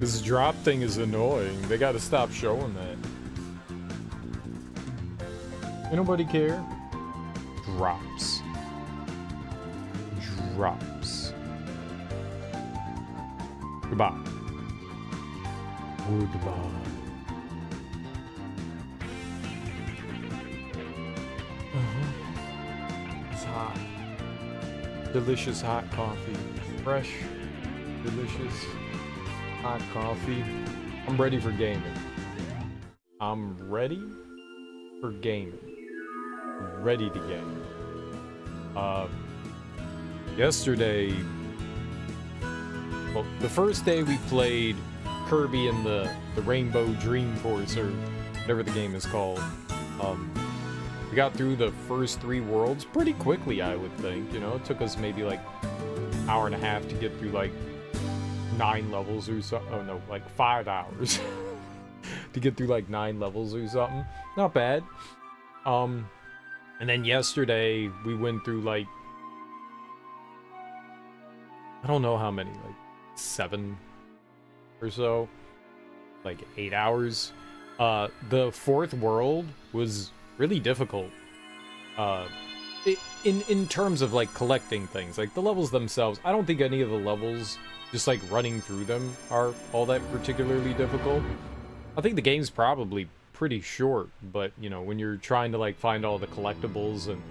This drop thing is annoying. They gotta stop showing that. Anybody care? Drops. Drops. Goodbye. Goodbye. It's hot. Delicious hot coffee. Fresh, delicious hot coffee. I'm ready for gaming. I'm ready for gaming. I'm ready to game. Yesterday, well, the first day we played Kirby and the Rainbow Dream Force, or whatever the game is called. We got through the first 3 worlds pretty quickly, I would think. You know, it took us maybe like an hour and a half to get through like 9 levels or so. Oh no, like 5 hours to get through like 9 levels or something. Not bad. And then yesterday we went through like, I don't know how many, like 7 or so, like 8 hours. The 4th world was really difficult. In terms of like collecting things, like the levels themselves, I don't think any of the levels, just like running through them, are all that particularly difficult. I think the game's probably pretty short, but you know, when you're trying to like find all the collectibles and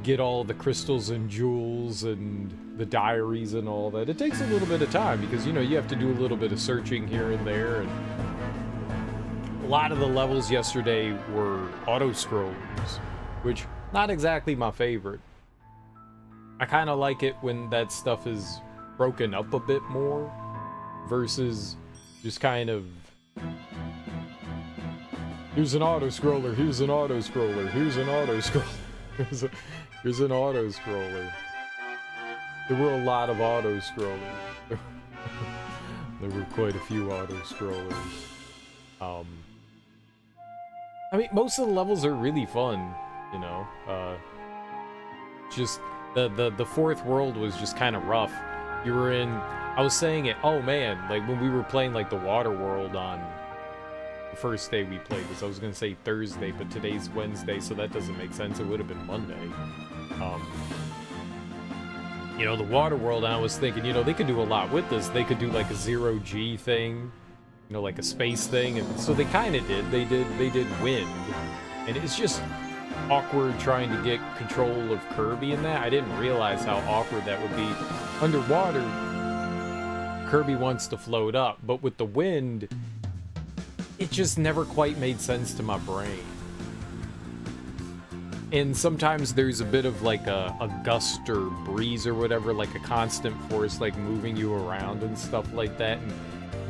get all the crystals and jewels and the diaries and all that, it takes a little bit of time because, you know, you have to do a little bit of searching here and there. And a lot of the levels yesterday were auto-scrollers, which not exactly my favorite. I kind of like it when that stuff is broken up a bit more versus just kind of, here's an auto-scroller, here's an auto-scroller, here's an auto-scroller, here's an auto-scroller. There were a lot of auto-scrollers. There were quite a few auto-scrollers. I mean, most of the levels are really fun, you know. Just the 4th world was just kind of rough. You were in, I was saying it, oh man, like when we were playing like the water world on the first day we played this, I was gonna say Thursday, but today's Wednesday, so that doesn't make sense. It would have been Monday. You know, the water world, and I was thinking, you know, they could do a lot with this. They could do like a 0G thing, you know, like a space thing, and so they kind of did. They did wind, and it's just awkward trying to get control of Kirby in that. I didn't realize how awkward that would be. Underwater, Kirby wants to float up, but with the wind, it just never quite made sense to my brain. And sometimes there's a bit of like a gust or breeze or whatever, like a constant force like moving you around and stuff like that, and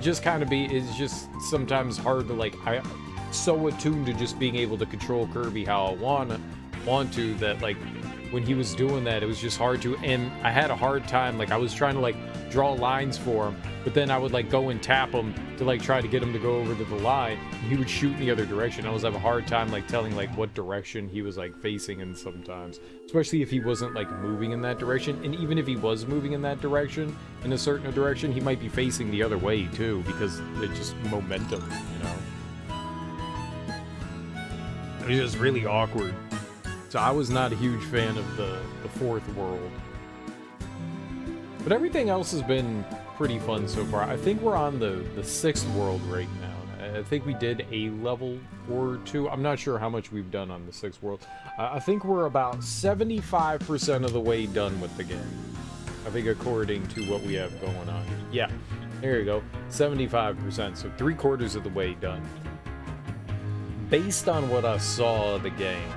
just kind of it's just sometimes hard to like, I'm so attuned to just being able to control Kirby how I want to, that like when he was doing that, it was just hard to, and I had a hard time, like I was trying to like draw lines for him, but then I would like go and tap him to like try to get him to go over to the line, and he would shoot in the other direction. I was having a hard time like telling like what direction he was like facing in sometimes, especially if he wasn't like moving in that direction. And even if he was moving in that direction, in a certain direction, he might be facing the other way too, because it's just momentum, you know. It was just really awkward. So I was not a huge fan of the 4th world. But everything else has been pretty fun so far. I think we're on the 6th world right now. I think we did a level or 2. I'm not sure how much we've done on the 6th world. I think we're about 75% of the way done with the game. I think according to what we have going on. Yeah, there you go. 75%, so 3/4 of the way done. Based on what I saw of the game,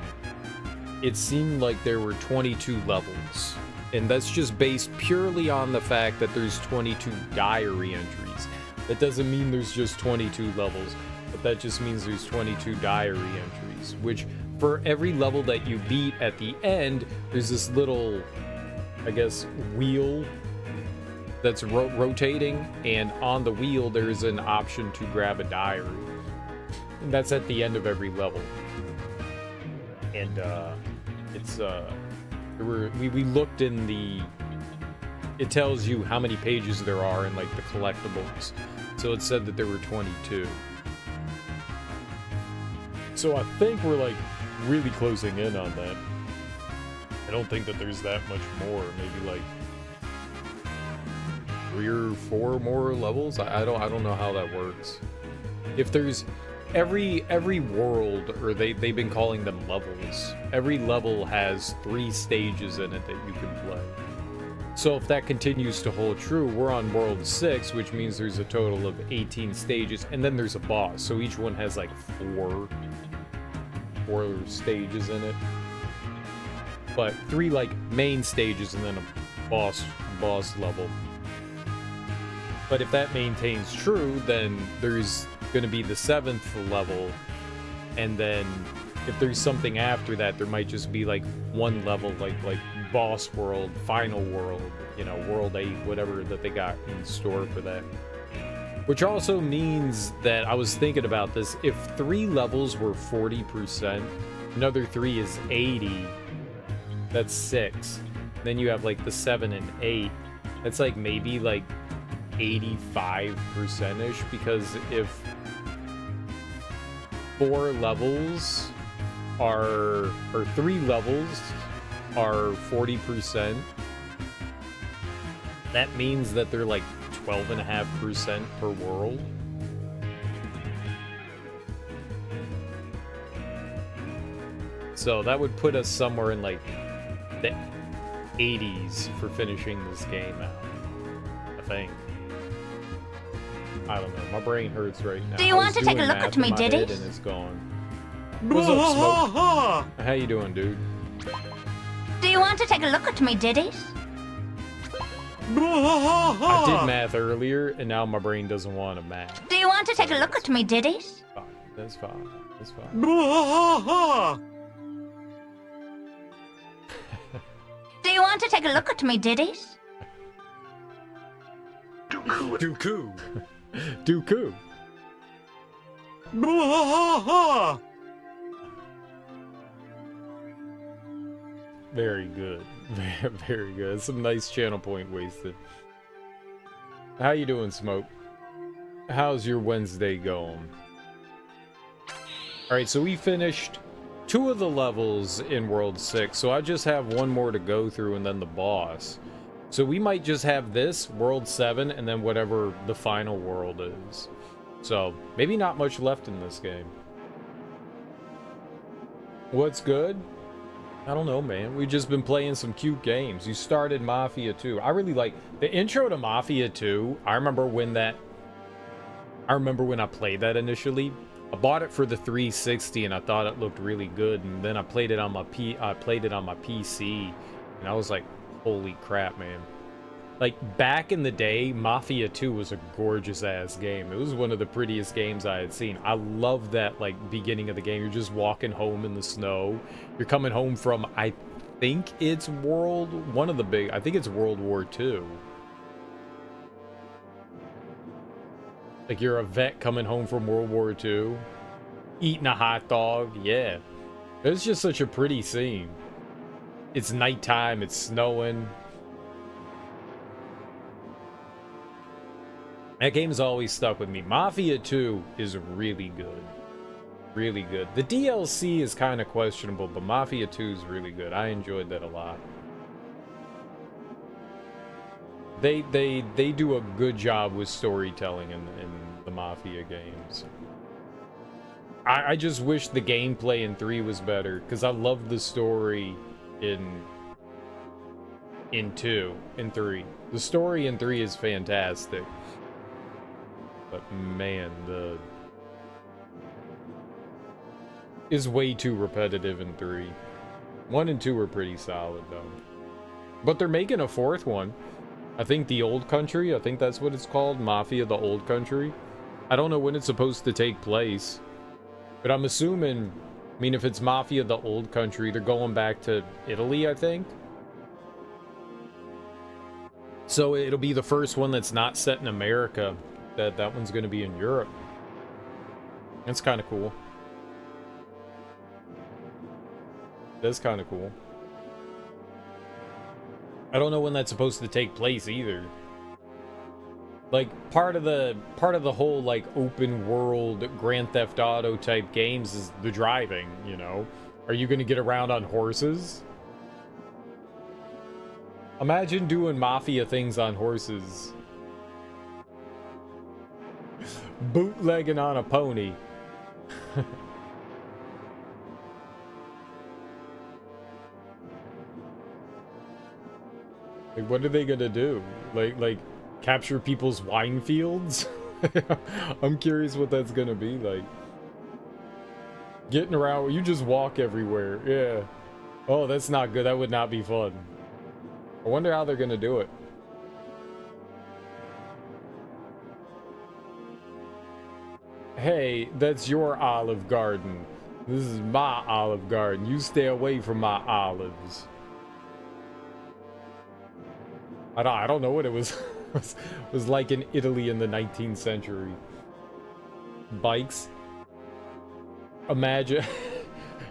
it seemed like there were 22 levels. And that's just based purely on the fact that there's 22 diary entries. That doesn't mean there's just 22 levels, but that just means there's 22 diary entries, which for every level that you beat at the end, there's this little, I guess, wheel that's rotating, and on the wheel there's an option to grab a diary. And that's at the end of every level. And we looked in the it tells you how many pages there are in like the collectibles. So it said that there were 22. So I think we're like really closing in on that. I don't think that there's that much more. Maybe like 3 or 4 more levels. I don't know how that works. If there's every world, or they've been calling them levels. Every level has 3 stages in it that you can play. So if that continues to hold true, we're on World 6, which means there's a total of 18 stages, and then there's a boss. So each one has like 4 stages in it. But 3 like main stages and then a boss level. But if that maintains true, then there's going to be the 7th level, and then if there's something after that, there might just be like 1 level, like boss world, final world, you know, world 8, whatever that they got in store for that. Which also means that I was thinking about this, if 3 levels were 40%, another 3 is 80, that's 6. Then you have like the 7 and 8, that's like maybe like 85%ish, because if 4 levels are, or 3 levels are 40%, that means that they're like 12.5% per world. So that would put us somewhere in like the 80s for finishing this game out, I think. I don't know. My brain hurts right now. Do you want to take a look at me, Diddy? And it's gone. What's up, Smoke? How you doing, dude? Do you want to take a look at me, Diddies? I did math earlier, and now my brain doesn't want to math. Do you want to take a look at me, Diddies? That's fine. That's fine. Do you want to take a look at me, Diddies? Dooku. Dooku. Very good. Very good. Some nice channel point wasted. How you doing, Smoke? How's your Wednesday going? Alright, so we finished 2 of the levels in World 6, so I just have 1 more to go through and then the boss. So we might just have this, World 7, and then whatever the final world is. So, maybe not much left in this game. What's good? I don't know, man. We've just been playing some cute games. You started Mafia 2. I really like the intro to Mafia 2. I remember when I played that initially. I bought it for the 360 and I thought it looked really good, and then I played it on my PC and I was like, holy crap, man. Like, back in the day, Mafia 2 was a gorgeous-ass game. It was one of the prettiest games I had seen. I love that, like, beginning of the game. You're just walking home in the snow. You're coming home from, I think it's World War II. Like, you're a vet coming home from World War II, eating a hot dog. Yeah. It's just such a pretty scene. It's nighttime, it's snowing. That game's always stuck with me. Mafia 2 is really good. Really good. The DLC is kind of questionable, but Mafia 2 is really good. I enjoyed that a lot. They do a good job with storytelling in the Mafia games. I just wish the gameplay in 3 was better, because I loved the story in 2 and 3. The story in 3 is fantastic. But man, is way too repetitive in 3. 1 and 2 are pretty solid though. But they're making a 4th one. I think the Old Country, I think that's what it's called, Mafia the Old Country. I don't know when it's supposed to take place, but I'm assuming, I mean, if it's Mafia the Old Country, they're going back to Italy, I think. So it'll be the first one that's not set in America. That one's going to be in Europe. That's kind of cool. That's kind of cool. I don't know when that's supposed to take place either. Like, part of the whole, like, open world Grand Theft Auto type games is the driving, you know? Are you gonna get around on horses? Imagine doing mafia things on horses. Bootlegging on a pony. Like, what are they gonna do? Like capture people's wine fields? I'm curious what that's gonna be like. Getting around, you just walk everywhere. Yeah. Oh, that's not good. That would not be fun. I wonder how they're gonna do it. Hey, that's your Olive Garden. This is my Olive Garden. You stay away from my olives. I don't know what it was. was like in Italy in the 19th century. Bikes. Imagine.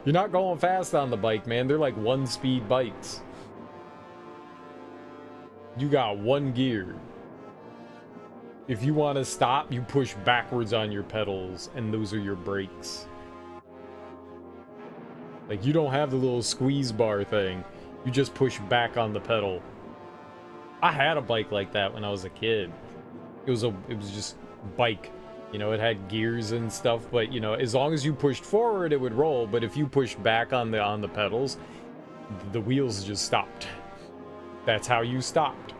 You're not going fast on the bike, man. They're like 1-speed bikes. You got 1 gear. If you want to stop, you push backwards on your pedals, and those are your brakes. Like, you don't have the little squeeze bar thing. You just push back on the pedal. I had a bike like that when I was a kid. It was just bike. You know, it had gears and stuff, but you know, as long as you pushed forward, it would roll. But if you pushed back on the pedals, the wheels just stopped. That's how you stopped.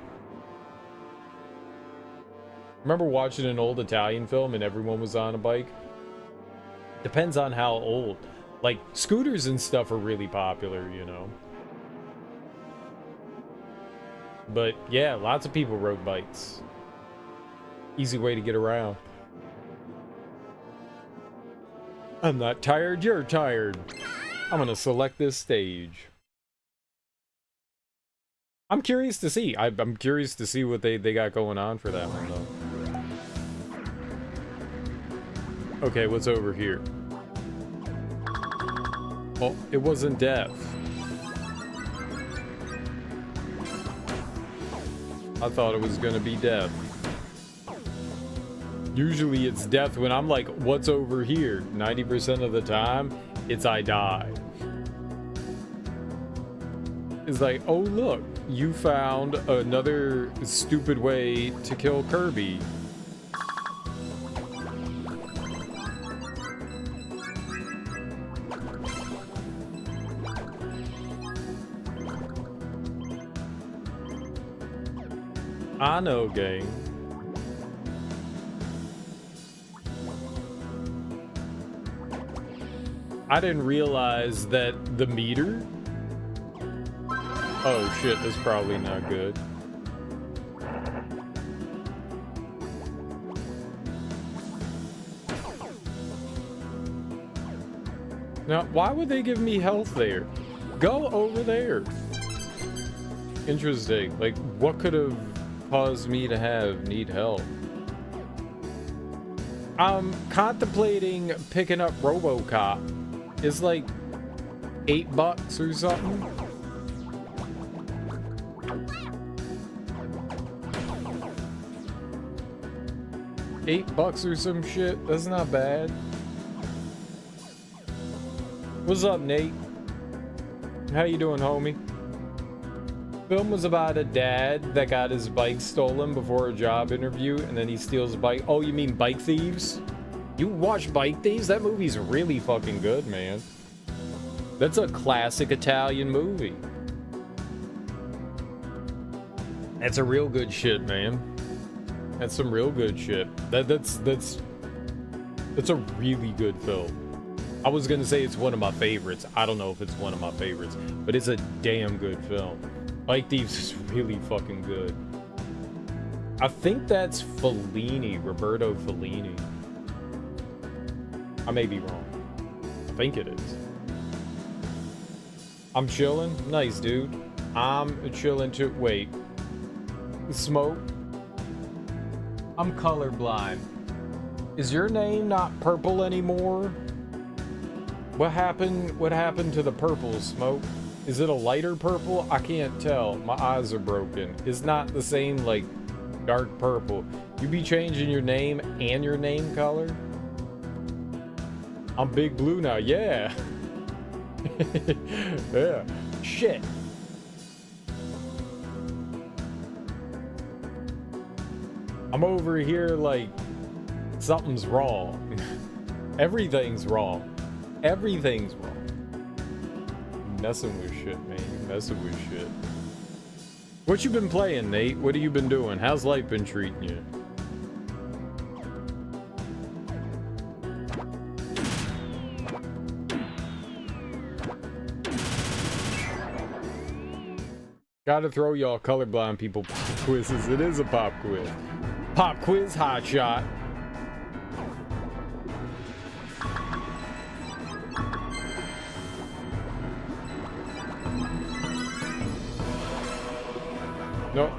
Remember watching an old Italian film and everyone was on a bike? Depends on how old. Like, scooters and stuff are really popular, you know. But yeah, lots of people rode bikes. Easy way to get around. I'm not tired, you're tired. I'm gonna select this stage. I'm curious to see. I'm curious to see what they got going on for that one, though. Okay, what's over here? Oh, it wasn't death. I thought it was gonna be death. Usually it's death when I'm like, what's over here? 90% of the time, it's I die. It's like, oh look, you found another stupid way to kill Kirby. I know, gang. I didn't realize that the meter... Oh shit, that's probably not good. Now, why would they give me health there? Go over there. Interesting. Like, what could have caused me to need help? I'm contemplating picking up RoboCop. It's like $8 or something. $8 or some shit. That's not bad. What's up, Nate? How you doing, homie? Film was about a dad that got his bike stolen before a job interview, and then he steals a bike. Oh, you mean Bike Thieves? You watch Bike Thieves? That movie's really fucking good, man. That's a classic Italian movie. That's a real good shit, man. That's some real good shit. That's a really good film. I was gonna say it's one of my favorites. I don't know if it's one of my favorites, but it's a damn good film. Bike Thieves is really fucking good. I think that's Fellini, Roberto Fellini. I may be wrong. I think it is. I'm chilling. Nice, dude. I'm chilling too. Wait. Smoke. I'm colorblind. Is your name not purple anymore? What happened to the purple, Smoke? Is it a lighter purple? I can't tell. My eyes are broken. It's not the same, like, dark purple. You be changing your name and your name color? I'm Big Blue now. Yeah. Yeah. Shit. I'm over here like something's wrong. Everything's wrong. Everything's wrong. Messing with shit, man. You're messing with shit. What you been playing, Nate? What have you been doing? How's life been treating you? Gotta throw y'all colorblind people pop quizzes. It is a pop quiz. Pop quiz hot shot. Nope.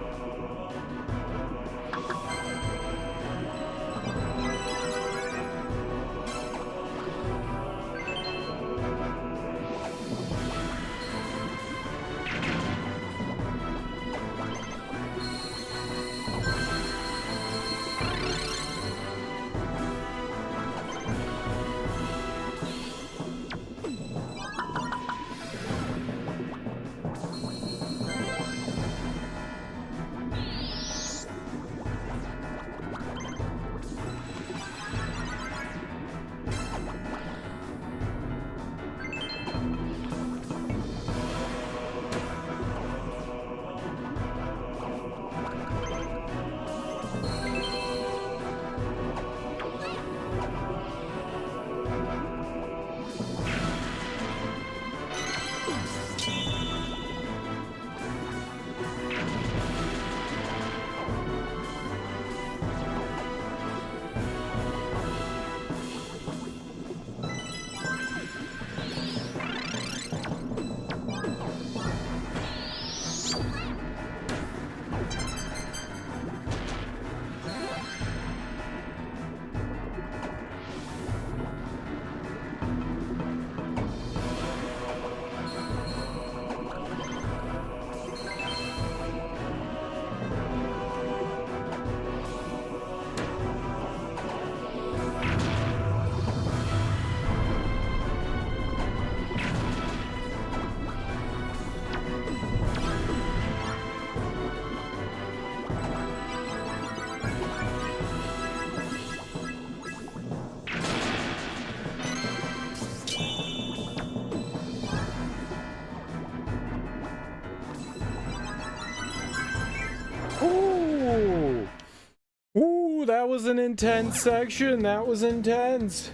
That was an intense section. That was intense.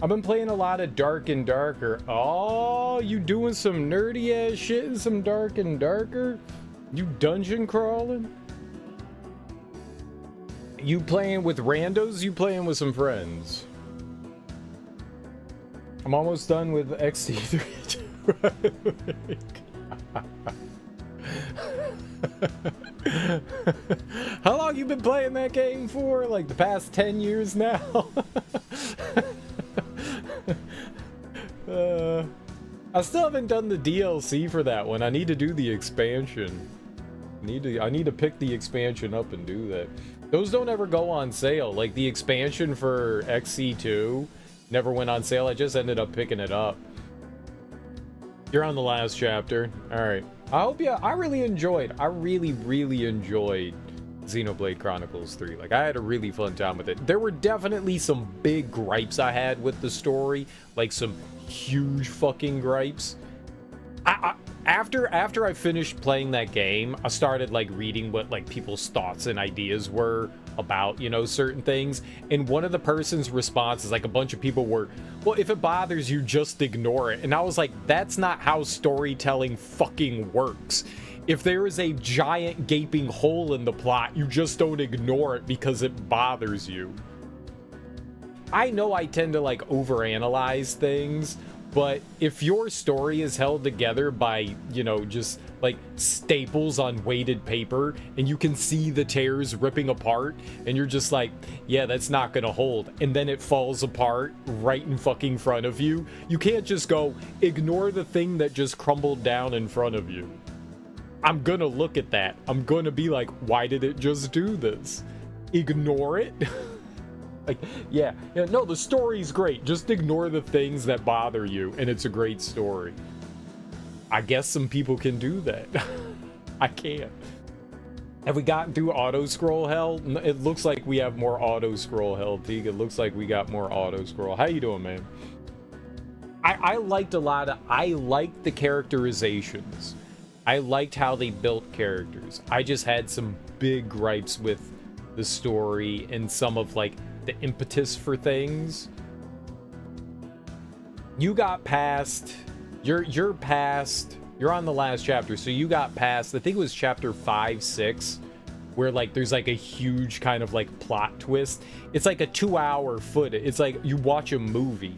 I've been playing a lot of Dark and Darker. Oh, you doing some nerdy ass shit in some Dark and Darker? You dungeon crawling? You playing with randos? You playing with some friends? I'm almost done with XC3. How long you been playing that game for? Like the past 10 years now? I still haven't done the DLC for that one. I need to do the expansion. I need to pick the expansion up and do that. Those don't ever go on sale. Like the expansion for XC2 never went on sale. I just ended up picking it up. You're on the last chapter. All right. I hope I really enjoyed. I really enjoyed Xenoblade Chronicles 3. Like, I had a really fun time with it. There were definitely some big gripes I had with the story. Like, some huge fucking gripes. After I finished playing that game, I started, like, reading what, like, people's thoughts and ideas were about, you know, certain things. And one of the person's responses, like, a bunch of people were, well, if it bothers you, just ignore it. And I was like, that's not how storytelling fucking works. If there is a giant gaping hole in the plot, you just don't ignore it because it bothers you. I know I tend to, like, overanalyze things, But if your story is held together by, you know, just like staples on weighted paper and you can see the tears ripping apart and you're just like, yeah, that's not gonna hold. And then it falls apart right in fucking front of you. You can't just go, ignore the thing that just crumbled down in front of you. I'm gonna look at that. I'm gonna be like, why did it just do this? Ignore it? Like, yeah, no, the story's great. Just ignore the things that bother you, and it's a great story. I guess some people can do that. I can't. Have we gotten through auto-scroll hell? It looks like we have more auto-scroll hell, Teague. It looks like we got more auto-scroll. How you doing, man? I liked a lot of... I liked the characterizations. I liked how they built characters. I just had some big gripes with the story and some of, like, the impetus for things. You got past, you're past, you're on the last chapter, so you got past, I think it was chapter 5, 6, where like there's like a huge kind of like plot twist. It's like a 2-hour footage. It's like you watch a movie.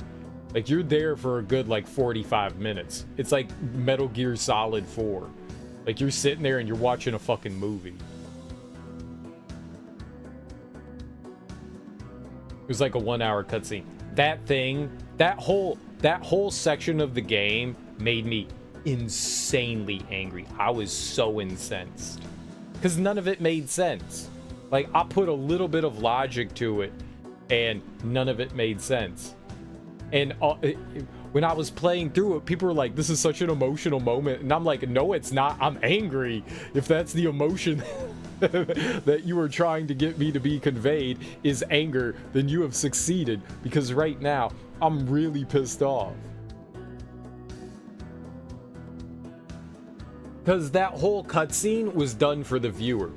Like you're there for a good like 45 minutes. It's like Metal Gear Solid 4. Like you're sitting there and you're watching a fucking movie. It was like a 1-hour cutscene. That thing, that whole section of the game made me insanely angry. I was so incensed because none of it made sense. Like I put a little bit of logic to it, and none of it made sense. And when I was playing through it, people were like, "This is such an emotional moment," and I'm like, "No, it's not. I'm angry. If that's the emotion." that you were trying to get me to be conveyed is anger, then you have succeeded, because right now I'm really pissed off. Because that whole cutscene was done for the viewer.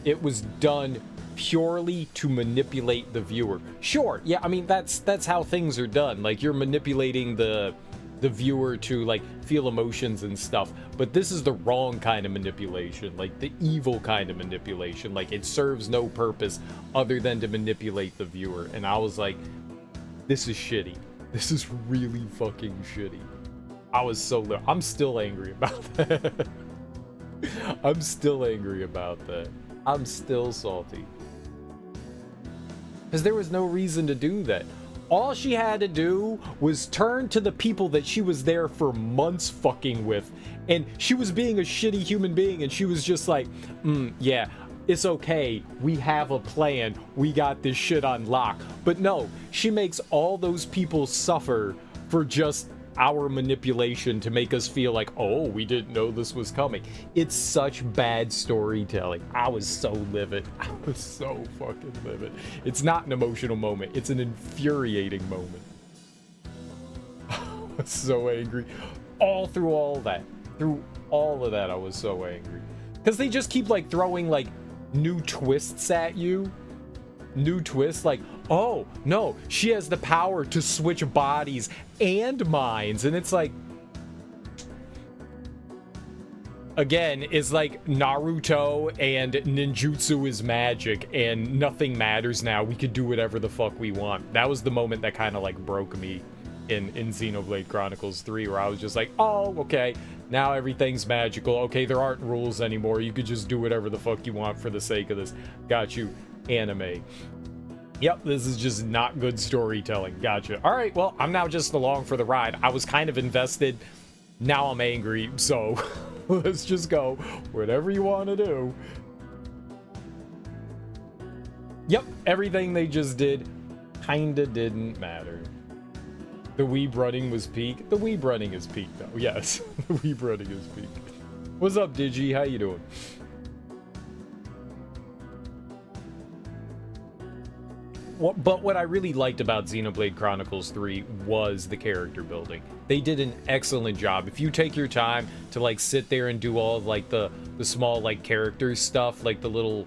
It was done purely to manipulate the viewer. Sure, yeah, I mean that's how things are done. Like you're manipulating the viewer to like feel emotions and stuff, but this is the wrong kind of manipulation, like the evil kind of manipulation. Like it serves no purpose other than to manipulate the viewer. And I was like, this is shitty. This is really fucking shitty. I was so I'm still angry about that. I'm still angry about that. I'm still salty because there was no reason to do that. All she had to do was turn to the people that she was there for months fucking with, and she was being a shitty human being, and she was just like, yeah, it's okay, we have a plan, we got this shit on lock. But no, she makes all those people suffer for just our manipulation to make us feel like, oh, we didn't know this was coming. It's such bad storytelling. I was so livid. I was so fucking livid. It's not an emotional moment. It's an infuriating moment. I was so angry. All through all that. Through all of that, I was so angry. Because they just keep like throwing like new twists at you. New twists like, oh no, she has the power to switch bodies and minds, and it's like, again, it's like Naruto and ninjutsu is magic and nothing matters now, we could do whatever the fuck we want. That was the moment that kind of like broke me in Xenoblade Chronicles 3, where I was just like, oh, okay, now everything's magical, okay, there aren't rules anymore, you could just do whatever the fuck you want for the sake of this. Got you, anime. Yep, this is just not good storytelling. Gotcha. All right, well, I'm now just along for the ride. I was kind of invested. Now I'm angry, so let's just go. Whatever you want to do. Yep, everything they just did kinda didn't matter. The weeb running was peak. The weeb running is peak, though. Yes, the weeb running is peak. What's up, Digi? How you doing? But what I really liked about Xenoblade Chronicles 3 was the character building. They did an excellent job. If you take your time to like sit there and do all of like the small like character stuff, like the little,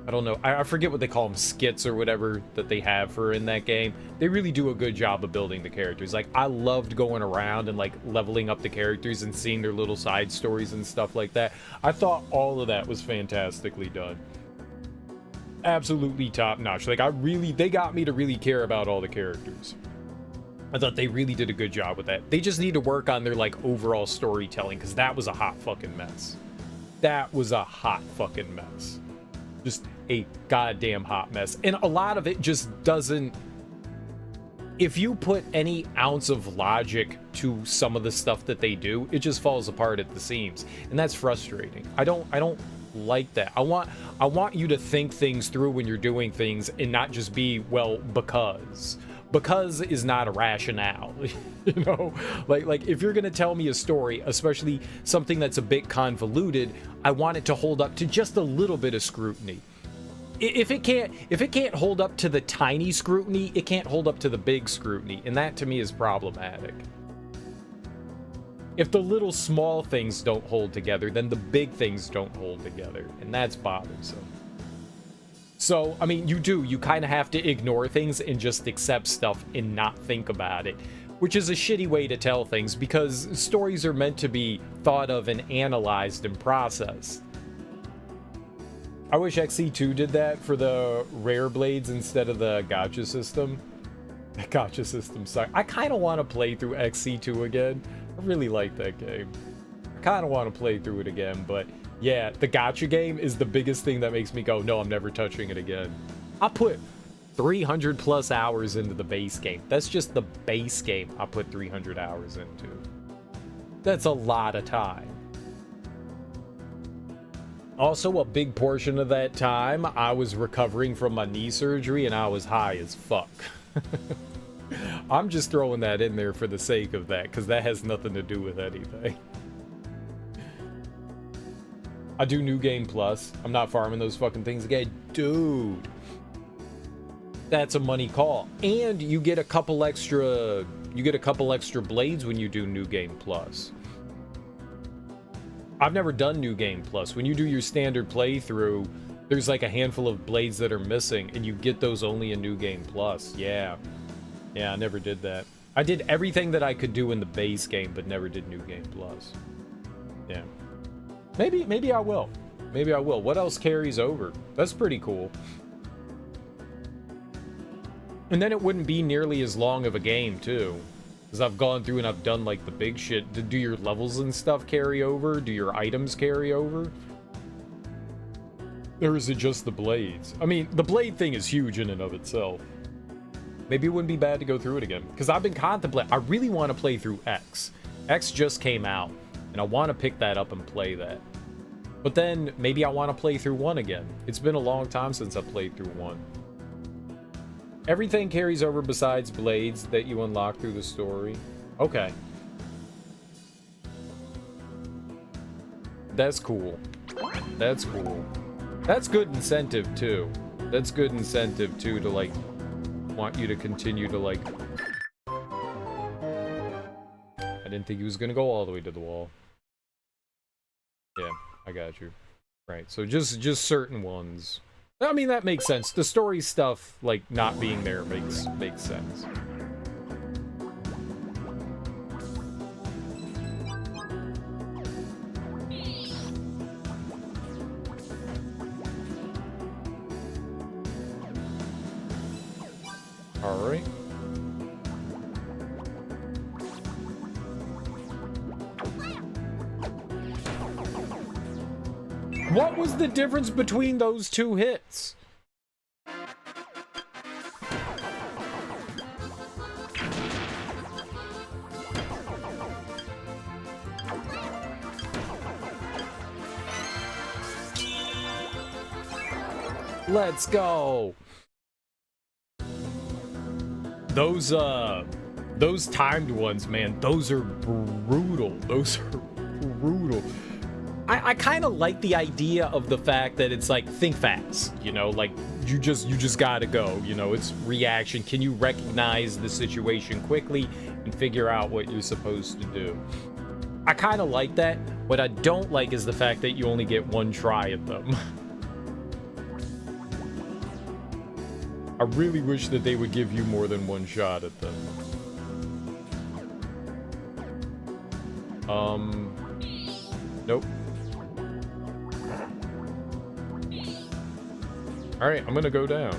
I don't know, I forget what they call them, skits or whatever that they have for in that game. They really do a good job of building the characters. Like I loved going around and like leveling up the characters and seeing their little side stories and stuff like that. I thought all of that was fantastically done. Absolutely top notch. Like they got me to really care about all the characters. I thought they really did a good job with that. They just need to work on their like overall storytelling, because that was a hot fucking mess. That was a hot fucking mess. Just a goddamn hot mess. And a lot of it just doesn't... If you put any ounce of logic to some of the stuff that they do, it just falls apart at the seams. And that's frustrating. I don't like that. I want you to think things through when you're doing things and not just be, well, because is not a rationale. You know, like if you're gonna tell me a story, especially something that's a bit convoluted, I want it to hold up to just a little bit of scrutiny. If it can't hold up to the tiny scrutiny, it can't hold up to the big scrutiny, and that to me is problematic. If the little small things don't hold together, then the big things don't hold together, and that's bothersome. So, I mean, you kind of have to ignore things and just accept stuff and not think about it, which is a shitty way to tell things, because stories are meant to be thought of and analyzed and processed. I wish XC2 did that for the rare blades instead of the gacha system. The gacha system sucks. I kind of want to play through XC2 again. I really like that game. I kind of want to play through it again, but yeah, the gacha game is the biggest thing that makes me go, no, I'm never touching it again. I put 300 plus hours into the base game. That's just the base game I put 300 hours into. That's a lot of time. Also, a big portion of that time, I was recovering from my knee surgery and I was high as fuck. I'm just throwing that in there for the sake of that, because that has nothing to do with anything. I do New Game Plus. I'm not farming those fucking things again. Dude. That's a money call. And you get a couple extra blades when you do New Game Plus. I've never done New Game Plus. When you do your standard playthrough, there's like a handful of blades that are missing, and you get those only in New Game Plus. Yeah. Yeah, I never did that. I did everything that I could do in the base game, but never did New Game Plus. Yeah. Maybe I will. Maybe I will. What else carries over? That's pretty cool. And then it wouldn't be nearly as long of a game, too. Because I've gone through and I've done, like, the big shit. Do your levels and stuff carry over? Do your items carry over? Or is it just the blades? I mean, the blade thing is huge in and of itself. Maybe it wouldn't be bad to go through it again. Because I've been contemplating... I really want to play through X. X just came out. And I want to pick that up and play that. But then, maybe I want to play through 1 again. It's been a long time since I played through 1. Everything carries over besides blades that you unlock through the story. Okay. That's cool. That's cool. That's good incentive, too. That's good incentive, too, to, like, want you to continue to, like... I didn't think he was gonna go all the way to the wall. Yeah, I got you. Right, so just certain ones. I mean, that makes sense. The story stuff, like, not being there makes sense. Alright. What was the difference between those two hits? Let's go. Those timed ones, man, those are brutal. Those are brutal. I kind of like the idea of the fact that it's like, think fast, you know, like you just gotta go, you know, it's reaction. Can you recognize the situation quickly and figure out what you're supposed to do? I kind of like that. What I don't like is the fact that you only get one try at them. I really wish that they would give you more than one shot at them. Nope. Alright, I'm gonna go down.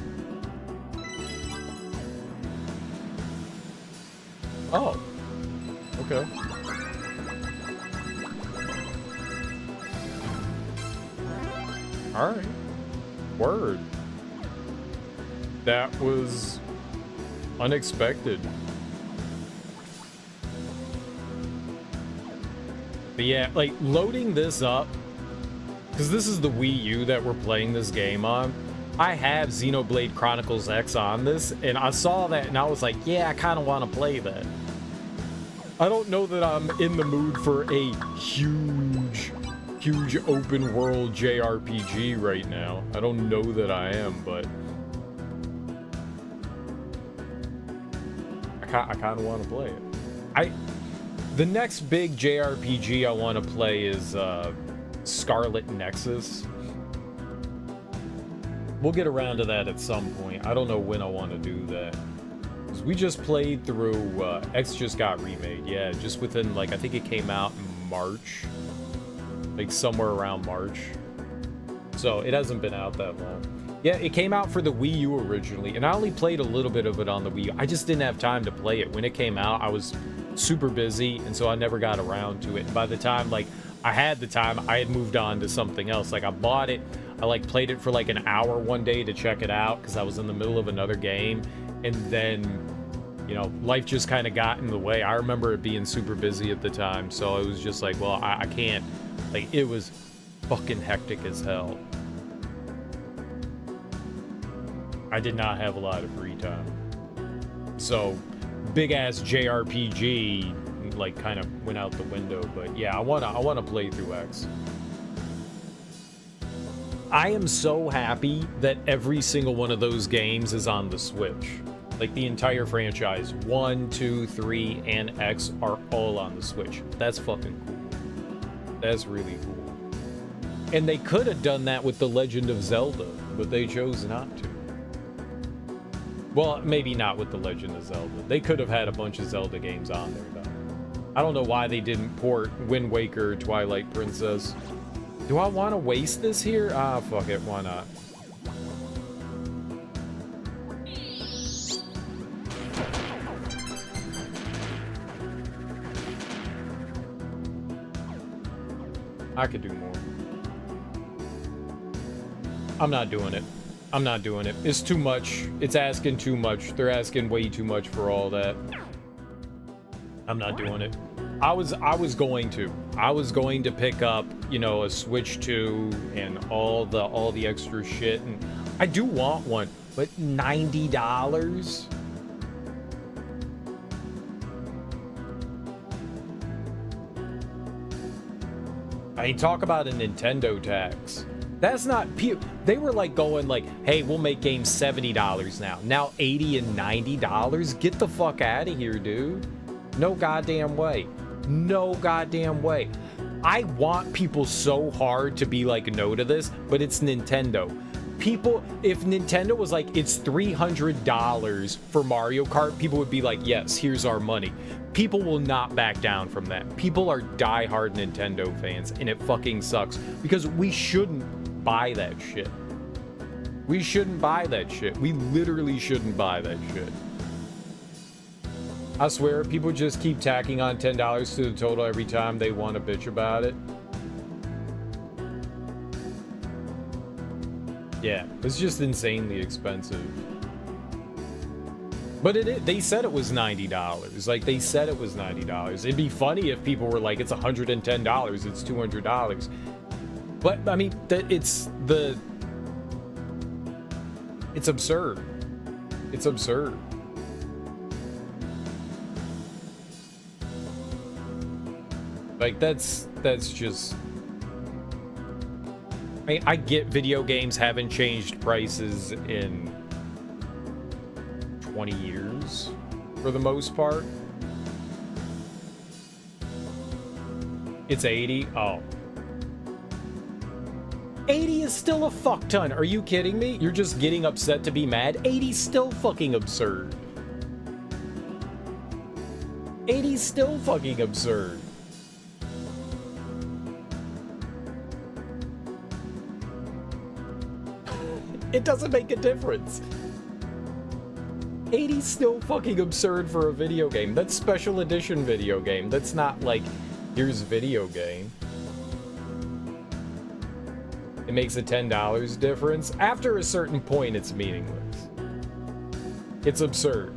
Oh. Okay. Alright. Word. That was unexpected. But yeah, like, loading this up, because this is the Wii U that we're playing this game on. I have Xenoblade Chronicles X on this, and I saw that, and I was like, yeah, I kind of want to play that. I don't know that I'm in the mood for a huge open world JRPG right now. I don't know that I am, but I kind of want to play it. The next big JRPG I want to play is Scarlet Nexus. We'll get around to that at some point. I don't know when I want to do that. Because we just played through, X just got remade. Yeah, just within, like, I think it came out in March. Like, somewhere around March. So, it hasn't been out that long. Yeah, it came out for the Wii U originally, and I only played a little bit of it on the Wii U. I just didn't have time to play it. When it came out, I was super busy, and so I never got around to it. And by the time, like, I had the time, I had moved on to something else. Like, I bought it, I, like, played it for, like, an hour one day to check it out, because I was in the middle of another game, and then, you know, life just kind of got in the way. I remember it being super busy at the time, so it was just like, well, I can't. Like, it was fucking hectic as hell. I did not have a lot of free time. So, big-ass JRPG, like, kind of went out the window. But, yeah, I wanna play through X. I am so happy that every single one of those games is on the Switch. Like, the entire franchise, 1, 2, 3, and X are all on the Switch. That's fucking cool. That's really cool. And they could have done that with The Legend of Zelda, but they chose not to. Well, maybe not with The Legend of Zelda. They could have had a bunch of Zelda games on there, though. I don't know why they didn't port Wind Waker, Twilight Princess. Do I want to waste this here? Ah, fuck it, why not? I could do more. I'm not doing it. I'm not doing it. It's too much. It's asking too much. They're asking way too much for all that. I'm not doing it. I was going to pick up, you know, a Switch 2 and all the extra shit, and I do want one, but $90? I mean, talk about a Nintendo tax. That's not... They were like going like, hey, we'll make games $70 now. Now $80 and $90? Get the fuck out of here, dude. No goddamn way. No goddamn way. I want people so hard to be like no to this, but it's Nintendo. People, if Nintendo was like, it's $300 for Mario Kart, people would be like, yes, here's our money. People will not back down from that. People are diehard Nintendo fans, and it fucking sucks because we shouldn't buy that shit. We shouldn't buy that shit. We literally shouldn't buy that shit. I swear, people just keep tacking on $10 to the total every time they want to bitch about it. Yeah, it's just insanely expensive. But they said it was $90. Like, they said it was $90. It'd be funny if people were like, it's $110, it's $200. But, I mean, it's absurd. It's absurd. Like, that's just... I mean, I get video games haven't changed prices in 20 years, for the most part. It's 80? Oh. 80 is still a fuck ton. Are you kidding me? You're just getting upset to be mad? 80's still fucking absurd. 80's still fucking absurd. It doesn't make a difference. 80's still fucking absurd for a video game. That's special edition video game. That's not like, here's video game. It makes a $10 difference. After a certain point, it's meaningless. It's absurd.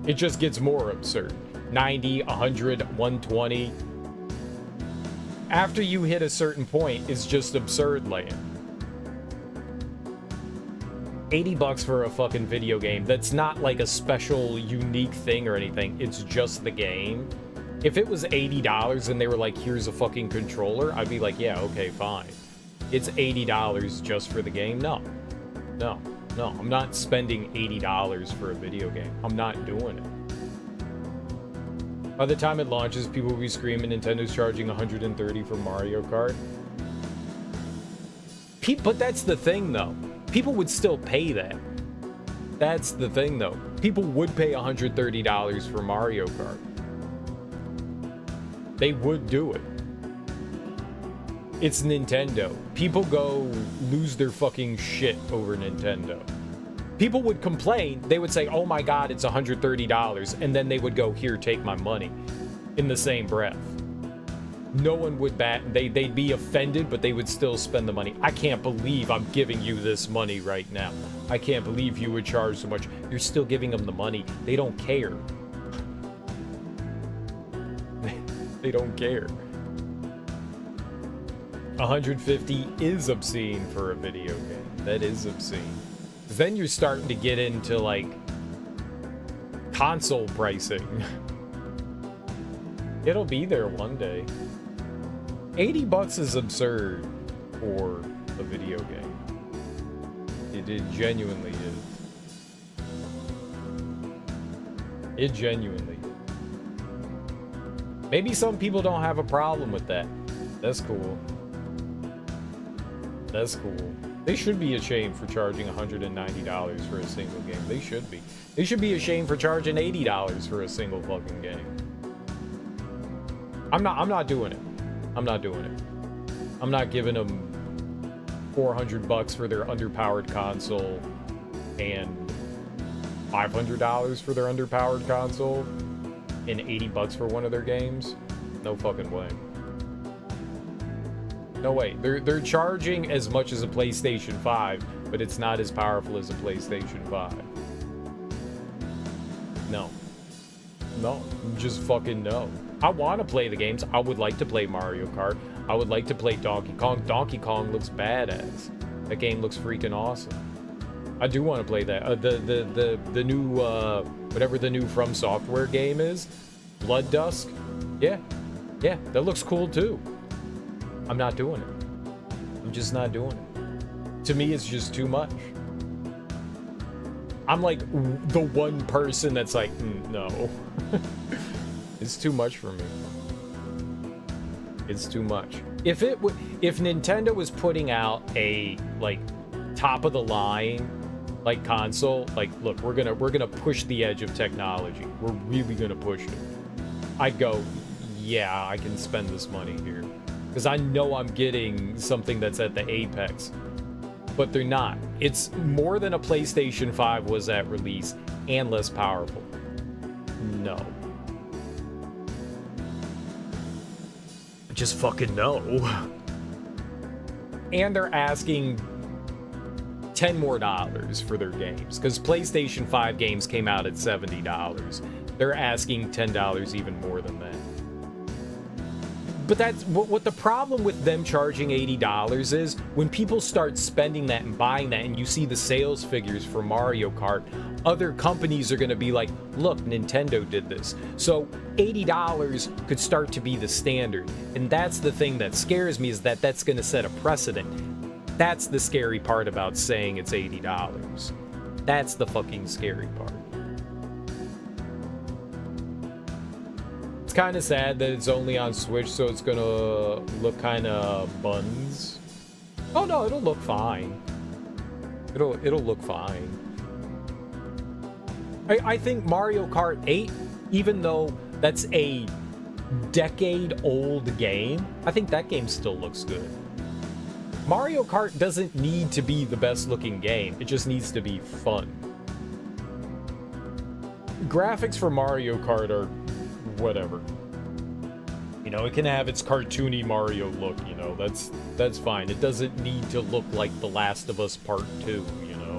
It just gets more absurd. 90, 100, 120. After you hit a certain point, it's just absurd land. $80 for a fucking video game that's not like a special unique thing or anything. It's just the game. If it was $80 and they were like, here's a fucking controller, I'd be like, yeah, okay, fine. It's $80 just for the game? No. No. No, I'm not spending $80 for a video game. I'm not doing it. By the time it launches, people will be screaming Nintendo's charging $130 for Mario Kart. But that's the thing, though. People would still pay that. That's the thing, though. People would pay $130 for Mario Kart. They would do it. It's Nintendo. People go lose their fucking shit over Nintendo. People would complain. They would say, oh my god, it's $130. And then they would go, here, take my money. In the same breath. No one would bat. They'd be offended, but they would still spend the money. I can't believe I'm giving you this money right now. I can't believe you would charge so much. You're still giving them the money. They don't care. They don't care. 150 is obscene for a video game. That is obscene. Then you're starting to get into like console pricing. It'll be there one day. $80 is absurd for a video game. It genuinely is. It genuinely is. Maybe some people don't have a problem with that. That's cool. That's cool. They should be ashamed for charging $190 for a single game. They should be. They should be ashamed for charging $80 for a single fucking game. I'm not doing it. I'm not doing it. I'm not giving them $400 for their underpowered console and $500 for their underpowered console and $80 for one of their games. No fucking way. No way. They're charging as much as a PlayStation 5, but it's not as powerful as a PlayStation 5. No. No. Just fucking no. I want to play the games. I would like to play Mario Kart. I would like to play Donkey Kong. Donkey Kong looks badass. That game looks freaking awesome. I do want to play that. The new whatever the new From Software game is, Blood Dusk. Yeah, that looks cool too. I'm not doing it. I'm just not doing it. To me, it's just too much. I'm like the one person that's like, no. It's too much for me. It's too much. If Nintendo was putting out a like top of the line like console, like look, we're gonna push the edge of technology. We're really gonna push it. I'd go, yeah, I can spend this money here. Because I know I'm getting something that's at the apex. But they're not. It's more than a PlayStation 5 was at release and less powerful. No. Just fucking no. And they're asking $10 more for their games. Because PlayStation 5 games came out at $70. They're asking $10 even more than that. But that's what the problem with them charging $80 is. When people start spending that and buying that and you see the sales figures for Mario Kart, other companies are going to be like, look, Nintendo did this. So $80 could start to be the standard. And that's the thing that scares me, is that that's going to set a precedent. That's the scary part about saying it's $80. That's the fucking scary part. It's kind of sad that it's only on Switch, so it's gonna look kind of buns. Oh no, it'll look fine. It'll look fine. I think Mario Kart 8, even though that's a decade-old game, I think that game still looks good. Mario Kart doesn't need to be the best-looking game. It just needs to be fun. graphics for Mario Kart are whatever. You know, it can have its cartoony Mario look, you know, that's fine. It doesn't need to look like The Last of Us Part 2, you know,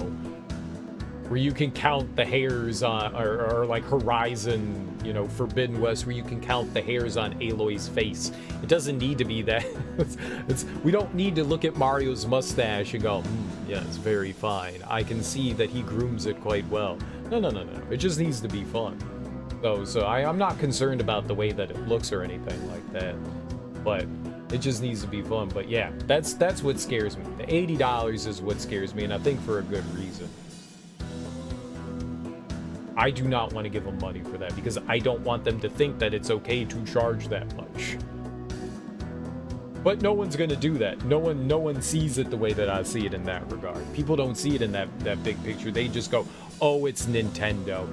where you can count the hairs on, or like Horizon, you know, Forbidden West, where you can count the hairs on Aloy's face. It doesn't need to be that. We don't need to look at Mario's mustache and go, yeah, it's very fine. I can see that he grooms it quite well. No. It just needs to be fun. So I'm not concerned about the way that it looks or anything like that, but it just needs to be fun. But yeah, that's what scares me. The $80 is what scares me, and I think for a good reason. I do not want to give them money for that because I don't want them to think that it's okay to charge that much. But no one's gonna do that. No one sees it the way that I see it in that regard. People don't see it in that big picture. They just go, oh, it's Nintendo.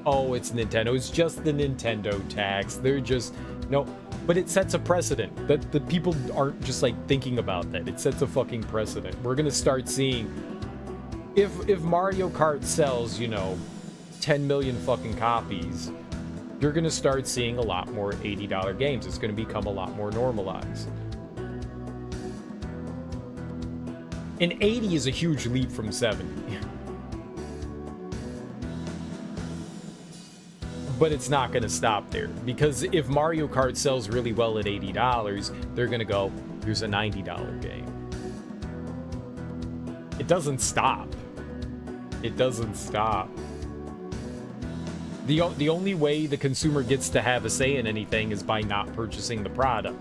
Oh, it's Nintendo. It's just the Nintendo tax. They're just, no. But it sets a precedent. That the people aren't just like thinking about that. It sets a fucking precedent. We're gonna start seeing, if Mario Kart sells, you know, 10 million fucking copies, you're gonna start seeing a lot more $80 games. It's gonna become a lot more normalized. And 80 is a huge leap from 70. But it's not going to stop there, because if Mario Kart sells really well at $80, they're going to go, here's a $90 game. It doesn't stop. It doesn't stop. The only way the consumer gets to have a say in anything is by not purchasing the product.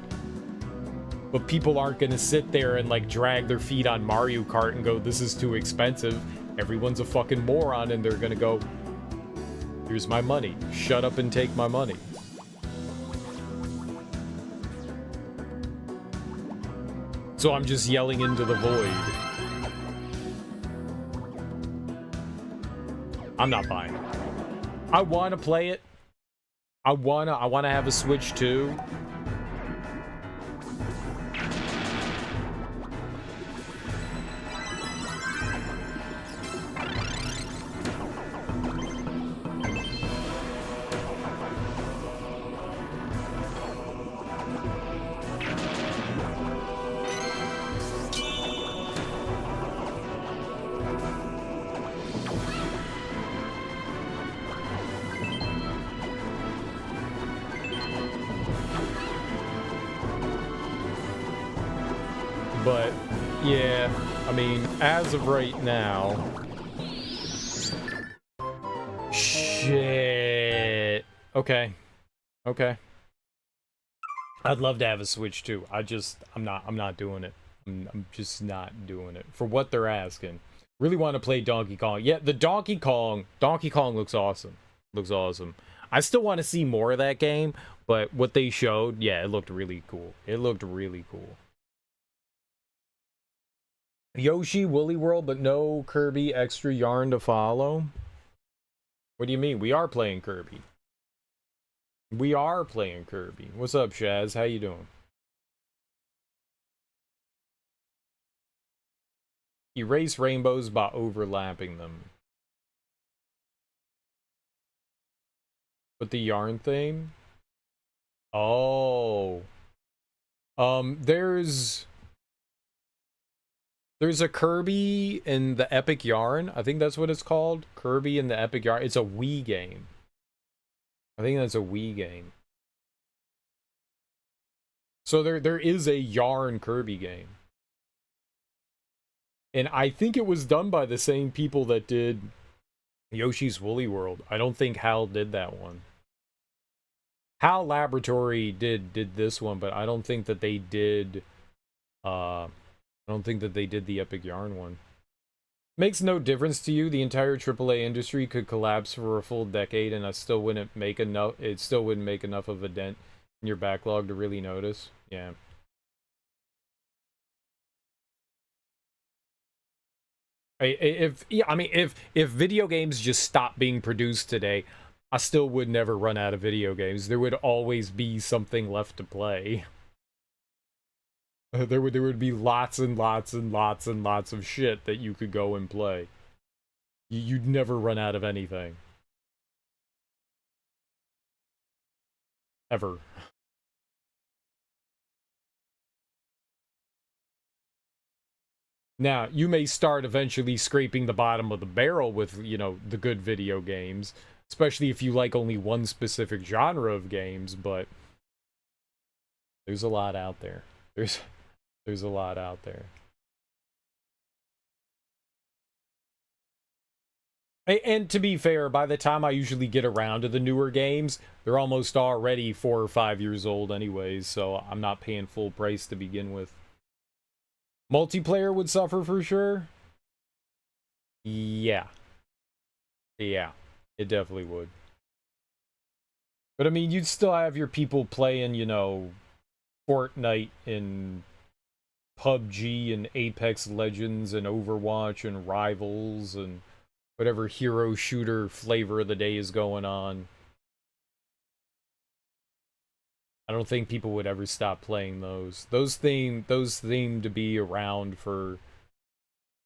But people aren't going to sit there and like drag their feet on Mario Kart and go, this is too expensive. Everyone's a fucking moron, and they're going to go, here's my money. Shut up and take my money. So I'm just yelling into the void. I'm not buying it. I want to play it. I want to have a Switch too. But yeah, I mean, as of right now, shit. Okay. I'd love to have a Switch too. I'm not doing it. I'm just not doing it for what they're asking. Really want to play Donkey Kong. Yeah, the Donkey Kong looks awesome. I still want to see more of that game, but what they showed, yeah, it looked really cool. Yoshi, Woolly World, but no Kirby extra yarn to follow? What do you mean? We are playing Kirby. What's up, Shaz? How you doing? Erase rainbows by overlapping them. But the yarn thing? Oh. There's a Kirby in the Epic Yarn. I think that's what it's called. Kirby in the Epic Yarn. It's a Wii game. I think that's a Wii game. So there is a Yarn Kirby game. And I think it was done by the same people that did Yoshi's Woolly World. I don't think HAL did that one. HAL Laboratory did this one, but I don't think that they did the Epic Yarn one. Makes no difference to you. The entire AAA industry could collapse for a full decade, and it still wouldn't make enough of a dent in your backlog to really notice. Yeah. If video games just stopped being produced today, I still would never run out of video games. There would always be something left to play. There would be lots and lots and lots and lots of shit that you could go and play. You'd never run out of anything. ever. Now, you may start eventually scraping the bottom of the barrel with, you know, the good video games, especially if you like only one specific genre of games, but there's a lot out there. There's a lot out there. And to be fair, by the time I usually get around to the newer games, they're almost already 4 or 5 years old anyways, so I'm not paying full price to begin with. Multiplayer would suffer for sure. Yeah. Yeah, it definitely would. But I mean, you'd still have your people playing, you know, Fortnite and PUBG and Apex Legends and Overwatch and Rivals and whatever hero shooter flavor of the day is going on. I don't think people would ever stop playing those. Those seem to be around for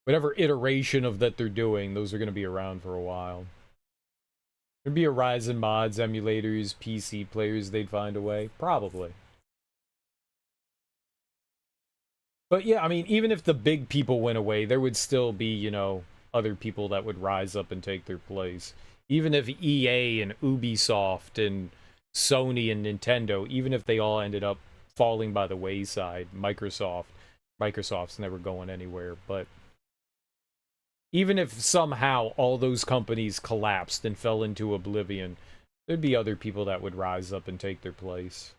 whatever iteration of that they're doing. Those are going to be around for a while. There'd be a rise in mods, emulators, PC players. They'd find a way, probably. But yeah, I mean, even if the big people went away, there would still be, you know, other people that would rise up and take their place. Even if EA and Ubisoft and Sony and Nintendo, even if they all ended up falling by the wayside, Microsoft's never going anywhere, but even if somehow all those companies collapsed and fell into oblivion, there'd be other people that would rise up and take their place.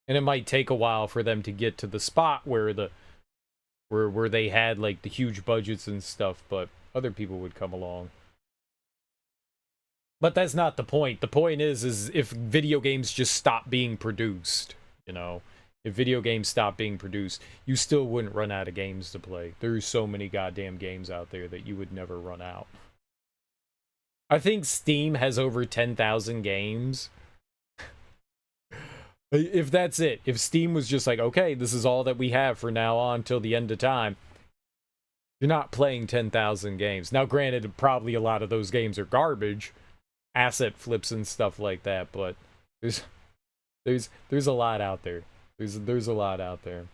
And it might take a while for them to get to the spot where where they had like the huge budgets and stuff, but other people would come along. But that's not the point. The point is if video games just stop being produced, you know, if video games stop being produced, you still wouldn't run out of games to play. There's so many goddamn games out there that you would never run out. I think Steam has over 10,000 games. If that's it, if Steam was just like, okay, this is all that we have for now on till the end of time, you're not playing 10,000 games. Now, granted, probably a lot of those games are garbage, asset flips and stuff like that, but there's a lot out there. There's a lot out there.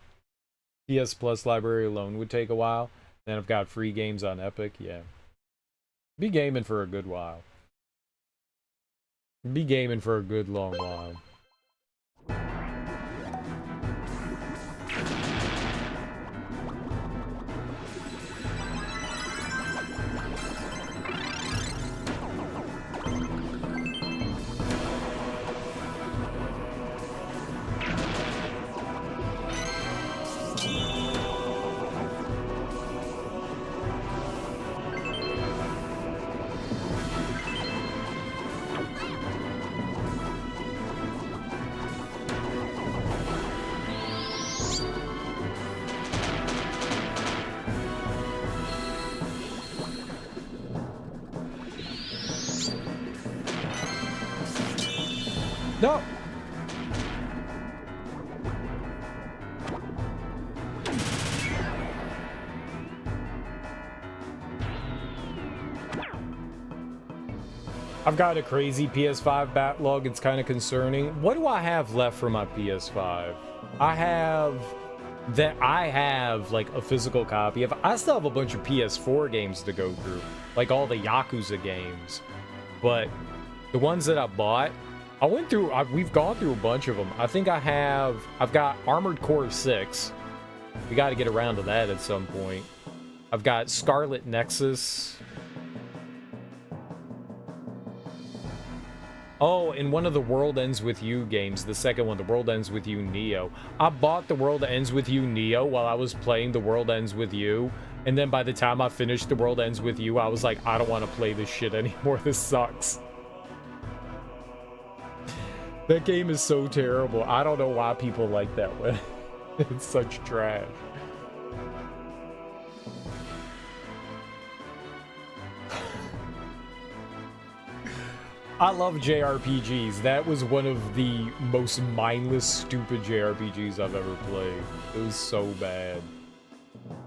PS Plus library alone would take a while. Then I've got free games on Epic, yeah. Be gaming for a good while. Be gaming for a good long while. No! I've got a crazy PS5 backlog. It's kind of concerning. What do I have left for my PS5? I have like a physical copy of. I still have a bunch of PS4 games to go through, like all the Yakuza games. But the ones that I bought, we've gone through a bunch of them. I think I've got Armored Core 6. We got to get around to that at some point. I've got Scarlet Nexus. Oh, and one of the World Ends With You games, the second one, The World Ends With You Neo. I bought The World Ends With You Neo while I was playing The World Ends With You, and then by the time I finished The World Ends With You, I was like, I don't want to play this shit anymore, this sucks. That game is so terrible. I don't know why people like that one. It's such trash. I love JRPGs. That was one of the most mindless, stupid JRPGs I've ever played. It was so bad.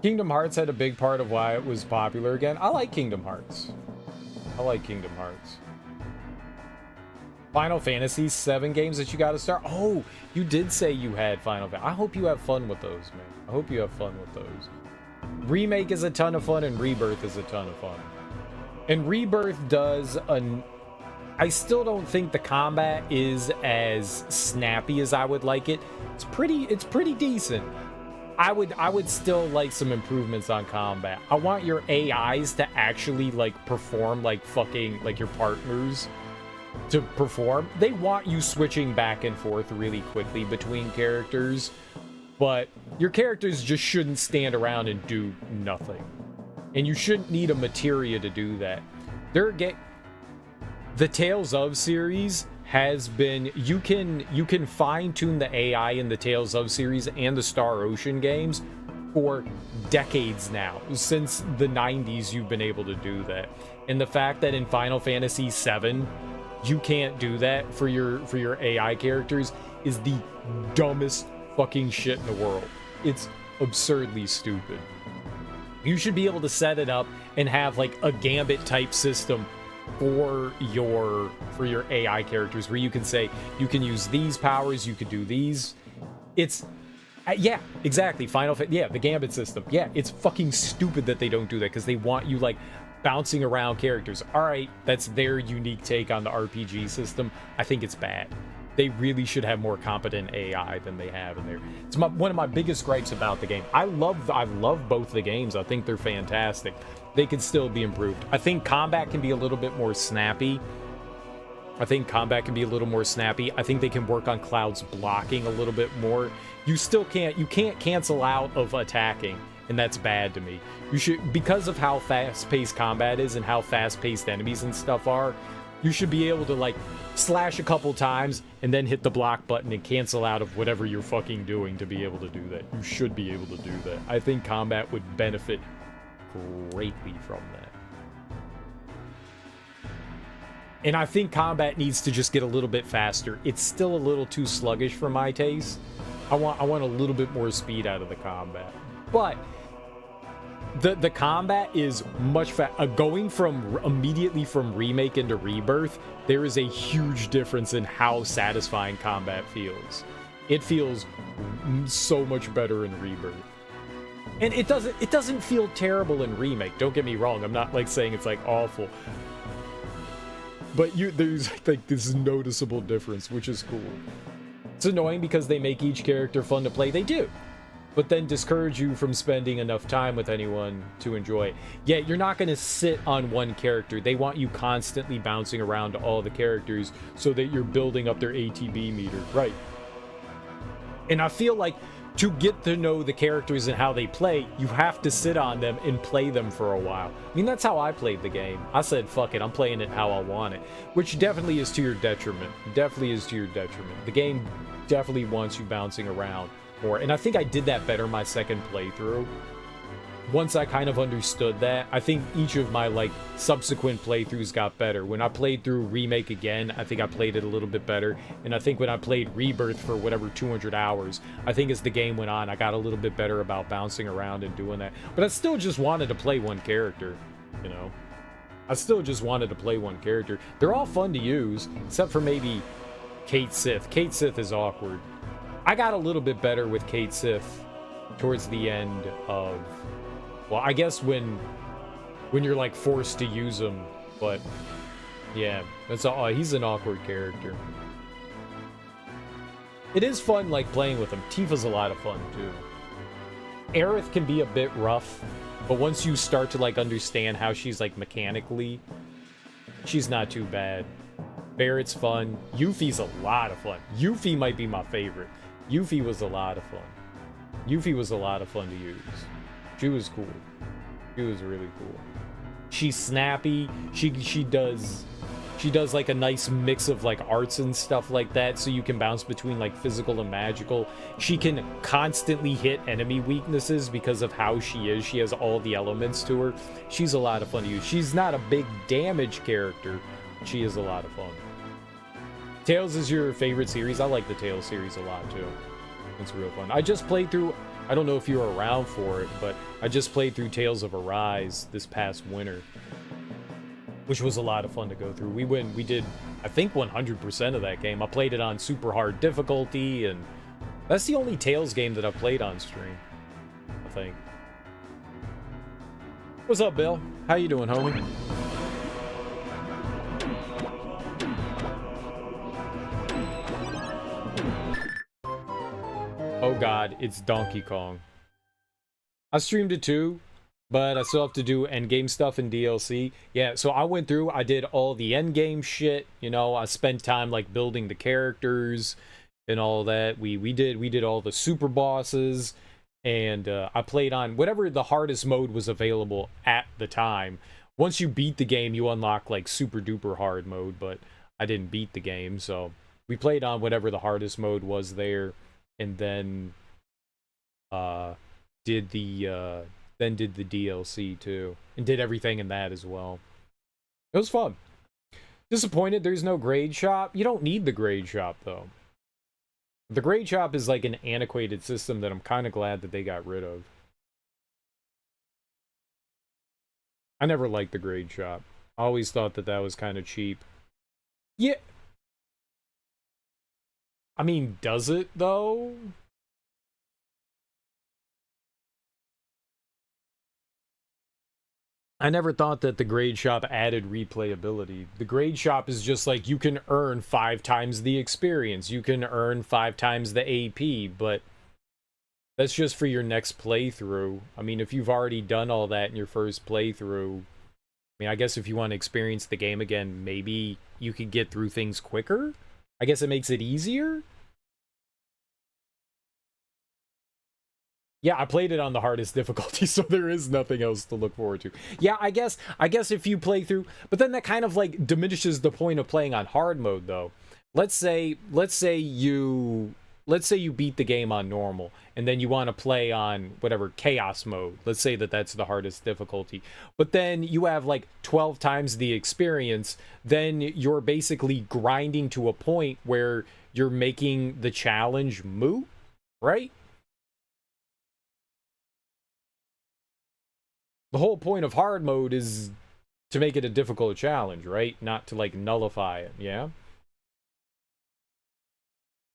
Kingdom Hearts had a big part of why it was popular again. I like Kingdom Hearts. I like Kingdom Hearts. Final Fantasy 7 games that you got to start. Oh, you did say you had Final Fantasy. I hope you have fun with those, man. I hope you have fun with those. Remake is a ton of fun, and Rebirth is a ton of fun. And Rebirth does an... I still don't think the combat is as snappy as I would like it. It's pretty decent. I would still like some improvements on combat. I want your AIs to actually like perform like fucking like your partners to perform. They want you switching back and forth really quickly between characters, but your characters just shouldn't stand around and do nothing. And you shouldn't need a materia to do that. The Tales of series has been, you can fine-tune the AI in the Tales of series and the Star Ocean games for decades now. Since the 90s you've been able to do that. And the fact that in Final Fantasy VII you can't do that for your AI characters is the dumbest fucking shit in the world. It's absurdly stupid. You should be able to set it up and have like a gambit type system for your AI characters where you can say you can use these powers, you could do these. It's yeah, exactly. The gambit system. Yeah, it's fucking stupid that they don't do that because they want you like bouncing around characters. All right, that's their unique take on the RPG system. I think it's bad. They really should have more competent AI than they have in there. It's one of my biggest gripes about the game. I love both the games. I think they're fantastic. They could still be improved. I think combat can be a little bit more snappy. I think they can work on Cloud's blocking a little bit more. You can't cancel out of attacking, and that's bad to me. You should, because of how fast-paced combat is and how fast-paced enemies and stuff are, you should be able to like slash a couple times and then hit the block button and cancel out of whatever you're fucking doing to be able to do that. You should be able to do that. I think combat would benefit greatly from that. And I think combat needs to just get a little bit faster. It's still a little too sluggish for my taste. I want a little bit more speed out of the combat. But the combat is much going from immediately from remake into rebirth. There is a huge difference in how satisfying combat feels. It feels so much better in rebirth. And it doesn't feel terrible in remake. Don't get me wrong. I'm not like saying it's like awful. But there's like this noticeable difference, which is cool. It's annoying because they make each character fun to play. They do. But then discourage you from spending enough time with anyone to enjoy. Yeah, you're not going to sit on one character. They want you constantly bouncing around to all the characters so that you're building up their ATB meter. Right. And I feel like to get to know the characters and how they play, you have to sit on them and play them for a while. I mean, that's how I played the game. I said, fuck it, I'm playing it how I want it. Which definitely is to your detriment. The game definitely wants you bouncing around more. And I think I did that better my second playthrough. Once I kind of understood that, I think each of my like subsequent playthroughs got better. When I played through Remake again, I think I played it a little bit better. And I think when I played Rebirth for whatever 200 hours, I think as the game went on, I got a little bit better about bouncing around and doing that. But I still just wanted to play one character, you know? I still just wanted to play one character. They're all fun to use, except for maybe Kate Sith. Kate Sith is awkward. I got a little bit better with Kate Sith towards the end of... Well, I guess when you're like forced to use him, but yeah, that's all. He's an awkward character. It is fun like playing with him. Tifa's a lot of fun too. Aerith can be a bit rough, but once you start to like understand how she's like mechanically, she's not too bad. Barrett's fun. Yuffie's a lot of fun. Yuffie might be my favorite. Yuffie was a lot of fun. Yuffie was a lot of fun to use. She was cool. She was really cool. She's snappy. She does like a nice mix of like arts and stuff like that, so you can bounce between like physical and magical. She can constantly hit enemy weaknesses because of how she is. She has all the elements to her. She's a lot of fun to use. She's not a big damage character. She is a lot of fun. Tales is your favorite series? I like the Tales series a lot too. It's real fun. I just played through... I don't know if you were around for it, but I just played through Tales of Arise this past winter. which was a lot of fun to go through. We did, I think, 100% of that game. I played it on super hard difficulty, and that's the only Tales game that I've played on stream, I think. What's up, Bill? How you doing, homie? Oh god, it's Donkey Kong. I streamed it too, but I still have to do endgame stuff in DLC. Yeah, so I went through, I did all the endgame shit, you know, I spent time like building the characters and all that. We did all the super bosses, and I played on whatever the hardest mode was available at the time. Once you beat the game, you unlock like super duper hard mode, but I didn't beat the game, so we played on whatever the hardest mode was there. And then did the DLC too, and did everything in that as well. It was fun. Disappointed there's no grade shop. You don't need the grade shop though. The grade shop is like an antiquated system that I'm kind of glad that they got rid of. I never liked the grade shop. I always thought that that was kind of cheap. Yeah. I mean, does it, though? I never thought that the grade shop added replayability. The grade shop is just like, you can earn 5 times the experience. You can earn 5 times the AP, but that's just for your next playthrough. I mean, if you've already done all that in your first playthrough, I mean, I guess if you want to experience the game again, maybe you could get through things quicker? I guess it makes it easier? Yeah, I played it on the hardest difficulty, so there is nothing else to look forward to. Yeah, I guess if you play through, but then that kind of like diminishes the point of playing on hard mode though. Let's say you beat the game on normal and then you want to play on whatever chaos mode. Let's say that that's the hardest difficulty. But then you have like 12 times the experience, then you're basically grinding to a point where you're making the challenge moot, right? The whole point of hard mode is to make it a difficult challenge, right? Not to, like, nullify it, yeah?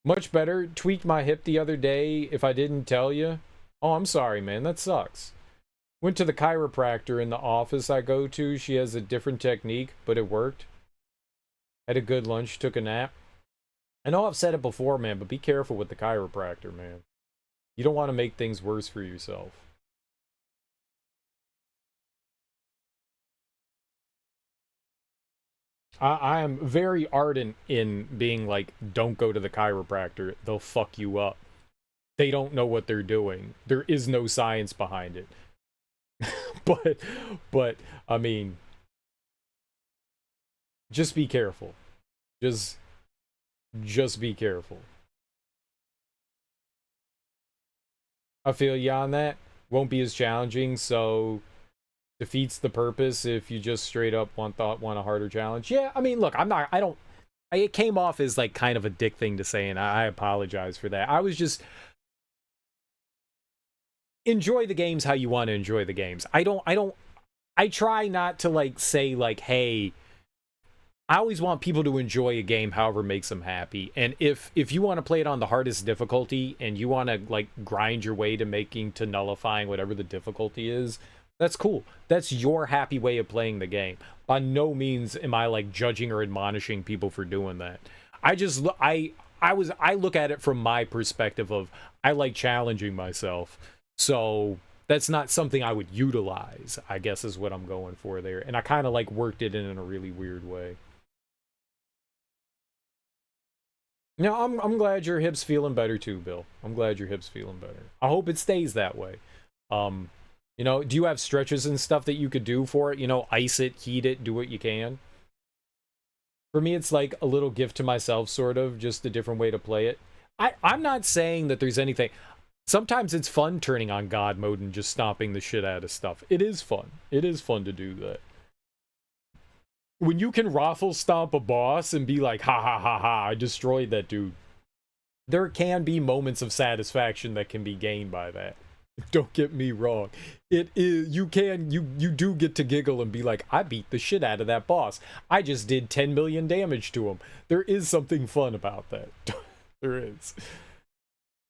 Much better. Tweaked my hip the other day, if I didn't tell you. Oh, I'm sorry, man. That sucks. Went to the chiropractor in the office I go to. She has a different technique, but it worked. Had a good lunch, took a nap. I know I've said it before, man, but be careful with the chiropractor, man. You don't want to make things worse for yourself. I am very ardent in being like, don't go to the chiropractor. They'll fuck you up. They don't know what they're doing. There is no science behind it. but I mean, just be careful. Just be careful. I feel you on that. Won't be as challenging, so defeats the purpose if you just straight up want a harder challenge. Yeah, I mean, look, it came off as like kind of a dick thing to say, and I apologize for that. I was just enjoy the games how you want to enjoy the games. I try not to like say like, hey, I always want people to enjoy a game however makes them happy. And if you want to play it on the hardest difficulty and you want to like grind your way to nullifying whatever the difficulty is, that's cool. That's your happy way of playing the game. By no means am I like judging or admonishing people for doing that. I look at it from my perspective of I like challenging myself. So that's not something I would utilize, I guess is what I'm going for there. And I kind of like worked it in a really weird way. Now, I'm glad your hip's feeling better too, Bill. I'm glad your hip's feeling better. I hope it stays that way. You know, do you have stretches and stuff that you could do for it? You know, ice it, heat it, do what you can. For me, it's like a little gift to myself, sort of, just a different way to play it. I'm not saying that there's anything. Sometimes it's fun turning on God mode and just stomping the shit out of stuff. It is fun. It is fun to do that. When you can raffle stomp a boss and be like, ha ha ha ha, I destroyed that dude. There can be moments of satisfaction that can be gained by that. Don't get me wrong. It is, you do get to giggle and be like, I beat the shit out of that boss. I just did 10 million damage to him. There is something fun about that. There is.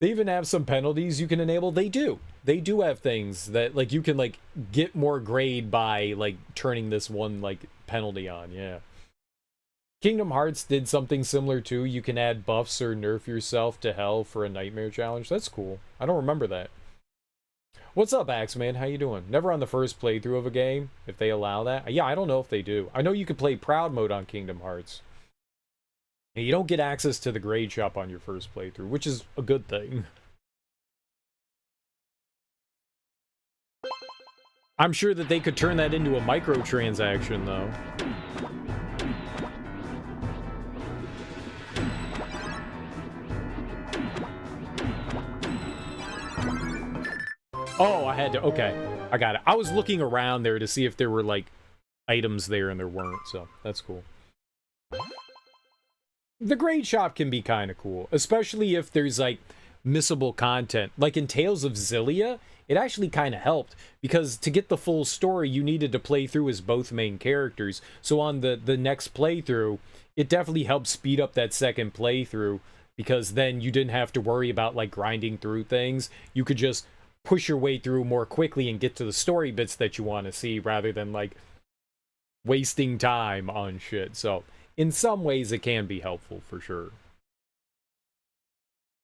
They even have some penalties you can enable. They do have things that, like, you can, like, get more grade by, like, turning this one, like, penalty on. Yeah. Kingdom Hearts did something similar too. You can add buffs or nerf yourself to hell for a nightmare challenge. That's cool. I don't remember that. What's up, Axeman? How you doing? Never on the first playthrough of a game, if they allow that. Yeah, I don't know if they do. I know you can play Proud Mode on Kingdom Hearts. And you don't get access to the grade shop on your first playthrough, which is a good thing. I'm sure that they could turn that into a microtransaction, though. Oh, I had to... Okay, I got it. I was looking around there to see if there were, like, items there, and there weren't, so that's cool. The grade shop can be kind of cool, especially if there's, like, missable content. Like in Tales of Xillia, it actually kind of helped, because to get the full story, you needed to play through as both main characters. So on the next playthrough, it definitely helped speed up that second playthrough, because then you didn't have to worry about, like, grinding through things. You could just push your way through more quickly and get to the story bits that you want to see, rather than, like, wasting time on shit. So in some ways it can be helpful for sure.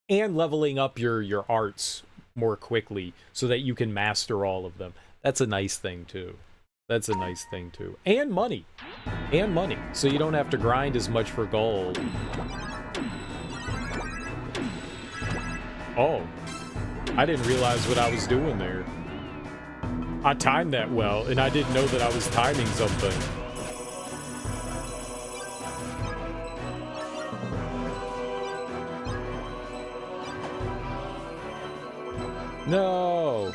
And leveling up your arts more quickly so that you can master all of them. That's a nice thing too. That's a nice thing too. And money. And money. So you don't have to grind as much for gold. Oh. I didn't realize what I was doing there. I timed that well, and I didn't know that I was timing something. No!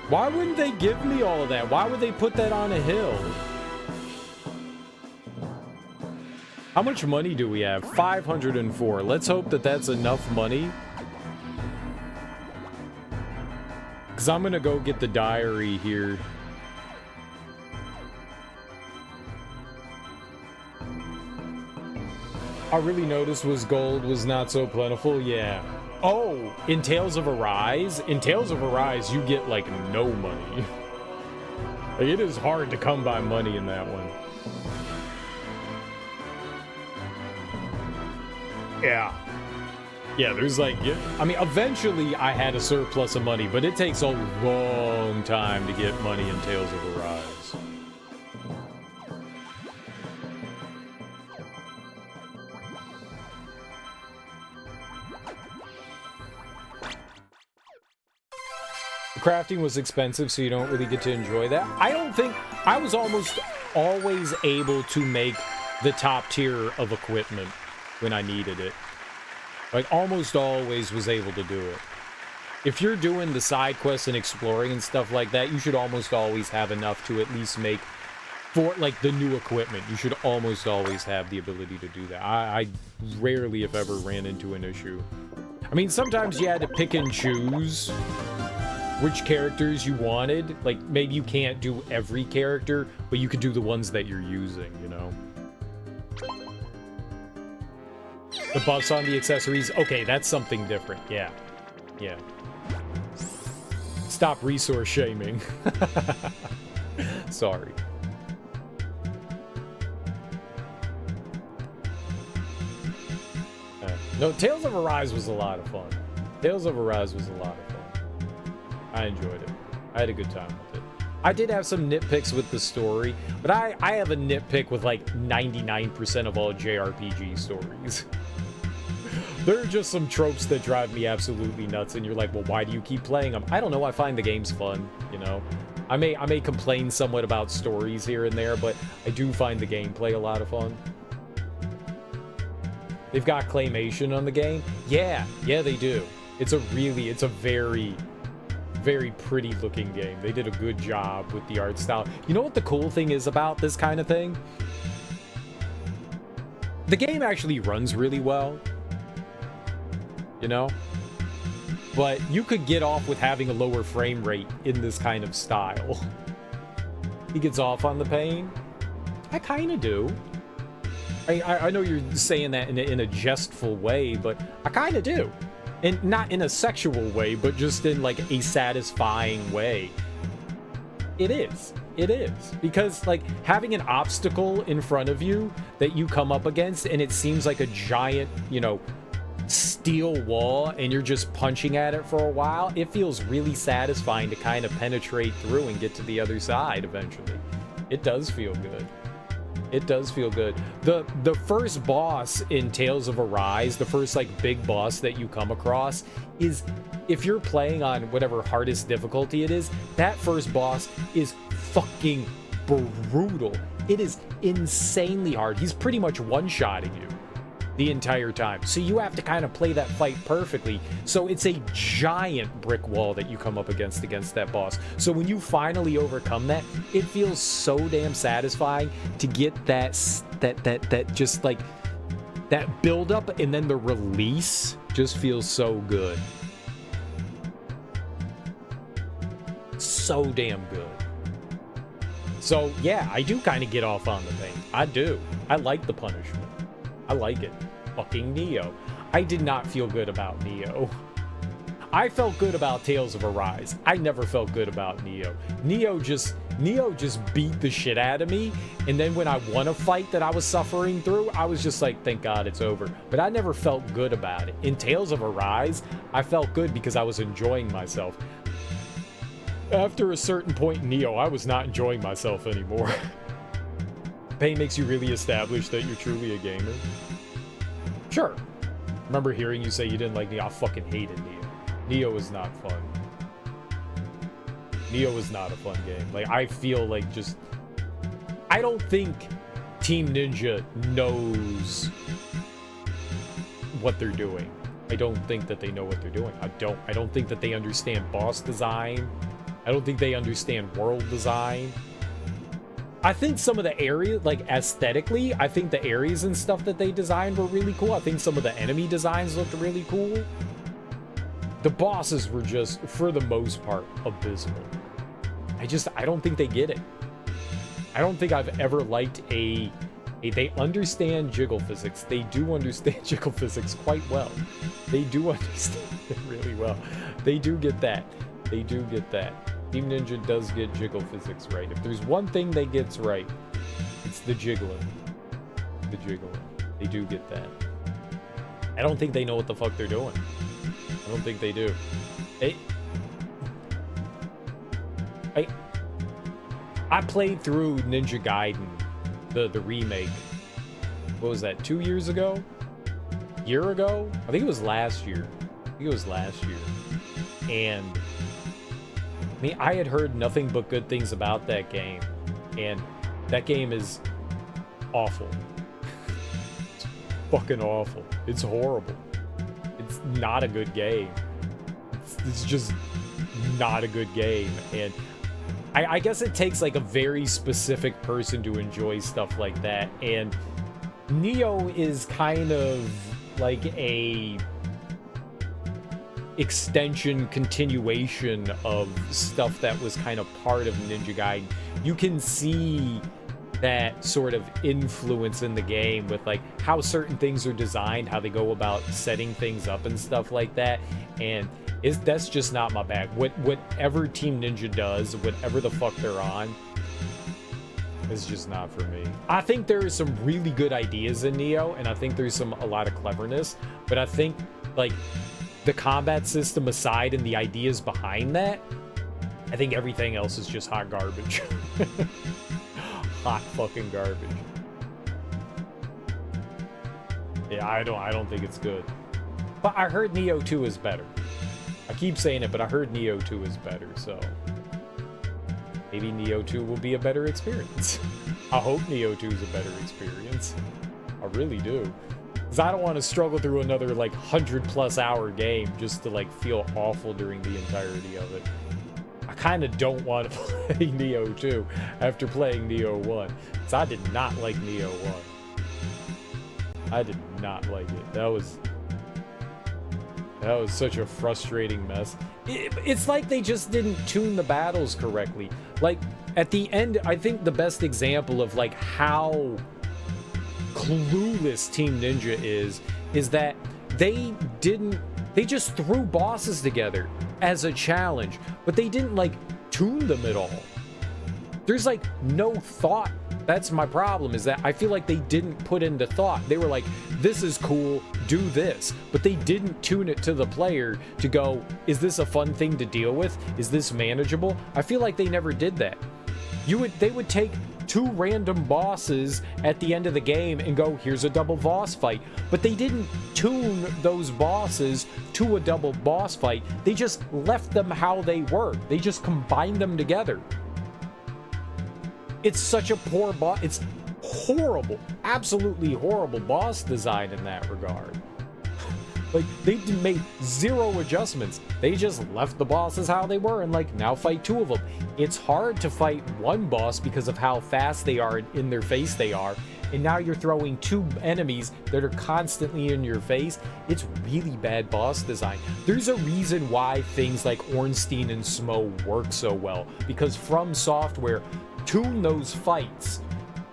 Why wouldn't they give me all of that? Why would they put that on a hill? How much money do we have? 504. Let's hope that that's enough money. Because I'm going to go get the diary here. I really noticed was gold was not so plentiful. Yeah. Oh, in Tales of Arise? In Tales of Arise, you get, like, no money. Like, it is hard to come by money in that one. Yeah. Yeah, there's like, I mean, eventually I had a surplus of money, but it takes a long time to get money in Tales of Arise. The crafting was expensive, so you don't really get to enjoy that. I don't think, I was almost always able to make the top tier of equipment when I needed it. Like, almost always was able to do it. If you're doing the side quests and exploring and stuff like that, you should almost always have enough to at least make, for, like, the new equipment. You should almost always have the ability to do that. I rarely, if ever, ran into an issue. I mean, sometimes you had to pick and choose which characters you wanted. Like, maybe you can't do every character, but you could do the ones that you're using, you know? The buffs on the accessories, okay, that's something different, yeah. Yeah. Stop resource shaming. Sorry. No, Tales of Arise was a lot of fun. Tales of Arise was a lot of fun. I enjoyed it. I had a good time with it. I did have some nitpicks with the story, but I have a nitpick with like 99% of all JRPG stories. There are just some tropes that drive me absolutely nuts, and you're like, well, why do you keep playing them? I don't know, I find the games fun, you know? I may complain somewhat about stories here and there, but I do find the gameplay a lot of fun. They've got claymation on the game? Yeah, they do. It's a very, very pretty looking game. They did a good job with the art style. You know what the cool thing is about this kind of thing? The game actually runs really well, you know? But you could get off with having a lower frame rate in this kind of style. He gets off on the pain? I kind of do. I know you're saying that in a jestful way, but I kind of do. And not in a sexual way, but just in like a satisfying way. It is. It is. Because like having an obstacle in front of you that you come up against and it seems like a giant, you know, steel wall and you're just punching at it for a while, it feels really satisfying to kind of penetrate through and get to the other side eventually. It does feel good. It does feel good. The first boss in Tales of Arise, the first like big boss that you come across is, if you're playing on whatever hardest difficulty it is, that first boss is fucking brutal. It is insanely hard. He's pretty much one-shotting you the entire time. So you have to kind of play that fight perfectly. So it's a giant brick wall that you come up against that boss. So when you finally overcome that, it feels so damn satisfying to get that just like that build up, and then the release just feels so good. So damn good. So yeah, I do kind of get off on the pain. I do. I like the punishment. I like it. Fucking Neo. I did not feel good about Neo. I felt good about Tales of Arise. I never felt good about Neo. Neo just beat the shit out of me, and then when I won a fight that I was suffering through, I was just like, thank God it's over. But I never felt good about it. In Tales of Arise, I felt good because I was enjoying myself. After a certain point in Neo, I was not enjoying myself anymore. Pain makes you really establish that you're truly a gamer. Sure. Remember hearing you say you didn't like Neo? I fucking hated Neo. Neo is not fun. Neo is not a fun game. Like, I feel like just... I don't think Team Ninja knows what they're doing. I don't think that they know what they're doing. I don't think that they understand boss design. I don't think they understand world design. I think some of the areas, like aesthetically, I think the areas and stuff that they designed were really cool. I think some of the enemy designs looked really cool. The bosses were just, for the most part, abysmal. I don't think they get it. I don't think I've ever liked they understand jiggle physics. They do understand jiggle physics quite well. They do understand it really well. They do get that. They do get that. Team Ninja does get jiggle physics right. If there's one thing they gets right, it's the jiggling. The jiggling. They do get that. I don't think they know what the fuck they're doing. I don't think they do. I played through Ninja Gaiden, the remake. What was that, 2 years ago? Year ago? I think it was last year. And I mean, I had heard nothing but good things about that game, and that game is awful. It's fucking awful. It's horrible. It's not a good game. It's just not a good game, and I guess it takes like a very specific person to enjoy stuff like that, and Neo is kind of like a extension, continuation of stuff that was kind of part of Ninja Gaiden. You can see that sort of influence in the game with like how certain things are designed, how they go about setting things up and stuff like that, and that's just not my bag. Whatever Team Ninja does, whatever the fuck they're on, is just not for me. I think there are some really good ideas in Neo, and I think there's a lot of cleverness, but I think like the combat system aside and the ideas behind that, I think everything else is just hot garbage. Hot fucking garbage. Yeah, I don't think it's good. But I heard Neo 2 is better. I keep saying it, but I heard Neo 2 is better, so maybe Neo 2 will be a better experience. I hope Neo 2 is a better experience. I really do. Because I don't want to struggle through another like 100+ hour game just to like feel awful during the entirety of it. I kind of don't want to play Neo 2 after playing Neo 1. Because I did not like Neo 1. I did not like it. That was such a frustrating mess. It's like they just didn't tune the battles correctly. Like, at the end, I think the best example of, like, how clueless Team Ninja is that they just threw bosses together as a challenge, but they didn't, like, tune them at all. There's, like, no thought. That's my problem, is that I feel like they didn't put into thought. They were like, this is cool, do this. But they didn't tune it to the player to go, is this a fun thing to deal with? Is this manageable? I feel like they never did that. They would take 2 random bosses at the end of the game and go, here's a double boss fight. But they didn't tune those bosses to a double boss fight. They just left them how they were. They just combined them together. It's such a poor boss. It's horrible, absolutely horrible boss design in that regard. Like, they made 0 adjustments. They just left the bosses how they were and, like, now fight 2 of them. It's hard to fight one boss because of how fast they are, in their face they are. And now you're throwing 2 enemies that are constantly in your face. It's really bad boss design. There's a reason why things like Ornstein and Smo work so well, because From Software tune those fights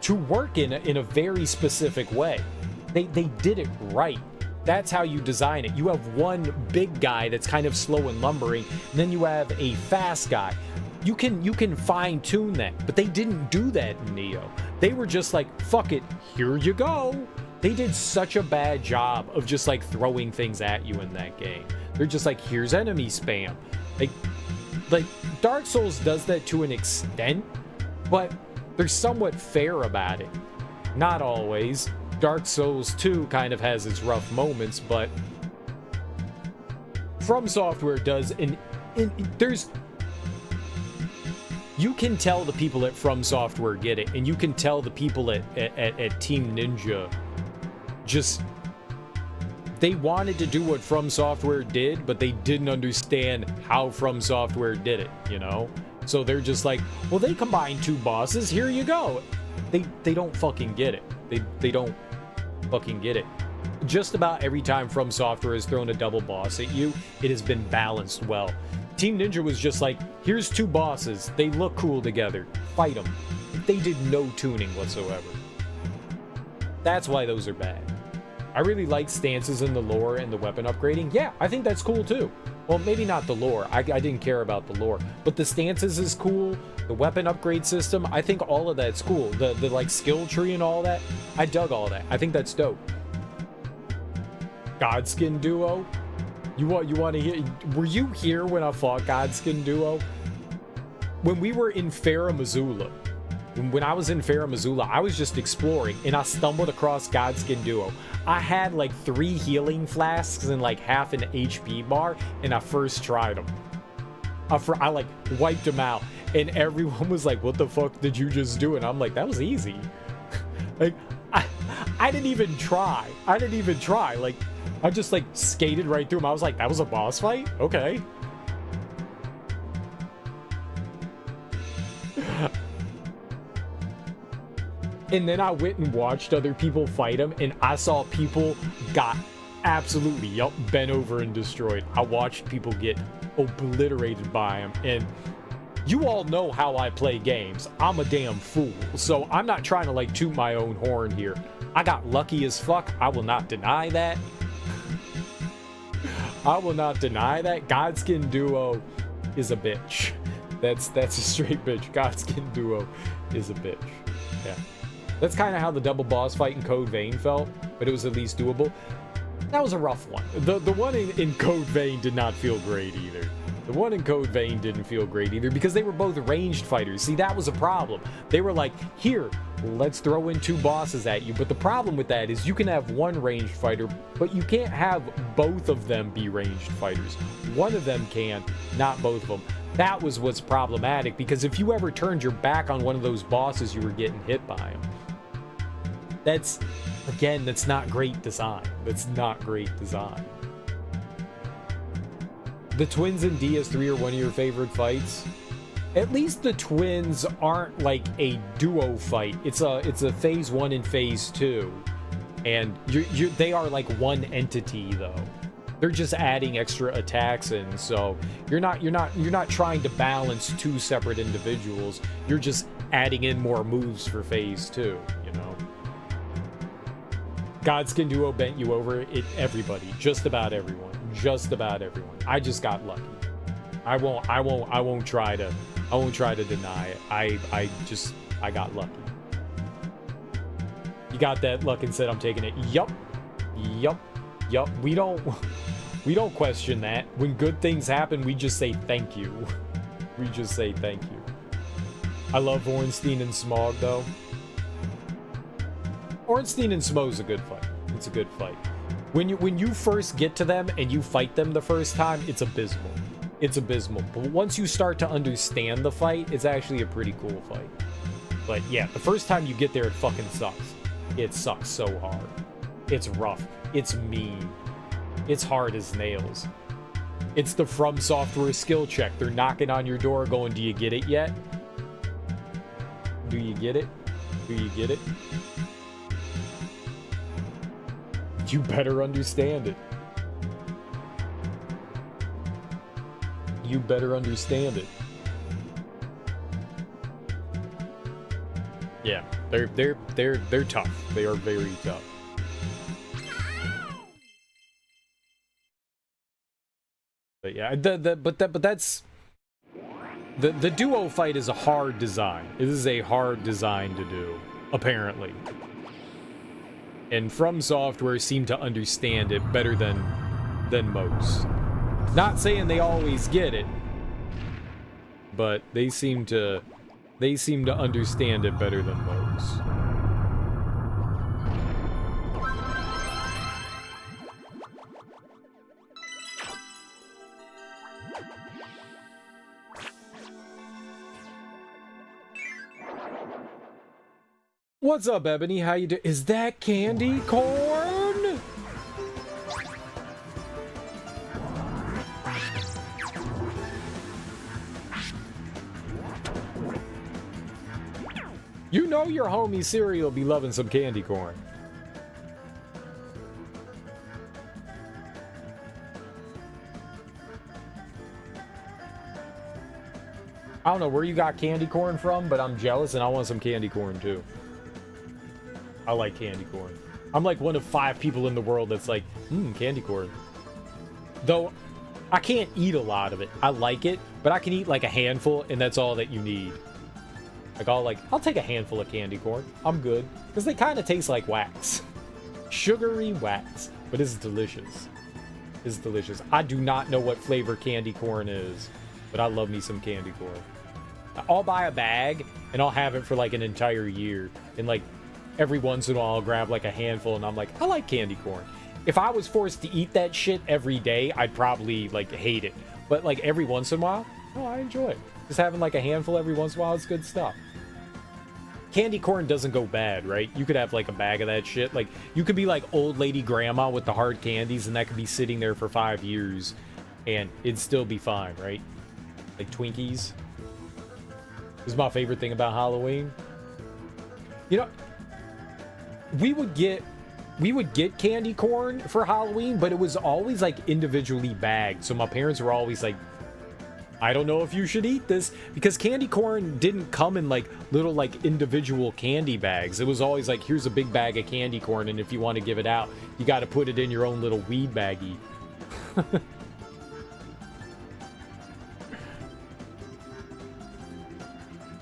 to work in a very specific way. They did it right. That's how you design it. You have one big guy that's kind of slow and lumbering, and then you have a fast guy. You can fine tune that, but they didn't do that in Neo. They were just like, fuck it, here you go. They did such a bad job of just like throwing things at you in that game. They're just like, here's enemy spam. Like Dark Souls does that to an extent, but they're somewhat fair about it. Not always. Dark Souls 2 kind of has its rough moments, but From Software does you can tell the people at From Software get it, and you can tell the people at Team Ninja just, they wanted to do what From Software did, but they didn't understand how From Software did it, you know? So they're just like, well, they combined 2 bosses, here you go. They don't fucking get it. They don't fucking get it. Just about every time From Software has thrown a double boss at you, it has been balanced well. Team Ninja was just like, here's 2 bosses, they look cool together, fight them. They did no tuning whatsoever. That's why those are bad. I really like stances in the lore and the weapon upgrading. Yeah, I think that's cool too. Well, maybe not the lore. I didn't care about the lore. But the stances is cool. The weapon upgrade system, I think all of that's cool. The like skill tree and all that, I dug all that. I think that's dope. Godskin Duo? You want to hear? Were you here when I fought Godskin Duo? When we were in Farah Missoula. When I was in Farah Missoula, I was just exploring and I stumbled across Godskin Duo. I had like 3 healing flasks and like half an HP bar, and I first tried them. I like wiped them out, and everyone was like, what the fuck did you just do? And I'm like, that was easy. Like, I didn't even try. Like, I just like skated right through them. I was like, that was a boss fight? Okay. And then I went and watched other people fight him, and I saw people got absolutely, bent over and destroyed. I watched people get obliterated by him, and you all know how I play games. I'm a damn fool, so I'm not trying to like toot my own horn here. I got lucky as fuck. I will not deny that. I will not deny that. Godskin Duo is a bitch. That's a straight bitch. Godskin Duo is a bitch. Yeah. That's kind of how the double boss fight in Code Vein felt, but it was at least doable. That was a rough one. The one in Code Vein did not feel great either. The one in Code Vein didn't feel great either because they were both ranged fighters. See, that was a problem. They were like, here, let's throw in 2 bosses at you. But the problem with that is you can have one ranged fighter, but you can't have both of them be ranged fighters. One of them can, not both of them. That was what's problematic, because if you ever turned your back on one of those bosses, you were getting hit by him. That's not great design. That's not great design. The twins in DS3 are one of your favorite fights. At least the twins aren't like a duo fight. It's a phase 1 and phase 2. And they are like one entity though. They're just adding extra attacks in, so you're not trying to balance two separate individuals. You're just adding in more moves for phase 2, you know. Godskin Duo bent you over it. Everybody, just about everyone. I just got lucky. I won't try to deny it. I got lucky. You got that luck and said I'm taking it. Yup. We don't question that. When good things happen, we just say thank you. We just say thank you. I love Ornstein and Smog though. Ornstein and Smog's a good fight. It's a good fight. When you first get to them and you fight them the first time, it's abysmal. It's abysmal. But once you start to understand the fight, it's actually a pretty cool fight. But yeah, the first time you get there, it fucking sucks. It sucks so hard. It's rough. It's mean. It's hard as nails. It's the From Software skill check. They're knocking on your door going, do you get it yet? Do you get it? Do you get it? You better understand it. You better understand it. Yeah, they're tough. They are very tough. But yeah, but that's the duo fight is a hard design. It is a hard design to do, apparently. And From Software seem to understand it better than most. Not saying they always get it, but they seem to understand it better than most. What's up, Ebony? How you doing? Is that candy corn? You know your homie Cereal be loving some candy corn. I don't know where you got candy corn from, but I'm jealous and I want some candy corn too. I like candy corn. I'm like one of 5 people in the world that's like, candy corn. Though, I can't eat a lot of it. I like it, but I can eat like a handful, and that's all that you need. I'll take a handful of candy corn. I'm good. Because they kind of taste like wax. Sugary wax. But it's delicious. It's delicious. I do not know what flavor candy corn is, but I love me some candy corn. I'll buy a bag, and I'll have it for like an entire year. And like, every once in a while, I'll grab like a handful, and I'm like, I like candy corn. If I was forced to eat that shit every day, I'd probably like hate it. But like every once in a while, oh, I enjoy it. Just having like a handful every once in a while is good stuff. Candy corn doesn't go bad, right? You could have like a bag of that shit. Like, you could be like old lady grandma with the hard candies, and that could be sitting there for 5 years, and it'd still be fine, right? Like Twinkies. This is my favorite thing about Halloween. You know, we would get candy corn for Halloween, but it was always like individually bagged. So my parents were always like, I don't know if you should eat this, because candy corn didn't come in like little like individual candy bags. It was always like, here's a big bag of candy corn, and if you want to give it out, you got to put it in your own little weed baggie.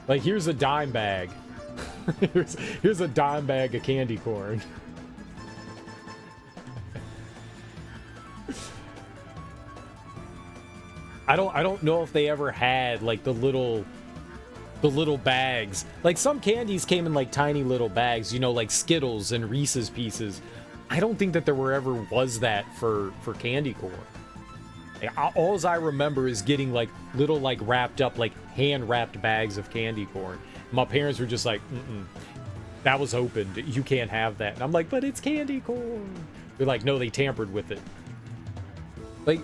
Like, here's a dime bag. here's a dime bag of candy corn. I don't know if they ever had like the little bags. Like, some candies came in like tiny little bags, you know, like Skittles and Reese's Pieces. I don't think that there ever was that for candy corn. Like, all I remember is getting like little like wrapped up, like hand wrapped bags of candy corn. My parents were just like, that was opened. You can't have that. And I'm like, but it's candy corn. They're like, no, they tampered with it. Like,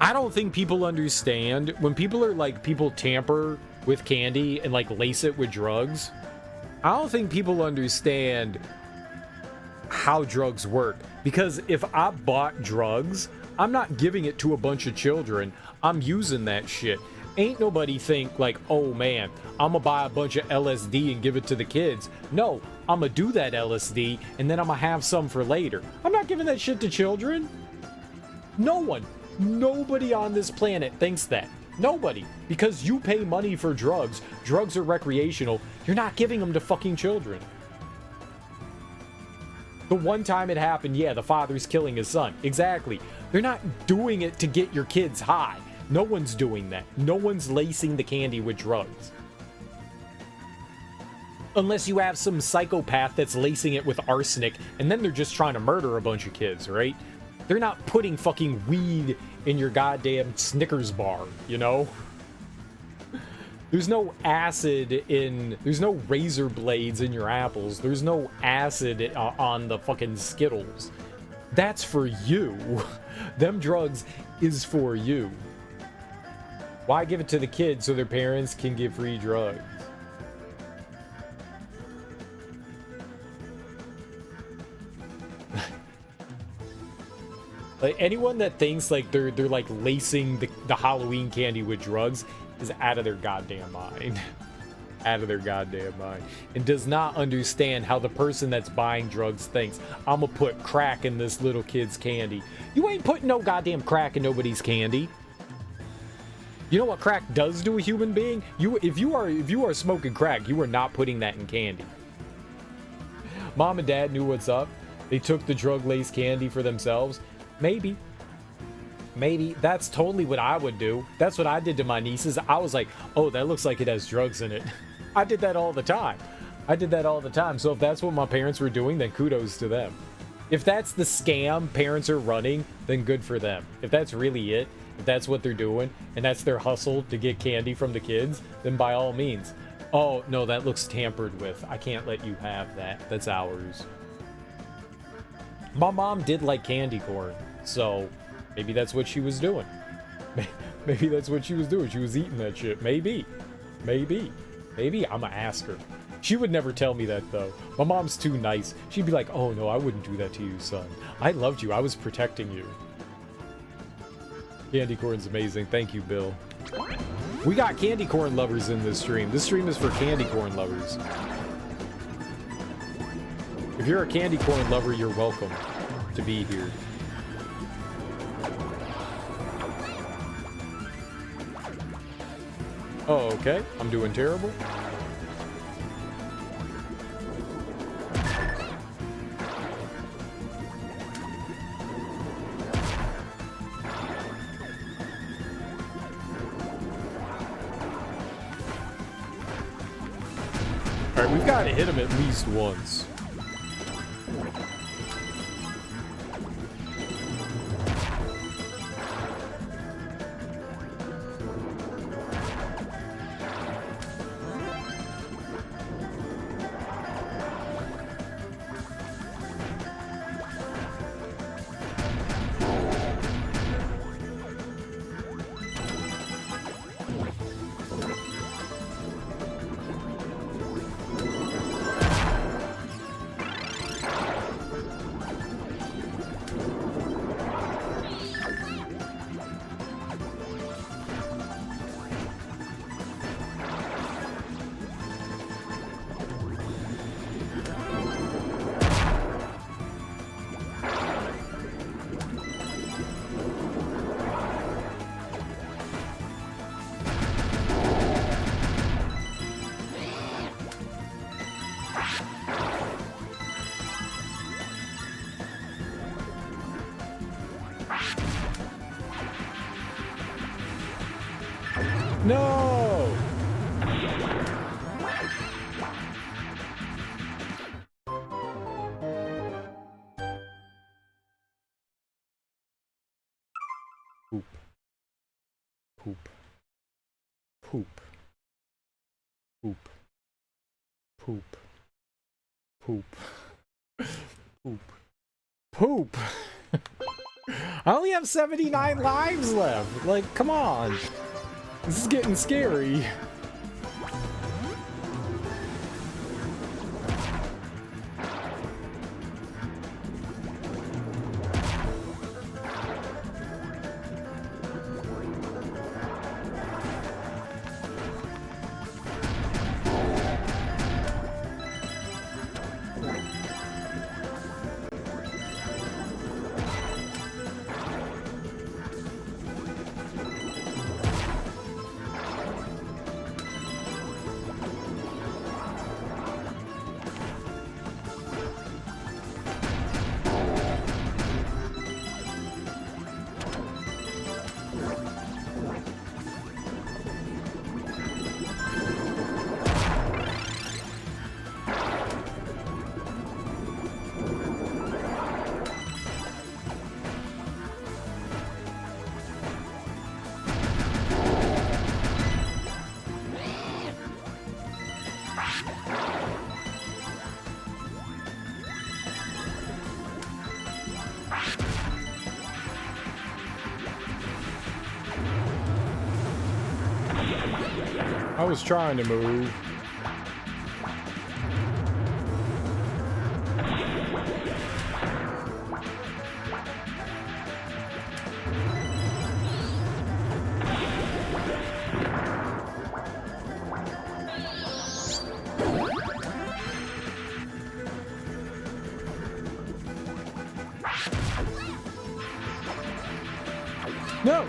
I don't think people understand when people are like, people tamper with candy and like lace it with drugs. I don't think people understand how drugs work. Because if I bought drugs, I'm not giving it to a bunch of children. I'm using that shit. Ain't nobody think like, oh man, I'm gonna buy a bunch of LSD and give it to the kids. No, I'm gonna do that LSD and then I'm gonna have some for later. I'm not giving that shit to children. No one, nobody on this planet thinks that. Nobody. Because you pay money for drugs. Drugs are recreational. You're not giving them to fucking children. The one time it happened, yeah, the father's killing his son. Exactly. They're not doing it to get your kids high. No one's doing that. No one's lacing the candy with drugs. Unless you have some psychopath that's lacing it with arsenic, and then they're just trying to murder a bunch of kids, right? They're not putting fucking weed in your goddamn Snickers bar, you know? There's no acid in... There's no razor blades in your apples. There's no acid on the fucking Skittles. That's for you. Them drugs is for you. Why give it to the kids so their parents can get free drugs? Like, anyone that thinks like they're like lacing the Halloween candy with drugs is out of their goddamn mind. Out of their goddamn mind. And does not understand how the person that's buying drugs thinks. I'm gonna put crack in this little kid's candy. You ain't putting no goddamn crack in nobody's candy. You know what crack does to a human being? If you are smoking crack, you are not putting that in candy. Mom and dad knew what's up. They took the drug-laced candy for themselves. Maybe. That's totally what I would do. That's what I did to my nieces. I was like, oh, that looks like it has drugs in it. I did that all the time. So if that's what my parents were doing, then kudos to them. If that's the scam parents are running, then good for them. If that's really it, if that's what they're doing, and that's their hustle to get candy from the kids, then by all means. Oh, no, that looks tampered with. I can't let you have that. That's ours. My mom did like candy corn, so maybe that's what she was doing. Maybe that's what she was doing. She was eating that shit. Maybe. I'm gonna ask her. She would never tell me that, though. My mom's too nice. She'd be like, oh, no, I wouldn't do that to you, son. I loved you. I was protecting you. Candy corn's amazing. Thank you, Bill. We got candy corn lovers in this stream. This stream is for candy corn lovers. If you're a candy corn lover, you're welcome to be here. Oh, okay. I'm doing terrible. Alright, we've got to hit him at least once. No! Poop. Poop. Poop. Poop. Poop. Poop. Poop. Poop. I only have 79 lives left. Like, come on. This is getting scary. I was trying to move. No!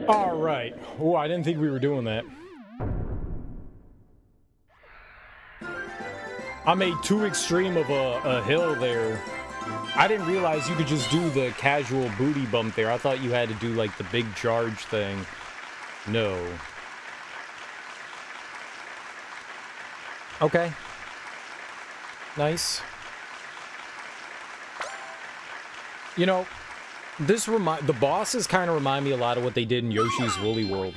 All right. Oh, I didn't think we were doing that. I made too extreme of a hill there. I didn't realize you could just do the casual booty bump there. I thought you had to do like the big charge thing. No. Okay. Nice. You know, the bosses kind of remind me a lot of what they did in Yoshi's Woolly World.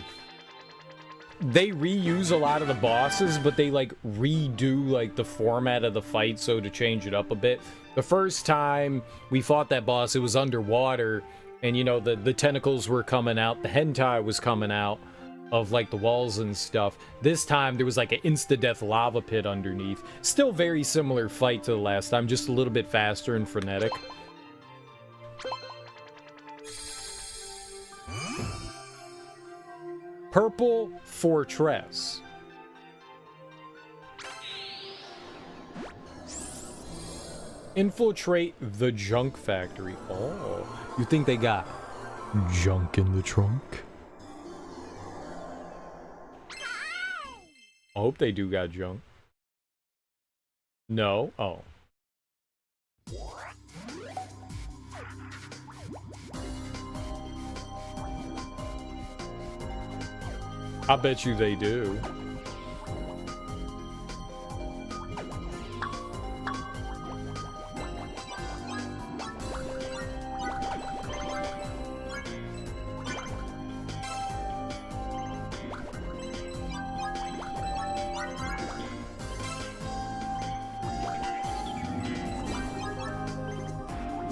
They reuse a lot of the bosses, but they like redo like the format of the fight so to change it up a bit. The first time we fought that boss, it was underwater, and you know the tentacles were coming out, the hentai was coming out of like the walls and stuff. This time there was like an insta-death lava pit underneath. Still very similar fight to the last time, just a little bit faster and frenetic. Purple Fortress. Infiltrate the junk factory. Oh, you think they got junk in the trunk? I hope they do got junk. No? Oh. I bet you they do.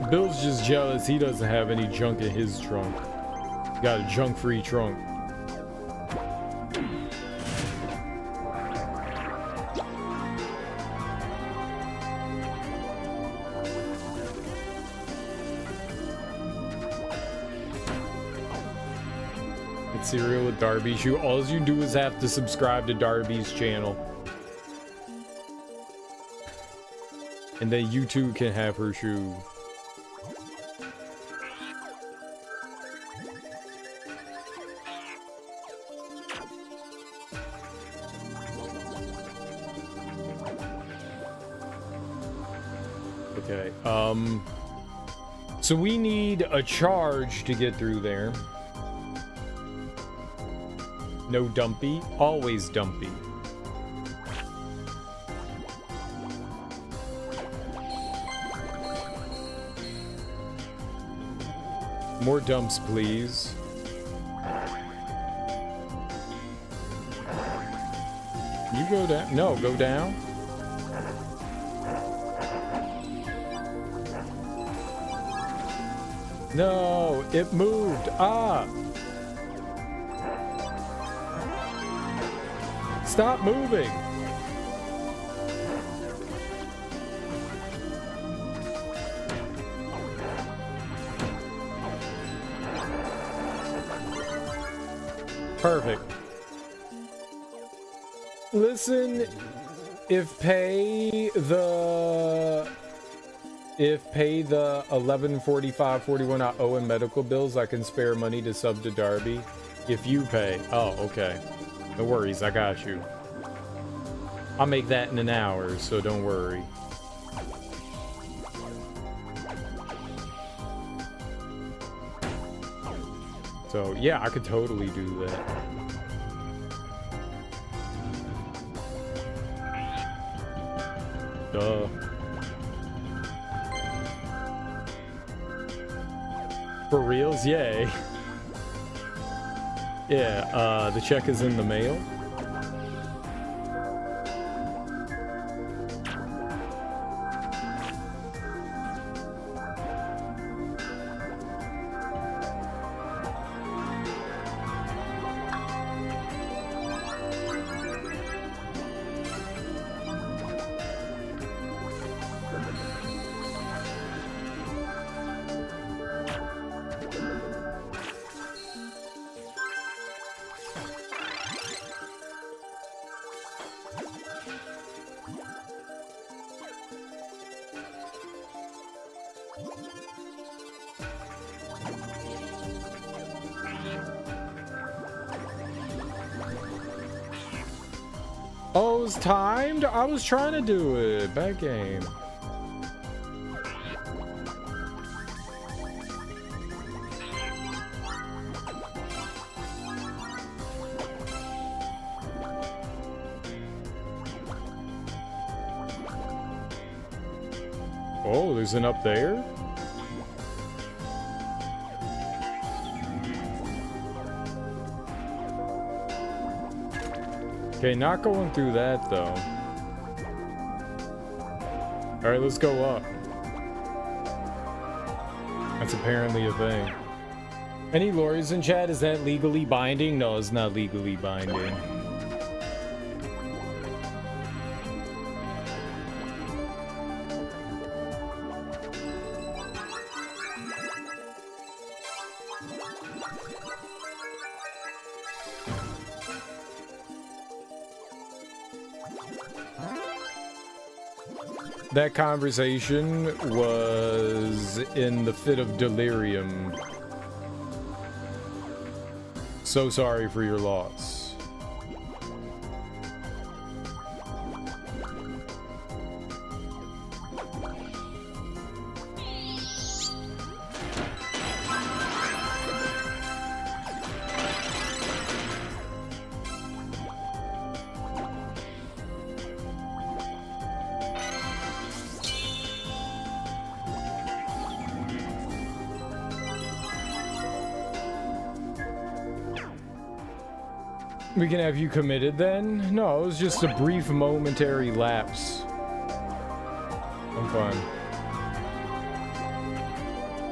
Bill's just jealous he doesn't have any junk in his trunk. Got a junk-free trunk. Cereal with Darby's shoe. All you do is have to subscribe to Darby's channel. And then you too can have her shoe. Okay, so we need a charge to get through there. No dumpy, always dumpy. More dumps, please. You go down. No, go down. No, it moved. Ah. Stop moving. Perfect. Listen, if pay the 11.45.41 I owe in medical bills, I can spare money to sub to Darby. If you pay. Oh, okay. No worries, I got you. I'll make that in an hour, so don't worry. So, yeah, I could totally do that. Duh. For reals? Yay. Yeah, the check is in the mail. Oh, it was timed? I was trying to do it. Bad game. Oh, there's an up there? Okay, not going through that, though. Alright, let's go up. That's apparently a thing. Any lorries in chat? Is that legally binding? No, it's not legally binding. That conversation was in the fit of delirium. So sorry for your loss. We can have you committed then? No, it was just a brief momentary lapse. I'm fine.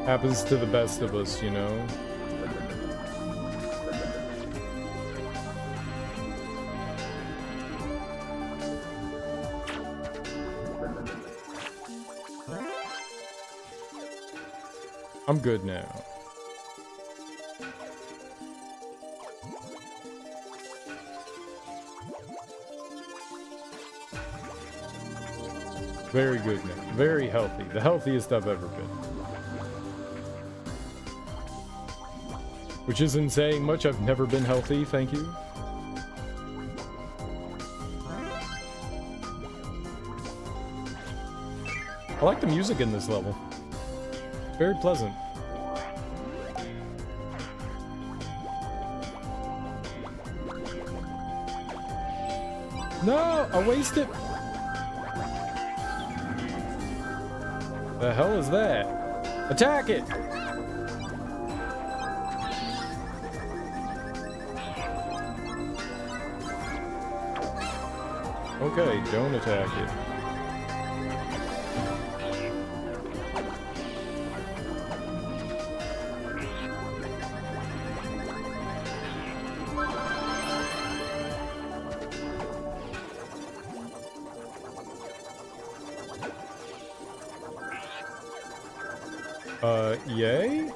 Happens to the best of us, you know? I'm good now. Very good now. Very healthy. The healthiest I've ever been. Which isn't saying much. I've never been healthy, thank you. I like the music in this level. Very pleasant. No, I wasted. The hell is that? Attack it! Okay, don't attack it. Yay?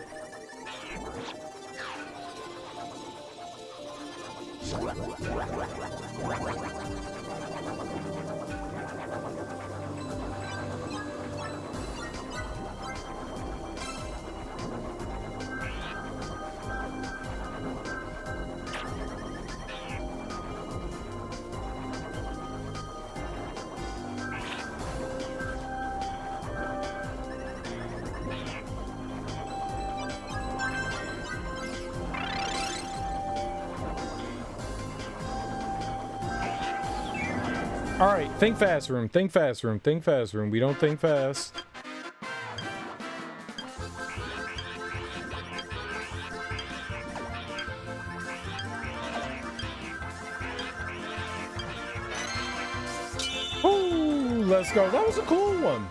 Alright, think fast room, think fast room, think fast room. We don't think fast. let's go. That was a cool one.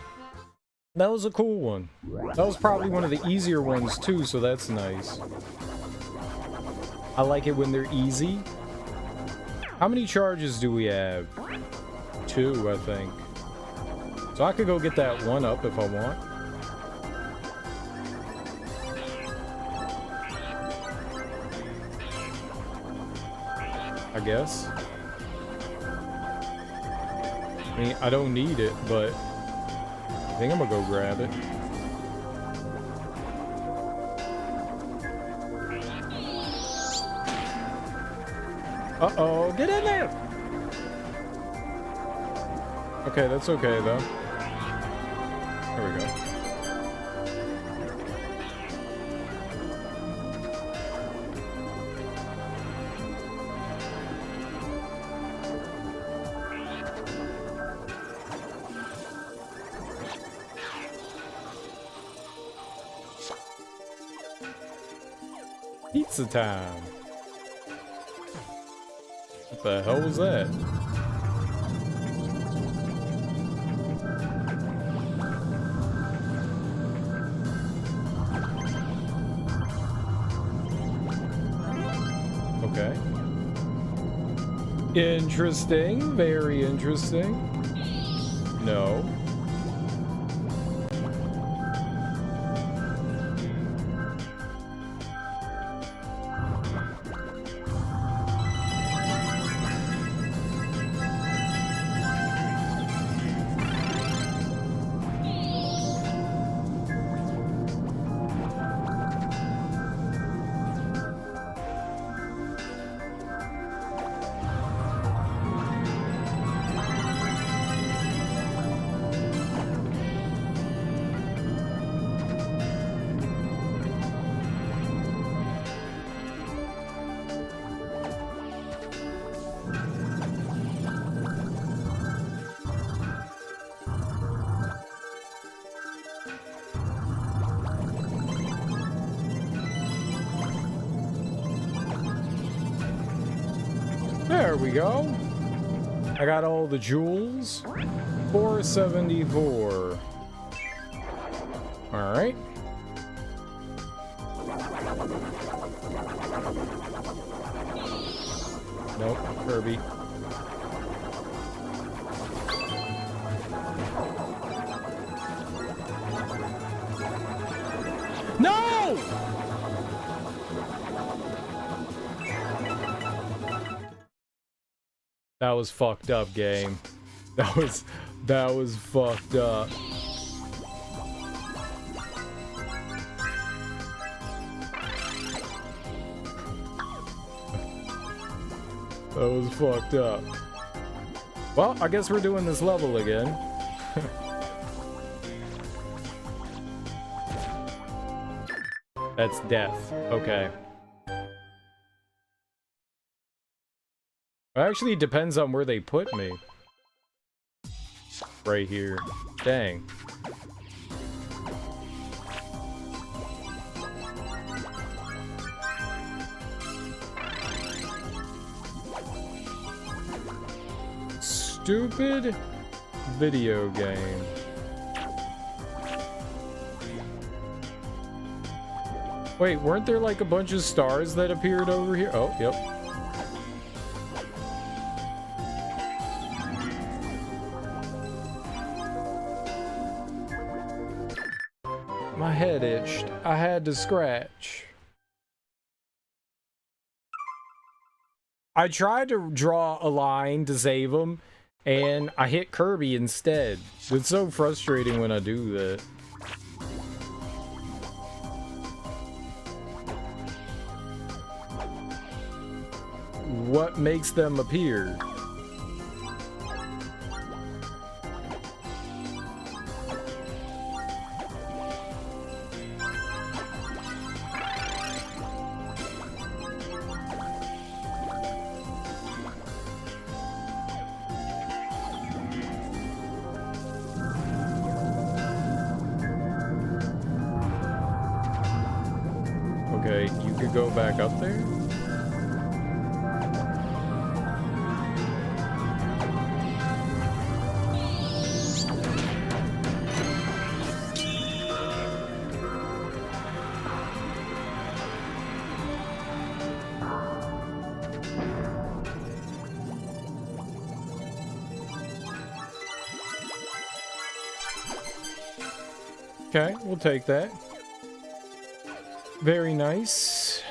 That was a cool one. That was probably one of the easier ones too, so that's nice. I like it when they're easy. How many charges do we have? 2, I think. So I could go get that one up if I want. I guess. I mean, I don't need it, but I think I'm gonna go grab it. Uh-oh, get in there! Okay, that's okay, though. There we go. Pizza time. What the hell was that? Okay. Interesting. Very interesting. No. There we go. I got all the jewels. 474. All right. Nope, Kirby. No! That was fucked up, game. That was fucked up. That was fucked up. Well, I guess we're doing this level again. That's death. Okay. Actually, it depends on where they put me. Right here. Dang. Stupid video game. Wait, weren't there like a bunch of stars that appeared over here? Oh, yep. My head itched. I had to scratch. I tried to draw a line to save him, and I hit Kirby instead. It's so frustrating when I do that. What makes them appear? Okay, you could go back up there? Okay, we'll take that. Very nice.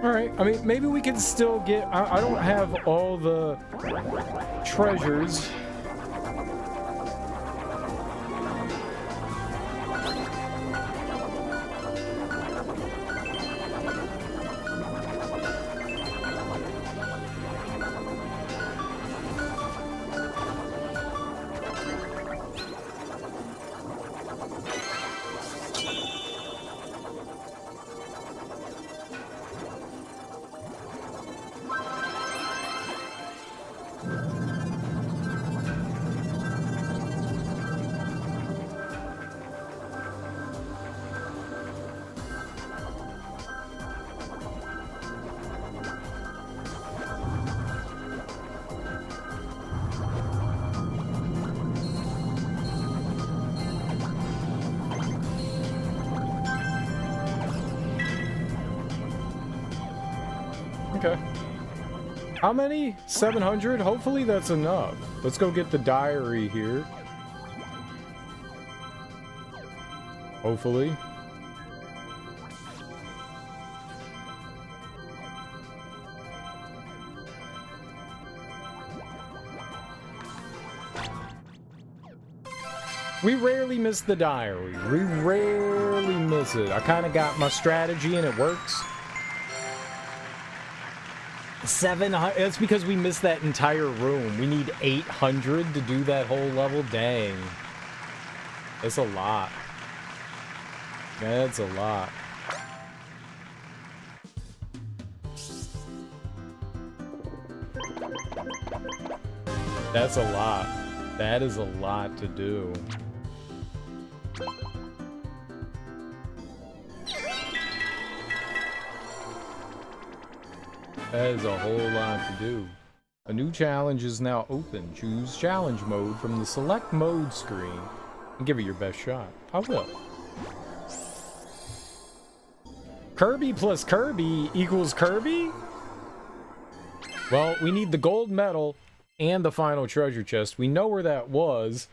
Alright, I mean, maybe we can still get... I don't have all the treasures. Okay. How many? 700? Hopefully that's enough. Let's go get the diary here. Hopefully. We rarely miss the diary. We rarely miss it. I kind of got my strategy and it works. 700. That's because we missed that entire room. We need 800 to do that whole level. Dang. That's a lot. That's a lot. That's a lot. That is a lot to do. That is a whole lot to do. A new challenge is now open. Choose challenge mode from the select mode screen and give it your best shot. I will. Kirby plus Kirby equals Kirby? Well, we need the gold medal and the final treasure chest. We know where that was,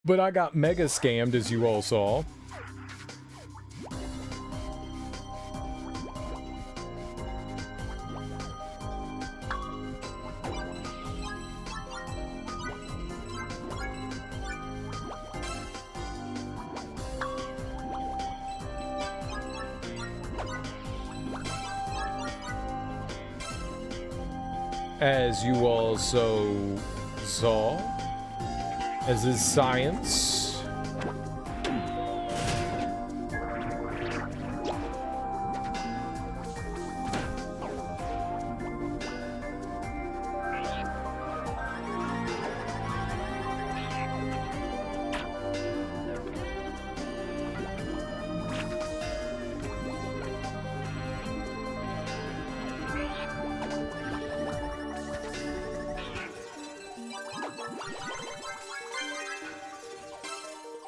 but I got mega scammed, as you all saw. As you also saw, as is science.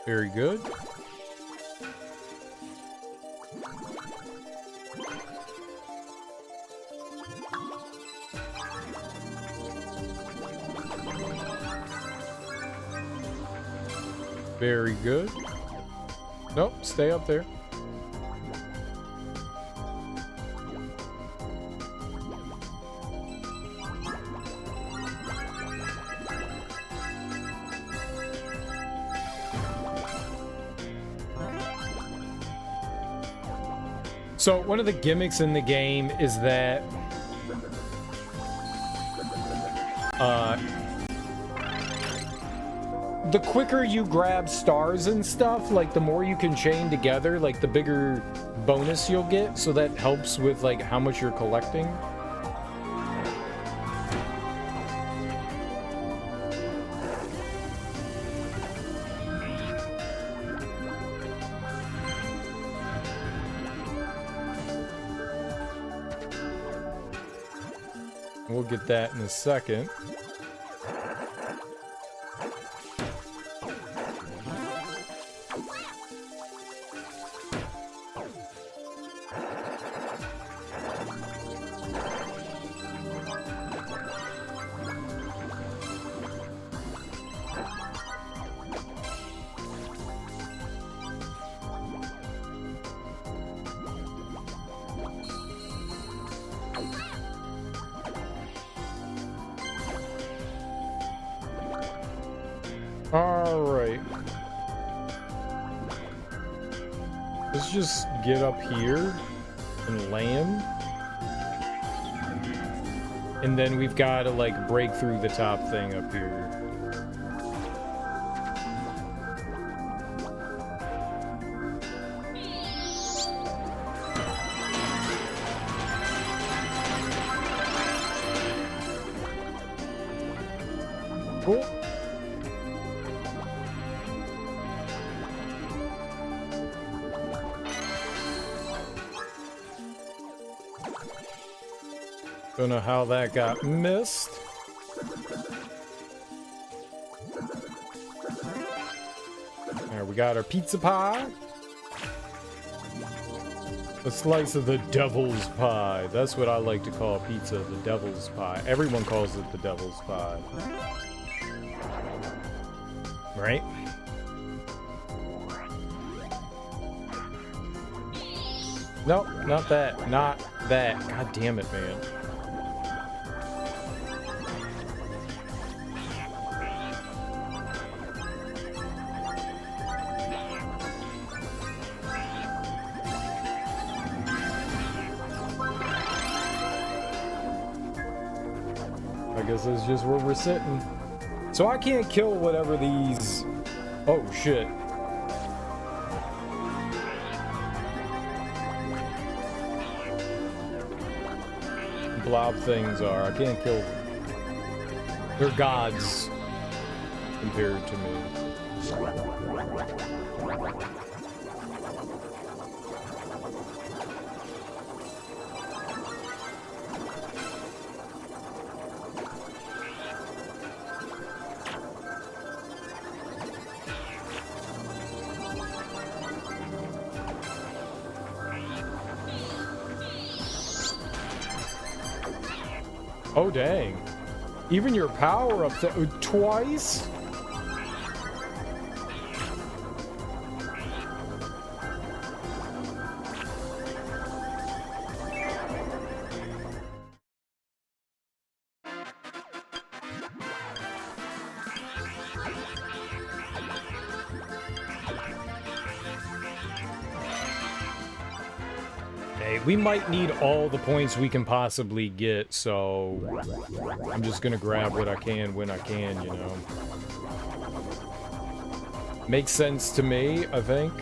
Very good. Very good. Nope, stay up there. So one of the gimmicks in the game is that the quicker you grab stars and stuff, like the more you can chain together, like the bigger bonus you'll get. So that helps with like how much you're collecting. We'll get that in a second. Alright. Let's just get up here and land. And then we've got to, like, break through the top thing up here. Cool. Don't know how that got missed. There, we got our pizza pie. A slice of the devil's pie. That's what I like to call pizza, the devil's pie. Everyone calls it the devil's pie. Right? Nope, not that. Not that. God damn it, man. I guess that's just where we're sitting. So I can't kill whatever these... Oh, shit. Blob things are. I can't kill them. They're gods compared to me. Oh, dang. Even your power-up twice? We might need all the points we can possibly get, so I'm just gonna grab what I can when I can, you know. Makes sense to me, I think.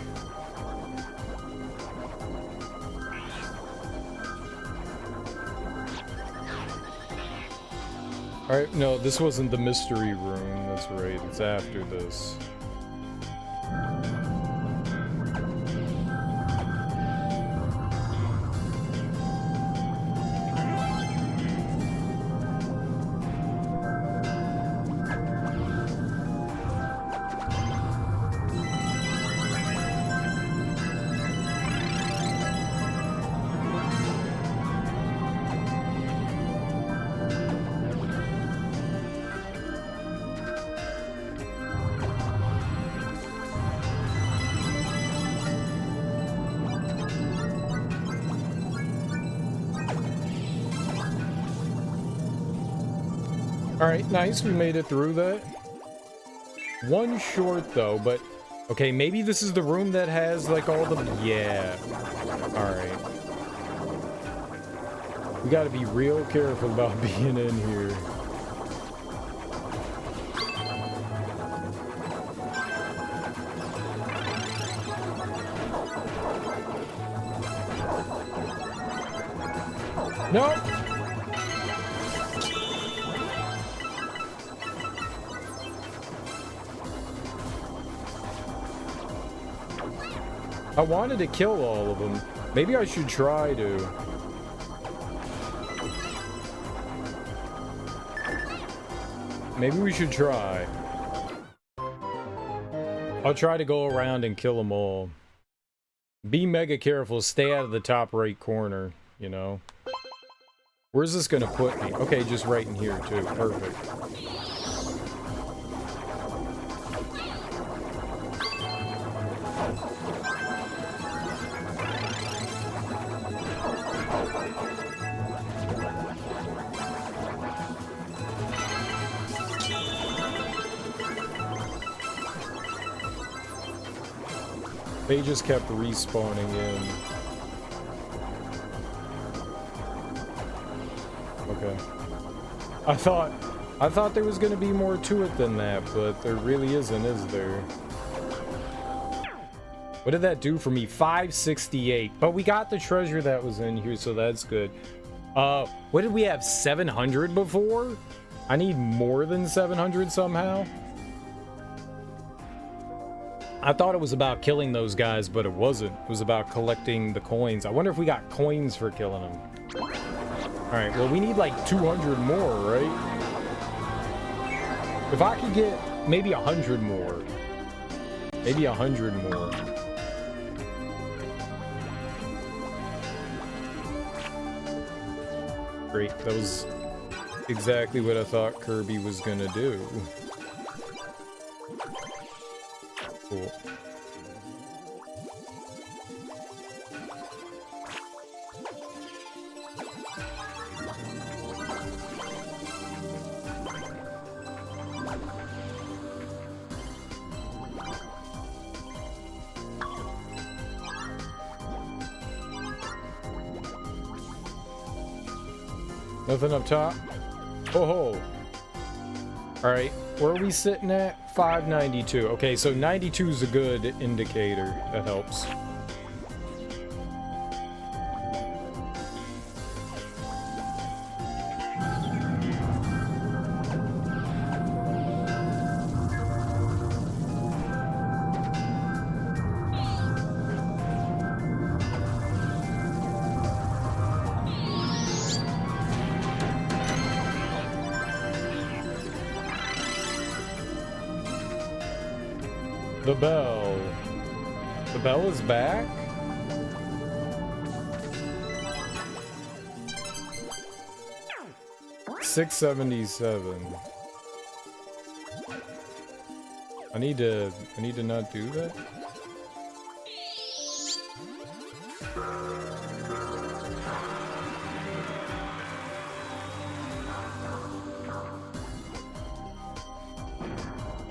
Alright, no, this wasn't the mystery room, that's right, it's after this. Alright, nice, we made it through that. One short though, but... Okay, maybe this is the room that has, like, all the... Yeah. Alright. We gotta be real careful about being in here. Nope! I wanted to kill all of them. Maybe I should try to. Maybe we should try. I'll try to go around and kill them all. Be mega careful. Stay out of the top right corner, you know. Where's this gonna put me? Okay, just right in here, too. Perfect. They just kept respawning in. Okay. I thought there was gonna be more to it than that, but there really isn't, is there? What did that do for me? 568. But we got the treasure that was in here, so that's good. What did we have? 700 before? I need more than 700 somehow. I thought it was about killing those guys, but it wasn't. It was about collecting the coins. I wonder if we got coins for killing them. Alright, well, we need like 200 more, right? If I could get maybe 100 more. Maybe 100 more. Great, that was exactly what I thought Kirby was gonna do. Cool. Nothing up top? Oh ho! Alright, where are we sitting at? 592. Okay, so 92 is a good indicator. That helps. The bell. The bell is back? $677. I need to not do that.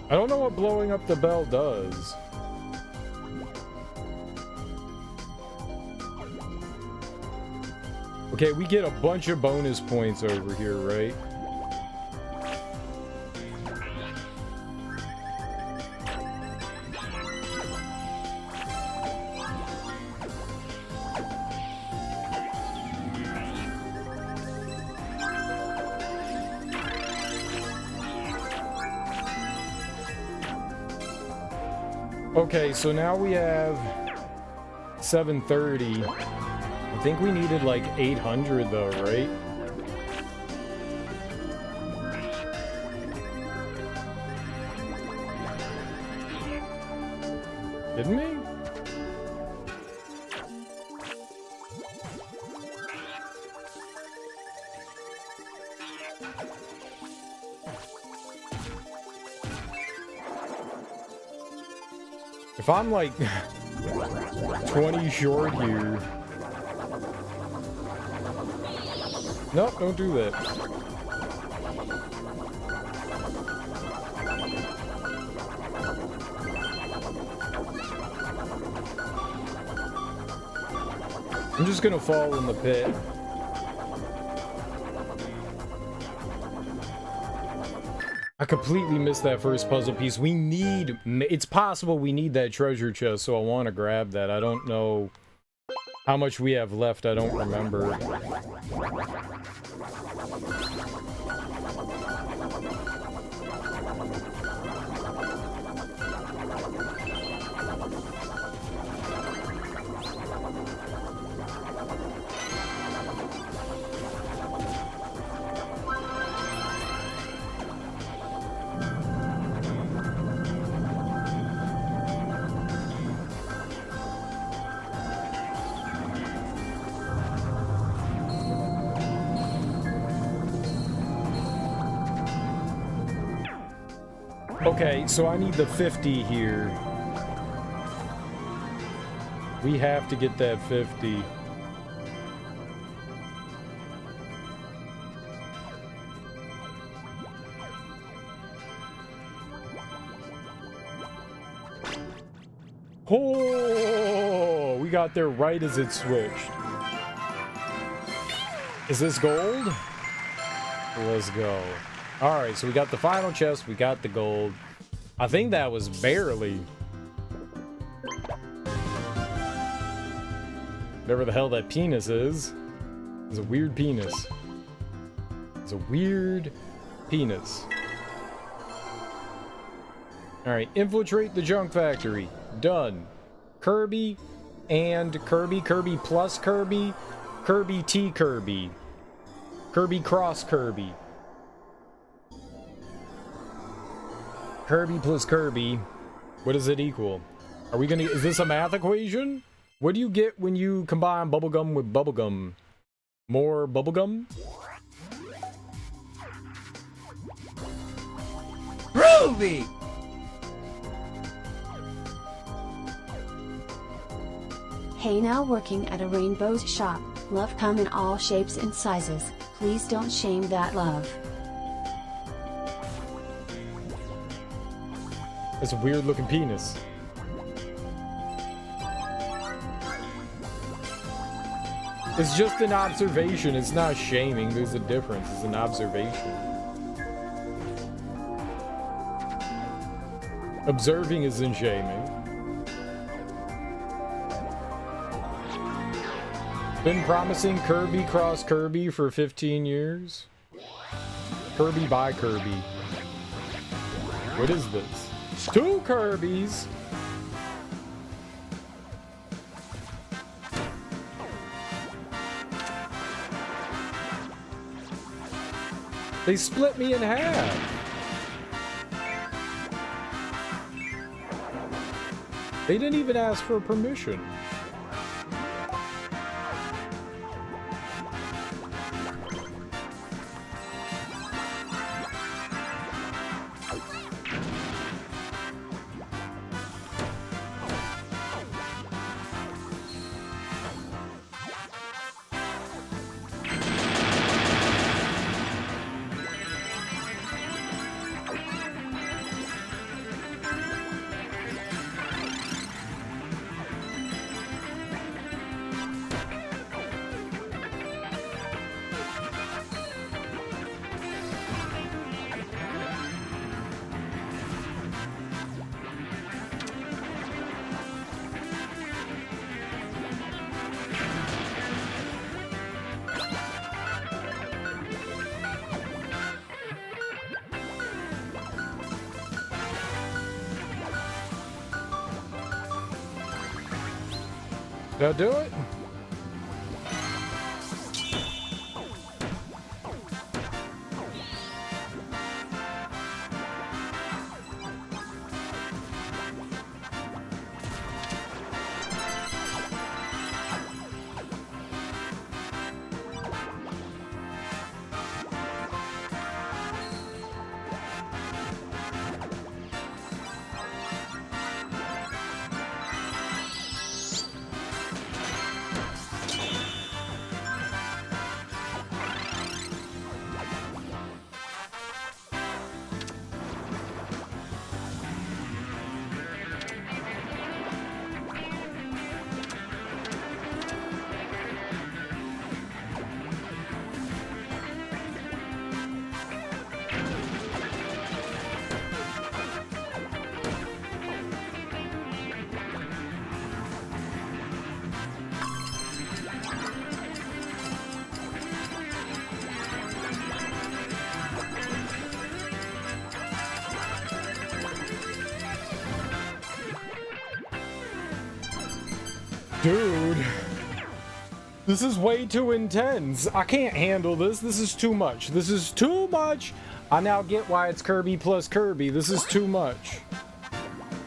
I don't know what blowing up the bell does. Okay, we get a bunch of bonus points over here, right? Okay, so now we have 730. I think we needed like 800 though, right? Didn't we? If I'm like 20 short here. Nope, don't do that. I'm just gonna fall in the pit. I completely missed that first puzzle piece. We need... It's possible we need that treasure chest, so I want to grab that. I don't know how much we have left. I don't remember. Okay, so I need the 50 here. We have to get that 50. Oh, we got there right as it switched. Is this gold? Let's go. All right, so we got the final chest. We got the gold. I think that was barely. Whatever the hell that penis is. It's a weird penis. It's a weird penis. Alright, infiltrate the junk factory. Done. Kirby and Kirby. Kirby plus Kirby. Kirby T Kirby. Kirby cross Kirby. Kirby plus Kirby. What does it equal? Are we gonna... Is this a math equation? What do you get when you combine bubblegum with bubblegum? More bubblegum? Groovy! Hey, now working at a rainbow's shop. Love come in all shapes and sizes. Please don't shame that love. It's a weird looking penis. It's just an observation. It's not shaming. There's a difference. It's an observation. Observing isn't shaming. Been promising Kirby cross Kirby for 15 years. Kirby by Kirby. What is this? 2 Kirbys! They split me in half. They didn't even ask for permission. Did I do it? Dude, this is way too intense. I can't handle this. This is too much. This is too much. I now get why it's Kirby plus Kirby. This is too much.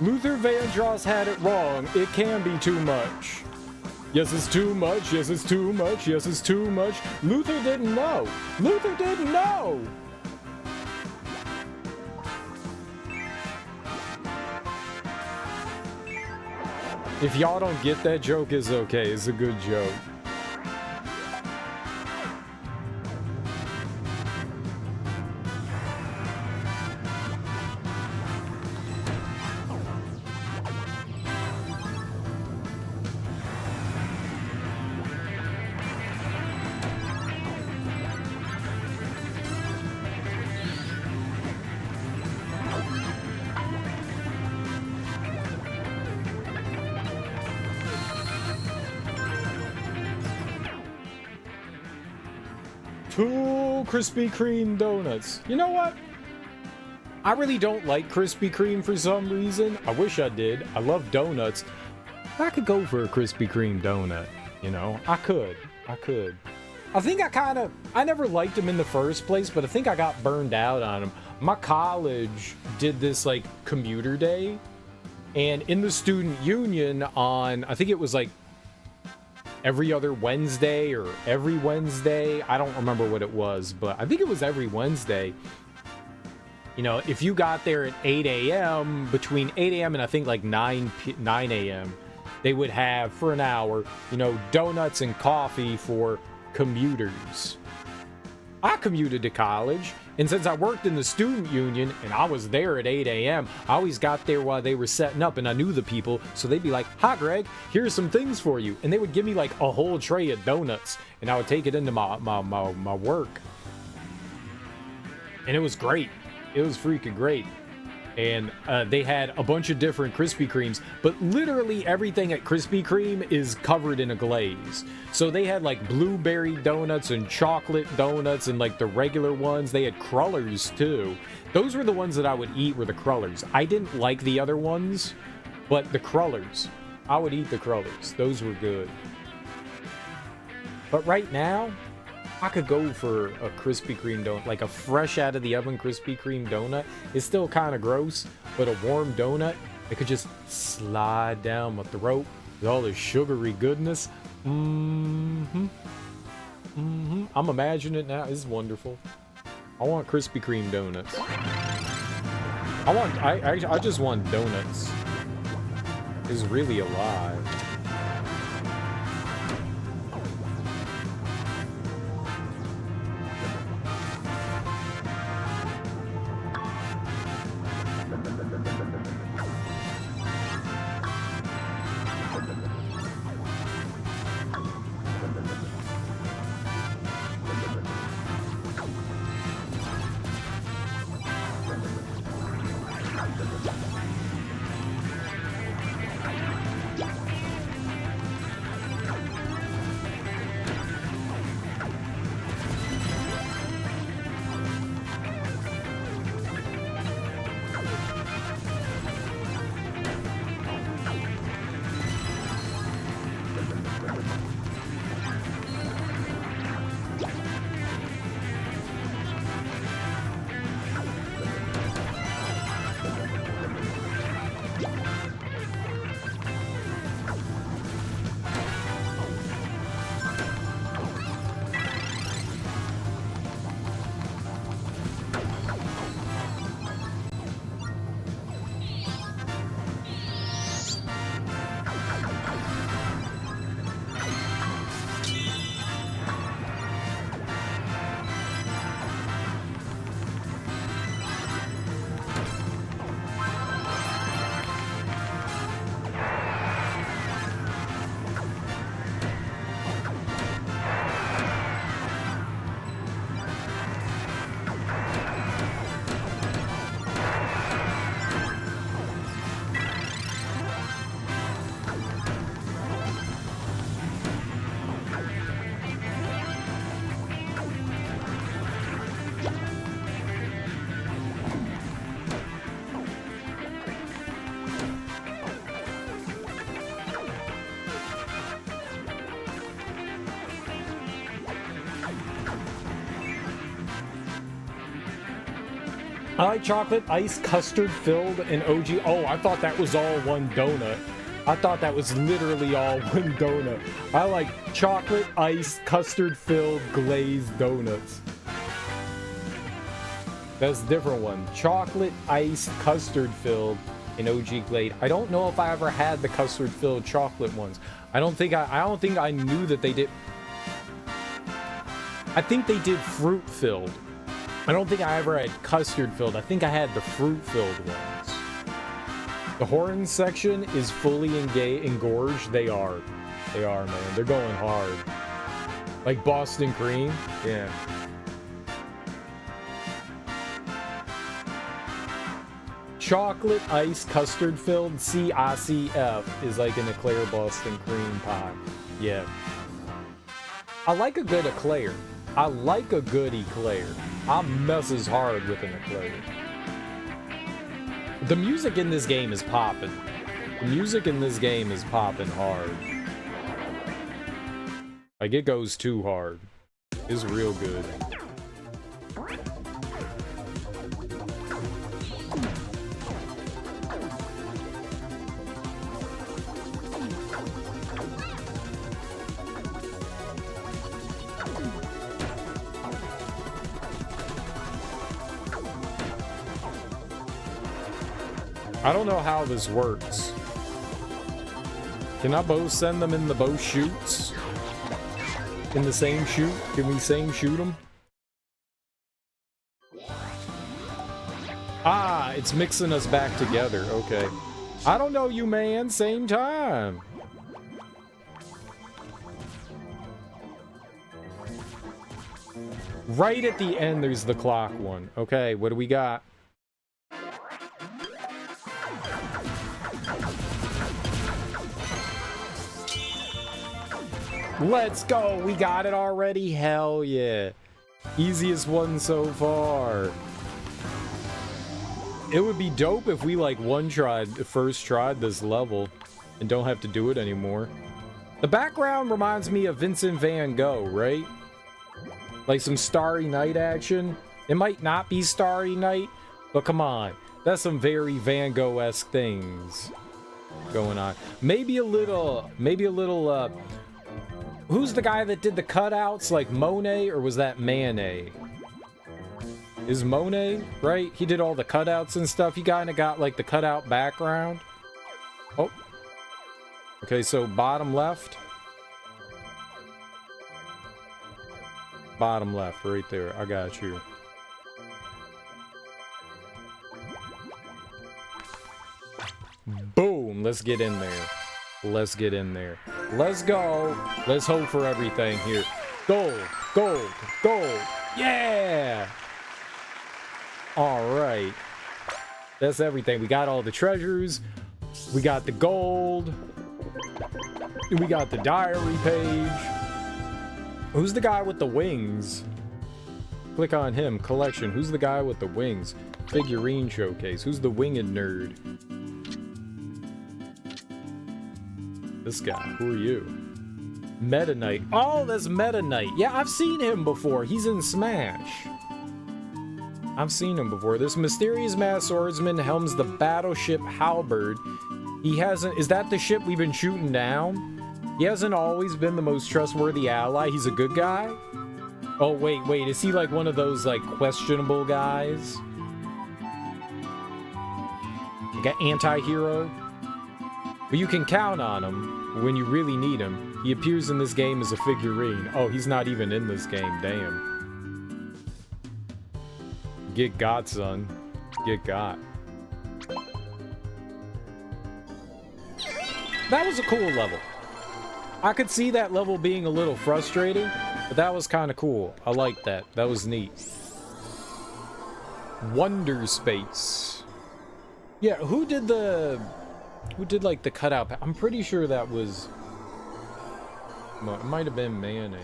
Luther Vandross had it wrong. It can be too much. Yes, it's too much. Yes, it's too much. Yes, it's too much. Luther didn't know. Luther didn't know. If y'all don't get that joke, it's okay. It's a good joke. Two Krispy Kreme donuts. You know what? I really don't like Krispy Kreme for some reason. I wish I did. I love donuts. I could go for a Krispy Kreme donut. You know, I could. I think I never liked them in the first place, but I think I got burned out on them. My college did this like commuter day, and in the student union on, I think it was like every other Wednesday or every Wednesday. I don't remember what it was, but I think it was every Wednesday. You know, if you got there at 8 a.m., between 8 a.m. and I think like 9 a.m., they would have for an hour, you know, donuts and coffee for commuters. I commuted to college, and since I worked in the student union and I was there at 8 a.m., I always got there while they were setting up, and I knew the people, so they'd be like, "Hi, Greg, here's some things for you," and they would give me like a whole tray of donuts, and I would take it into my work, and it was great. It was freaking great. And they had a bunch of different Krispy Kremes, but literally everything at Krispy Kreme is covered in a glaze. So they had like blueberry donuts and chocolate donuts and like the regular ones. They had crullers too. Those were the ones that I would eat, were the crullers. I didn't like the other ones, but the crullers, I would eat the crullers. Those were good. But right now, I could go for a Krispy Kreme donut, like a fresh out of the oven Krispy Kreme donut. It's still kind of gross, but a warm donut, it could just slide down my throat with all this sugary goodness. I'm imagining it now. It's wonderful. I want Krispy Kreme donuts. I just want donuts. It's really alive. I like chocolate, ice, custard filled, and OG. Oh, I thought that was all one donut. I thought that was literally all one donut. I like chocolate, ice, custard filled, glazed donuts. That's a different one. Chocolate, ice, custard filled, in OG Glade. I don't know if I ever had the custard-filled chocolate ones. I don't think I knew that they did. I think they did fruit-filled. I don't think I ever had custard-filled. I think I had the fruit-filled ones. The horn section is fully engorged. They are. They are, man. They're going hard. Like Boston cream. Yeah. Chocolate ice custard filled CICF is like an eclair Boston cream pie. Yeah. I like a good eclair. I like a good eclair. I messes hard with an eclair. The music in this game is popping. The music in this game is popping hard. Like, it goes too hard. It's real good. I don't know how this works. Can I both send them in the both shoots? In the same shoot? Can we same shoot them? Ah, it's mixing us back together. Okay. I don't know you, man. Same time. Right at the end, there's the clock one. Okay, what do we got? Let's go! We got it already? Hell yeah. Easiest one so far. It would be dope if we like first tried this level and don't have to do it anymore. The background reminds me of Vincent van Gogh, right? Like some Starry Night action. It might not be Starry Night, but come on. That's some very Van Gogh-esque things going on. Maybe a little, who's the guy that did the cutouts, like Monet, or was that Manet? Is Monet, right? He did all the cutouts and stuff. He kind of got, like, the cutout background. Oh. Okay, so bottom left. Bottom left, right there. I got you. Boom! Let's get in there. Let's get in there. Let's go. Let's hope for everything here. Gold, gold, gold. Yeah! All right. That's everything. We got all the treasures. We got the gold. We got the diary page. Who's the guy with the wings? Click on him. Collection. Who's the guy with the wings? Figurine showcase. Who's the winged nerd? This guy. Who are you? Meta Knight. Oh, that's Meta Knight. Yeah, I've seen him before. He's in Smash. I've seen him before. This mysterious masked swordsman helms the battleship Halberd. He hasn't... Is that the ship we've been shooting down? He hasn't always been the most trustworthy ally. He's a good guy? Oh, wait. Is he like one of those, like, questionable guys? Like an anti-hero? But you can count on him when you really need him. He appears in this game as a figurine. Oh, he's not even in this game. Damn. Get got, son. Get got. That was a cool level. I could see that level being a little frustrating, but that was kind of cool. I like that. That was neat. Wonder Space. Yeah, who did like the cutout? I'm pretty sure that was... It might have been Mayonnaise.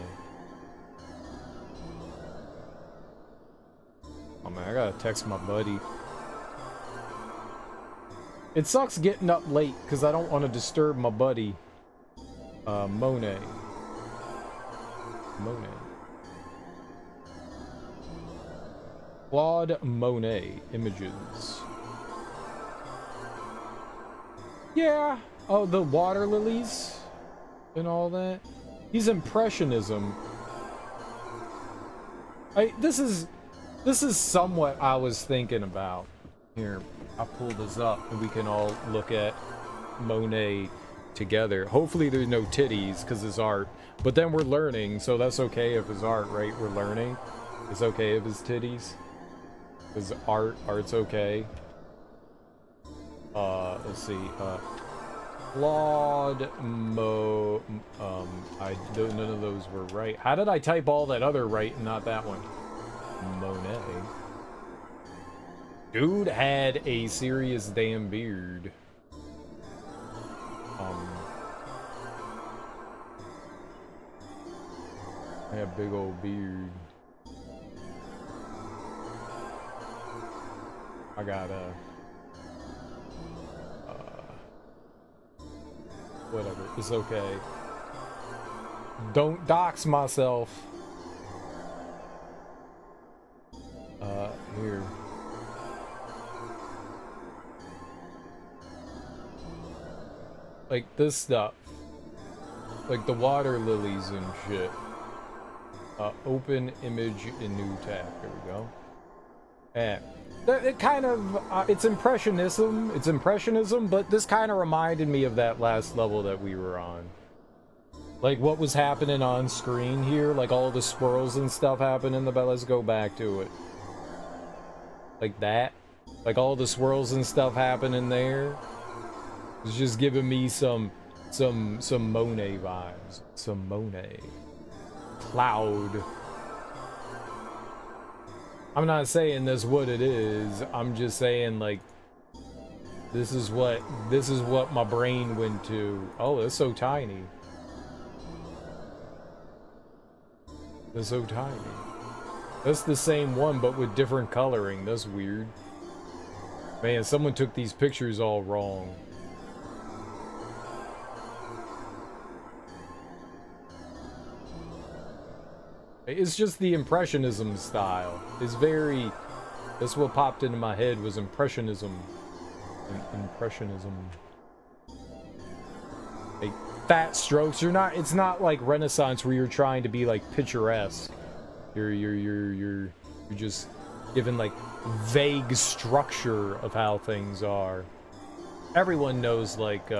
Oh man, I gotta text my buddy. It sucks getting up late because I don't want to disturb my buddy. Monet. Claude Monet images. Yeah. Oh, the water lilies and all that. He's impressionism. This is somewhat I was thinking about. Here, I'll pull this up and we can all look at Monet together. Hopefully there's no titties because it's art. But then we're learning, so that's okay if it's art, right? We're learning. It's okay if it's titties. Because art's okay. Let's see. Claude none of those were right. How did I type all that other right and not that one? Monet. Dude had a serious damn beard. I have a big old beard. I got whatever. It's okay. Don't dox myself. Here. Like this stuff. Like the water lilies and shit. Open image in new tab. There we go. And it kind of, it's impressionism, but this kind of reminded me of that last level that we were on. Like what was happening on screen here, like all the swirls and stuff happening, but let's go back to it. Like that. Like all the swirls and stuff happening there. It's just giving me some Monet vibes. Some Monet. Cloud. I'm not saying that's what it is. I'm just saying like this is what my brain went to. Oh, it's so tiny. It's so tiny. That's the same one but with different coloring. That's weird. Man, someone took these pictures all wrong. It's just the impressionism style. It's very... That's what popped into my head was impressionism. Impressionism. Like fat strokes. It's not like Renaissance where you're trying to be like picturesque. You're just given like vague structure of how things are. Everyone knows like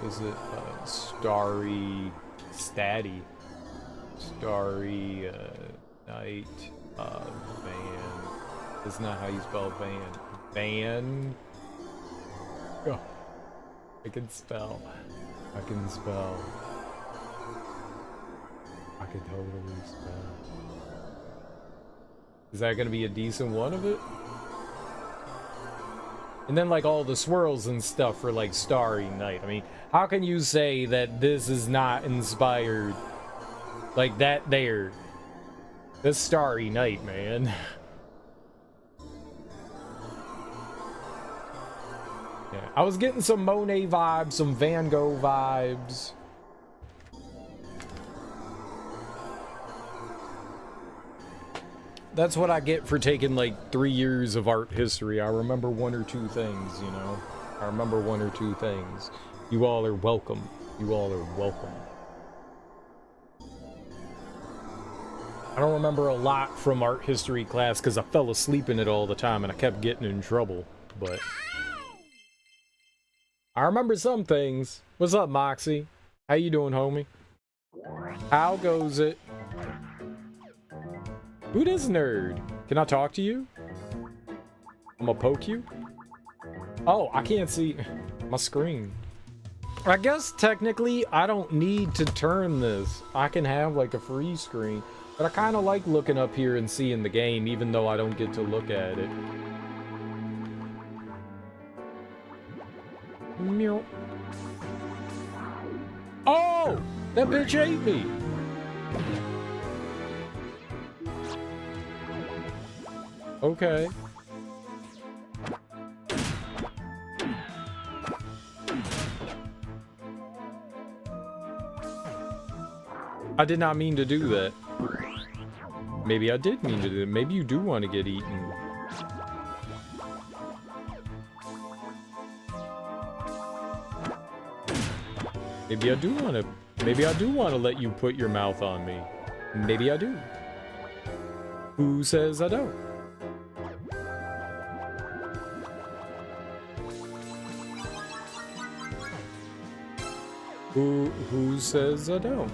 is it Starry Night Van. That's not how you spell van. Van. Oh, I can spell. I can totally spell. Is that gonna be a decent one of it? And then like all the swirls and stuff for like Starry Night. I mean, how can you say that this is not inspired like that there? This Starry Night, man. Yeah, I was getting some Monet vibes, some Van Gogh vibes. That's what I get for taking like 3 years of art history. I remember one or two things, you know. I remember one or two things. You all are welcome. You all are welcome. I don't remember a lot from art history class because I fell asleep in it all the time and I kept getting in trouble. But I remember some things. What's up, Moxie? How you doing, homie? How goes it? Who this nerd? Can I talk to you? I'm gonna poke you? Oh, I can't see my screen. I guess technically I don't need to turn this. I can have like a free screen. But I kind of like looking up here and seeing the game even though I don't get to look at it. Meow. Oh! That bitch ate me! Okay. I did not mean to do that. Maybe I did mean to do that. Maybe you do want to get eaten. Maybe I do want to let you put your mouth on me. Maybe I do. Who says I don't? Who says I don't?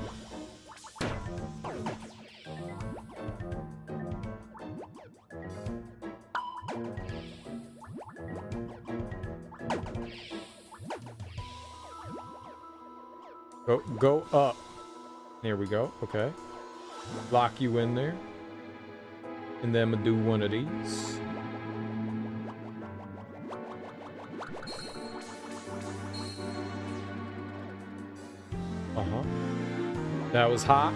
Go up. There we go. Okay. Lock you in there. And then I'm gonna do one of these. Uh-huh. That was hot.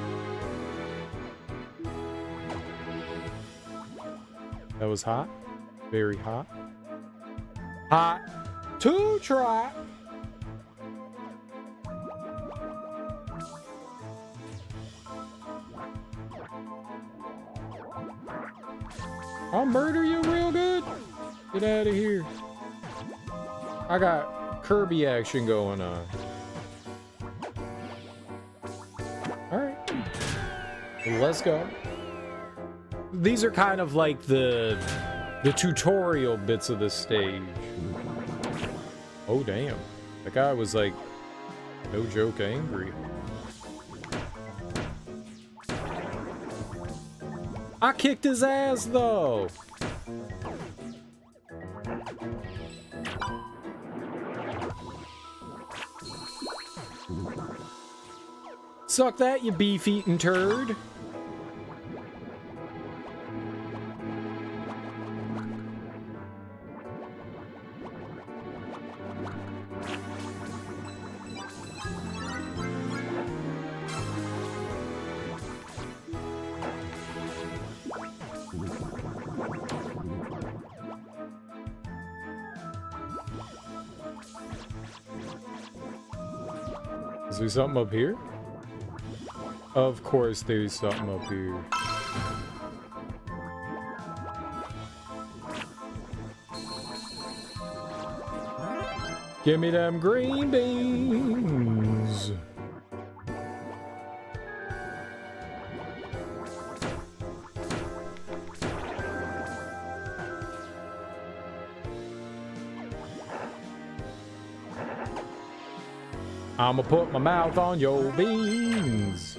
That was hot. Very hot. Hot to try. I'll murder you real good. Get out of here. I got Kirby action going on. Alright. Let's go. These are kind of like the tutorial bits of the stage. Oh, damn. That guy was like, no joke, angry. I kicked his ass, though. Suck that, you beef-eating turd. Is there something up here? Of course there's something up here. Give me them green beans. I'ma put my mouth on your beans.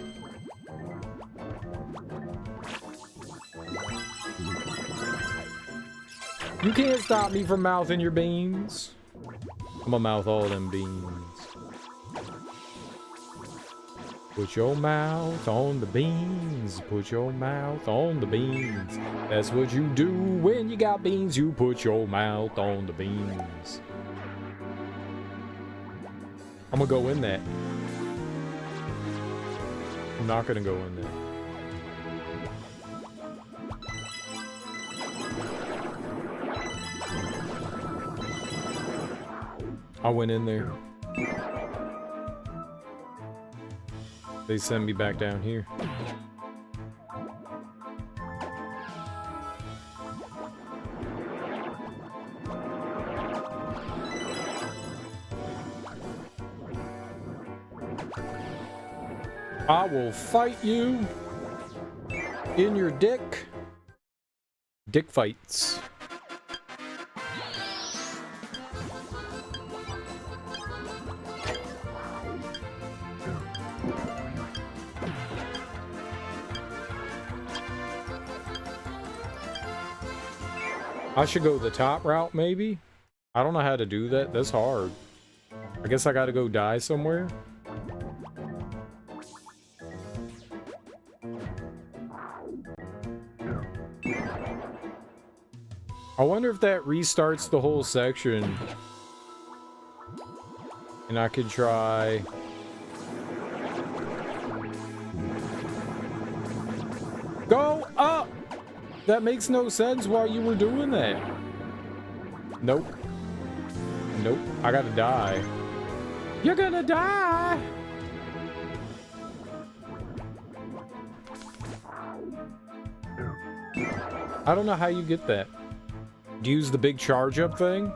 You can't stop me from mouthing your beans. I'ma mouth all them beans. Put your mouth on the beans. Put your mouth on the beans. That's what you do when you got beans. You put your mouth on the beans. I'm gonna go in that. I'm not gonna go in there. I went in there. They sent me back down here. I will fight you in your dick. Dick fights. I should go the top route, maybe? I don't know how to do that. That's hard. I guess I gotta go die somewhere. I wonder if that restarts the whole section. And I could try... Go up! That makes no sense why you were doing that. Nope. Nope. I gotta die. You're gonna die! I don't know how you get that. Do you use the big charge up thing?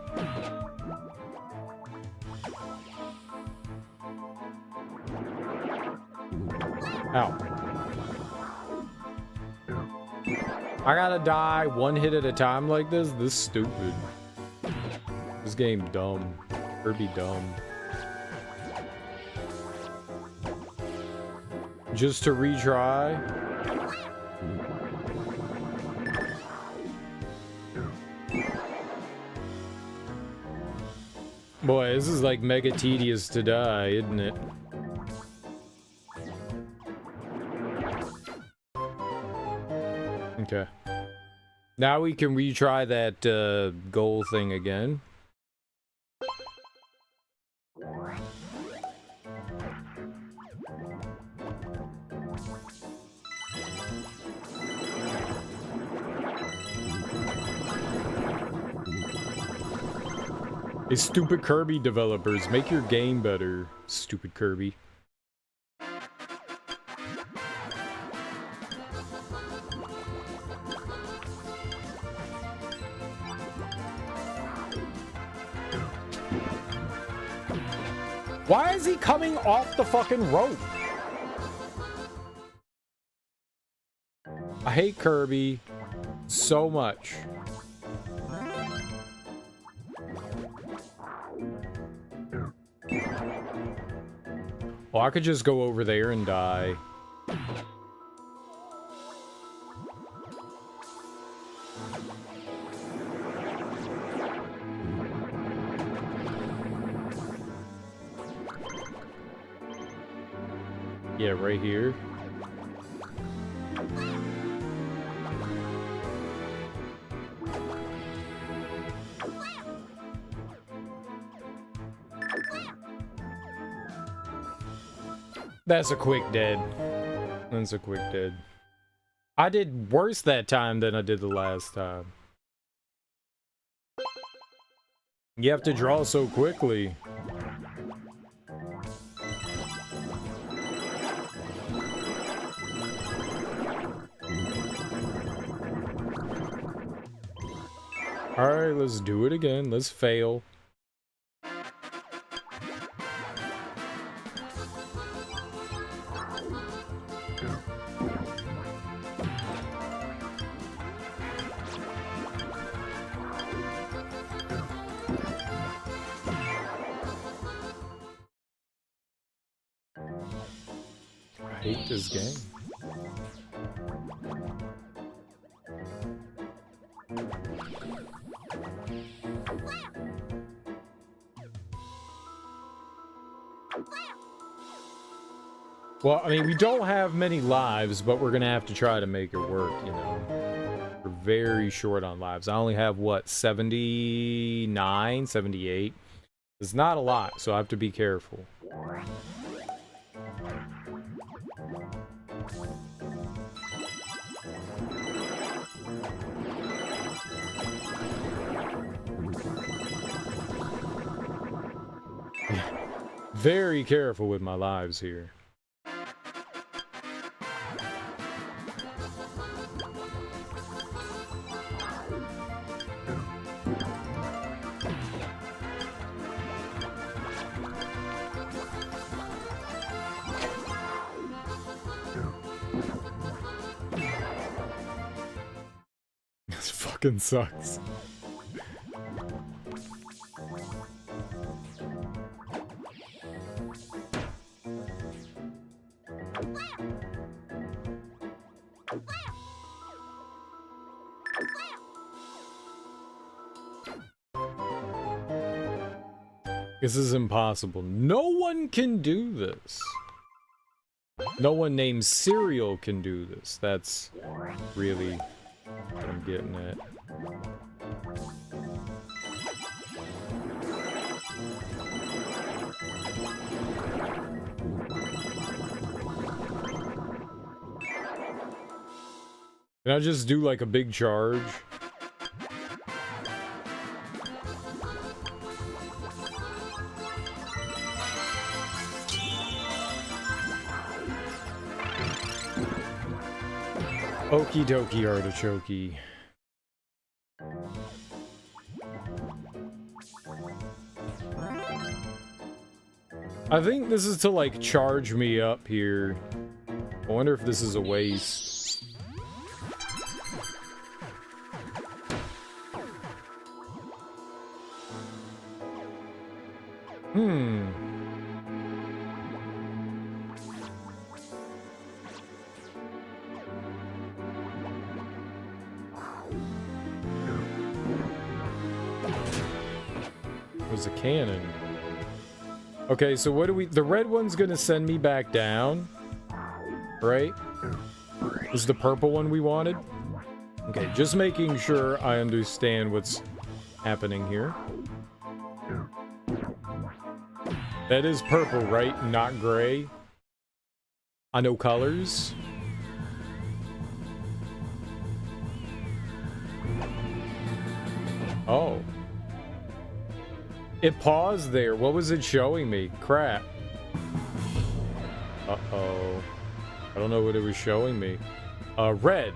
Ow. I gotta die one hit at a time like this? This is stupid. This game dumb. Kirby dumb. Just to retry. Boy, this is like mega tedious to die, isn't it? Okay. Now we can retry that goal thing again. Hey, stupid Kirby developers, make your game better, stupid Kirby. Why is he coming off the fucking rope? I hate Kirby so much. Well, I could just go over there and die. Yeah, right here. That's a quick dead. That's a quick dead. I did worse that time than I did the last time. You have to draw so quickly. Alright, let's do it again. Let's fail. I hate this game. Well, I mean, we don't have many lives, but we're gonna have to try to make it work, you know. We're very short on lives. I only have, what, 79, 78? It's not a lot, so I have to be careful. Very careful with my lives here. This fucking sucks. This is impossible. No one can do this. No one named Cereal can do this. That's really what I'm getting at. Can I just do like a big charge? Okie dokie artichoke. I think this is to like charge me up here. I wonder if this is a waste. is a cannon. Okay, so what do we... The red one's gonna send me back down. Right? Is the purple one we wanted? Okay, just making sure I understand what's happening here. That is purple, right? Not gray. I know colors. Oh. It paused there. What was it showing me? Crap. Uh-oh. I don't know what it was showing me. Red.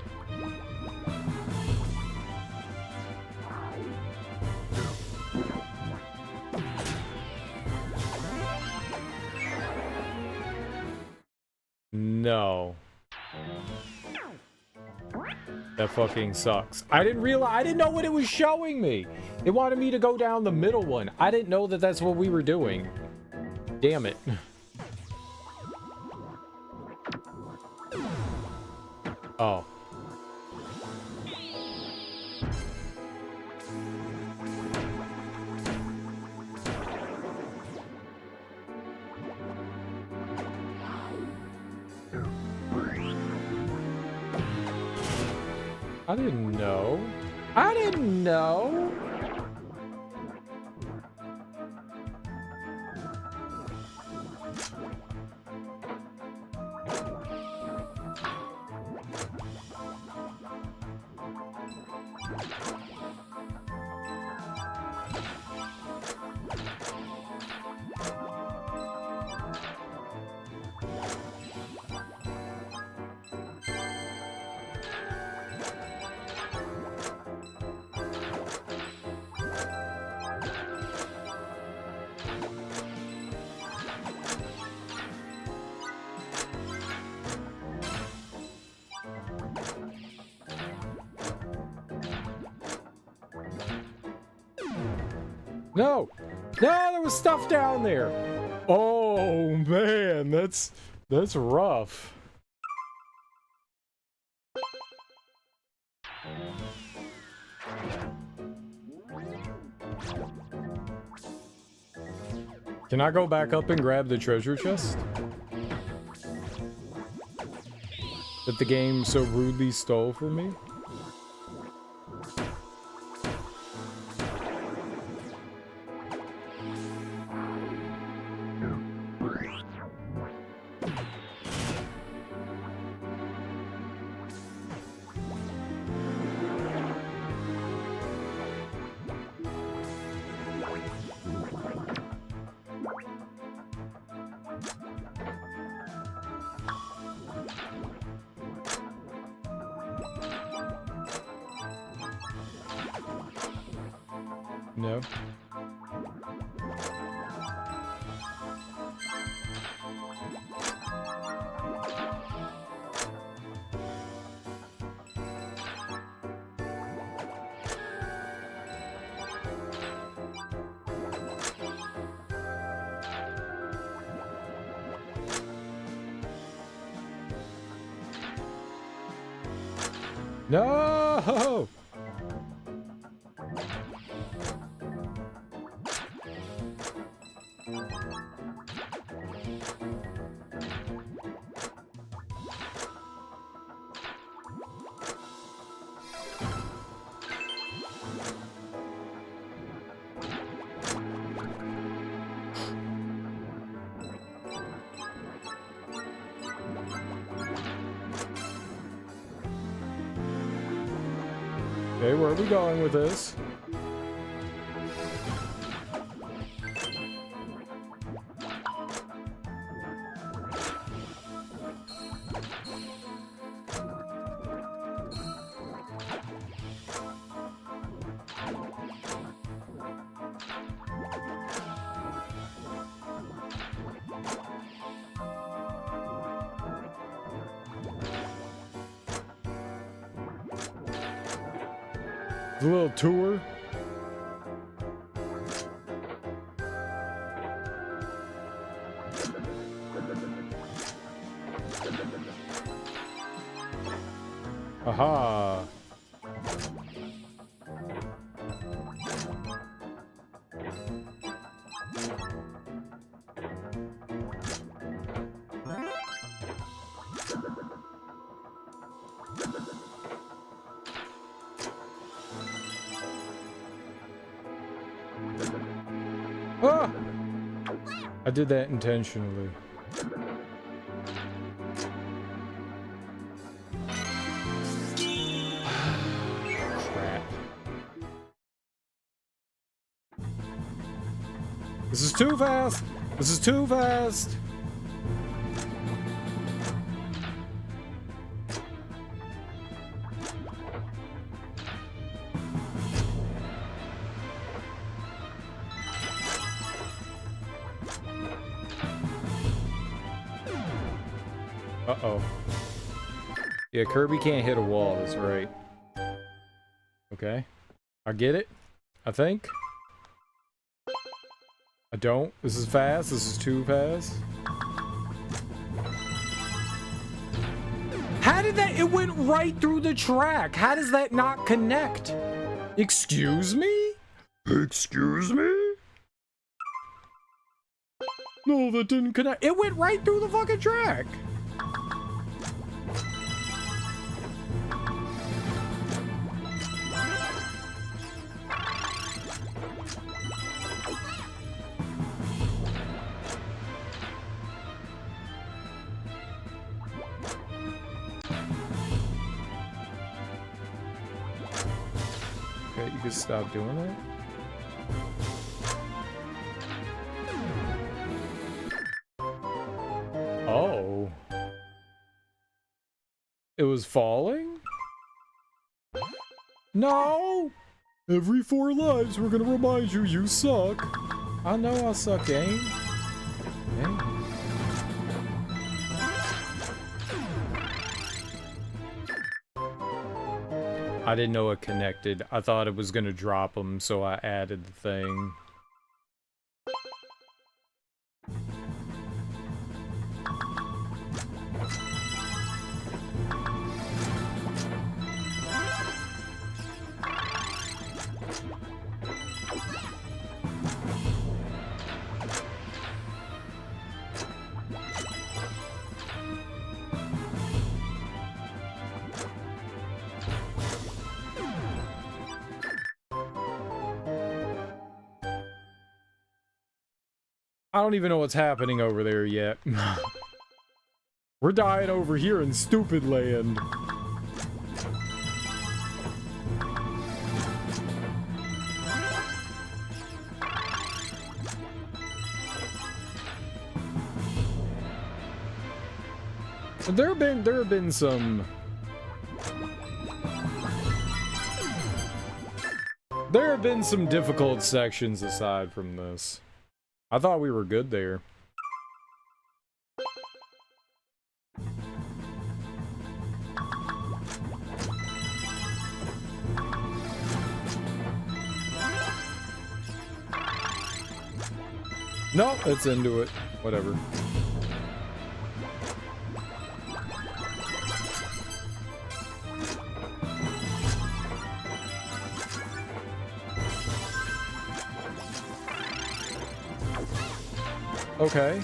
No. That fucking sucks. I didn't know what it was showing me. It wanted me to go down the middle one. I didn't know that that's what we were doing. Damn it. Oh. I didn't know. I didn't know. No! No, there was stuff down there! Oh, man, that's rough. Can I go back up and grab the treasure chest that the game so rudely stole from me? No. No! Okay, where are we going with this? A little tour. Aha. I did that intentionally. Crap. This is too fast! This is too fast! Uh-oh. Yeah, Kirby can't hit a wall, that's right. Okay. I get it, I think. I don't. This is fast. This is too fast. How did that? It went right through the track. How does that not connect? Excuse me? Excuse me? No, that didn't connect. It went right through the fucking track. Okay, you can stop doing that. Oh. It was falling? No! Every 4 lives, we're gonna remind you, you suck. I know I suck, game. Dang. I didn't know it connected. I thought it was gonna drop them, so I added the thing. I don't even know what's happening over there yet. We're dying over here in stupid land. There have been some difficult sections aside from this. I thought we were good there. No, it's into it. Whatever. Okay.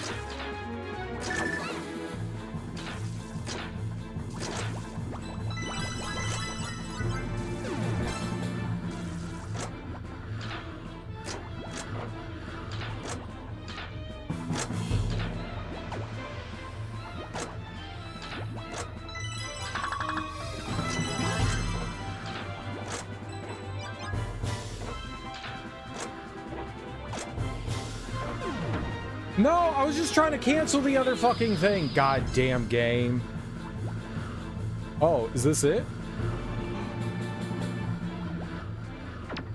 No, I was just trying to cancel the other fucking thing. Goddamn game. Oh, is this it?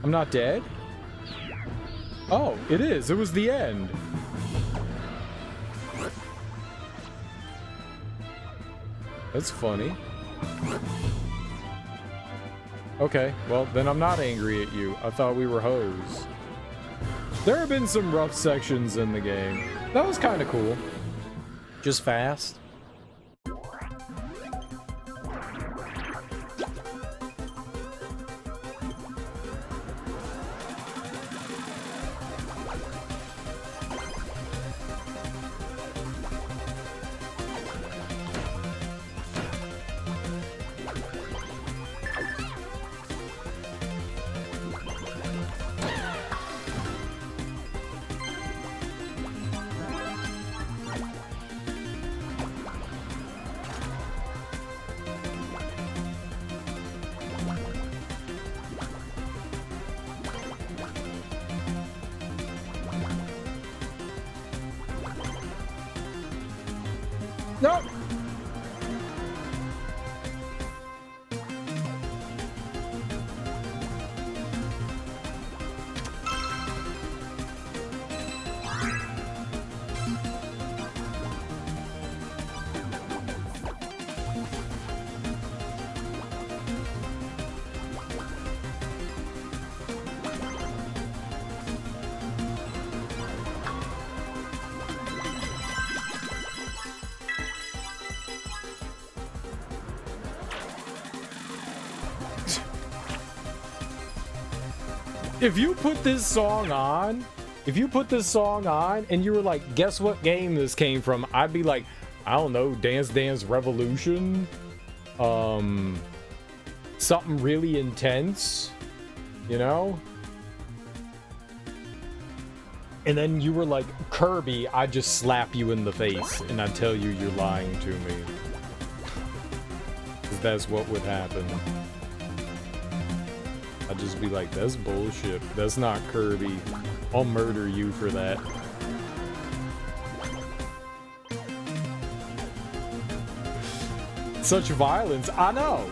I'm not dead? Oh, it is. It was the end. That's funny. Okay, well, then I'm not angry at you. I thought we were hoes. There have been some rough sections in the game. That was kind of cool. Just fast. No! If you put this song on, and you were like, guess what game this came from? I'd be like, I don't know, Dance Dance Revolution? Something really intense, you know? And then you were like, Kirby, I'd just slap you in the face and I'd tell you you're lying to me. 'Cause that's what would happen. I'd just be like, that's bullshit. That's not Kirby. I'll murder you for that. Such violence. I know.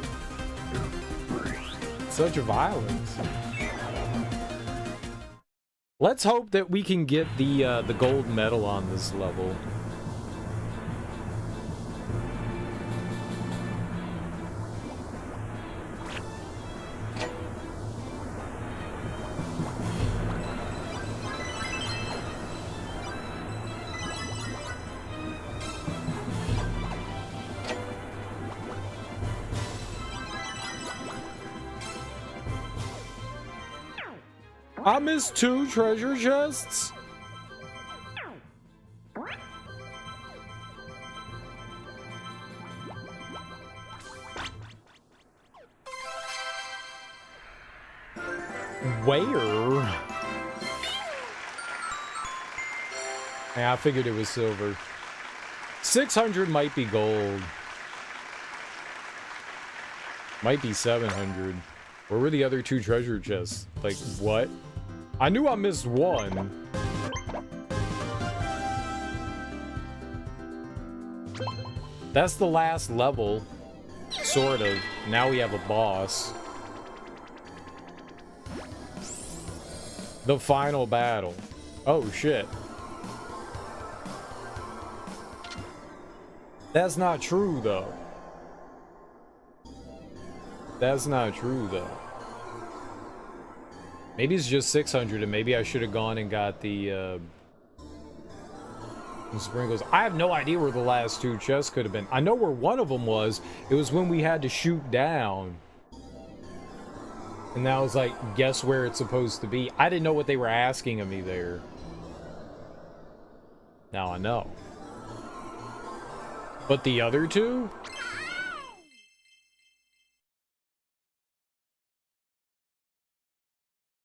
Such violence. Let's hope that we can get the gold medal on this level. I missed 2 treasure chests. Where? Yeah, I figured it was silver. 600 might be gold. Might be 700. Where were the other 2 treasure chests? Like, what? I knew I missed 1. That's the last level. Sort of. Now we have a boss. The final battle. Oh, shit. That's not true, though. That's not true, though. Maybe it's just 600, and maybe I should have gone and got the sprinkles. I have no idea where the last 2 chests could have been. I know where one of them was. It was when we had to shoot down. And that was like, guess where it's supposed to be. I didn't know what they were asking of me there. Now I know. But the other 2?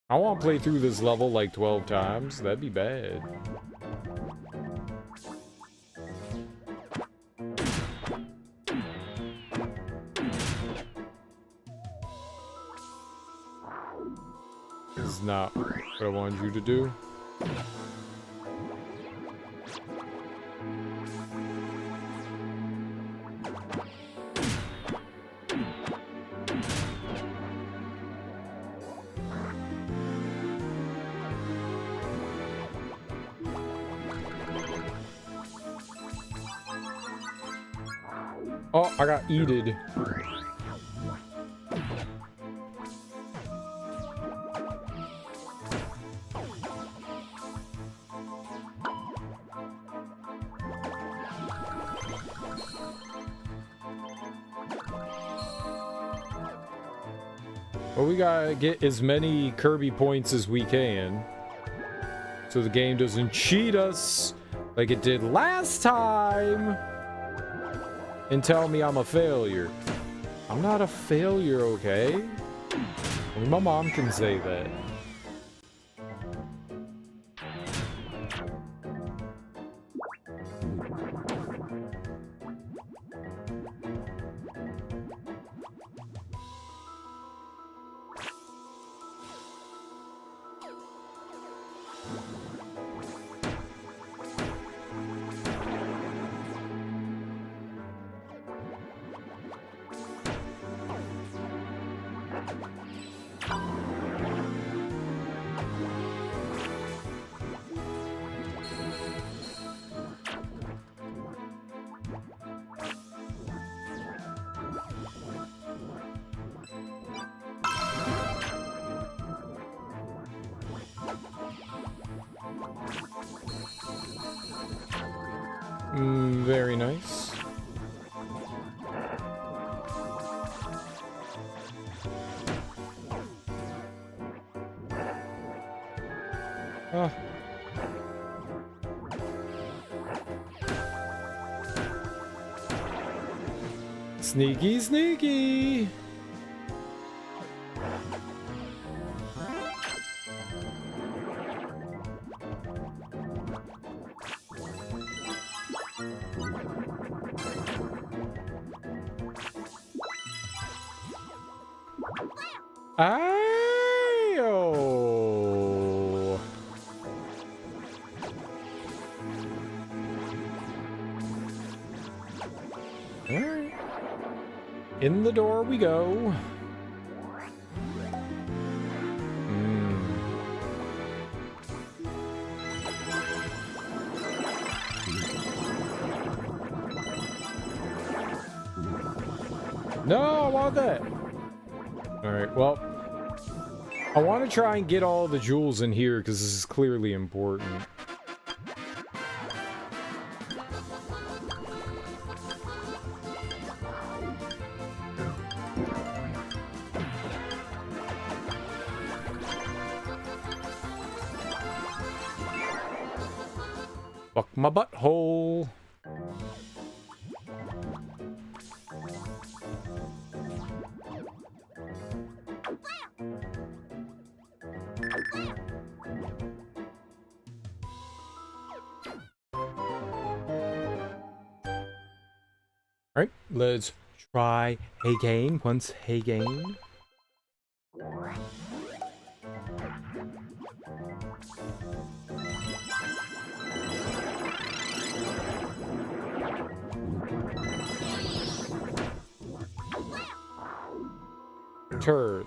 I want to play through this level like 12 times. That'd be bad. This is not what I wanted you to do. Oh, I got eated. Well, we gotta get as many Kirby points as we can, so the game doesn't cheat us like it did last time and tell me I'm a failure. I'm not a failure, okay? Only my mom can say that. Very nice. Sneaky, sneaky. Ayo. All right. In the door we go. No, I want that. All right, well, I want to try and get all the jewels in here because this is clearly important. Fuck my butthole. Alright, let's try again once again. Turd.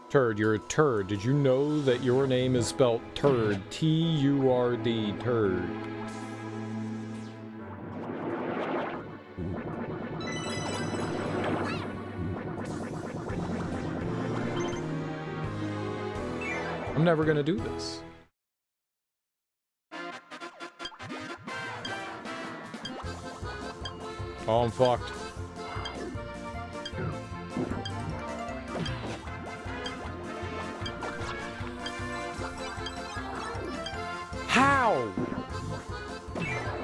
Turd, you're a turd. Did you know that your name is spelled turd? T-U-R-D, turd. I'm never gonna do this. Oh, I'm fucked. How?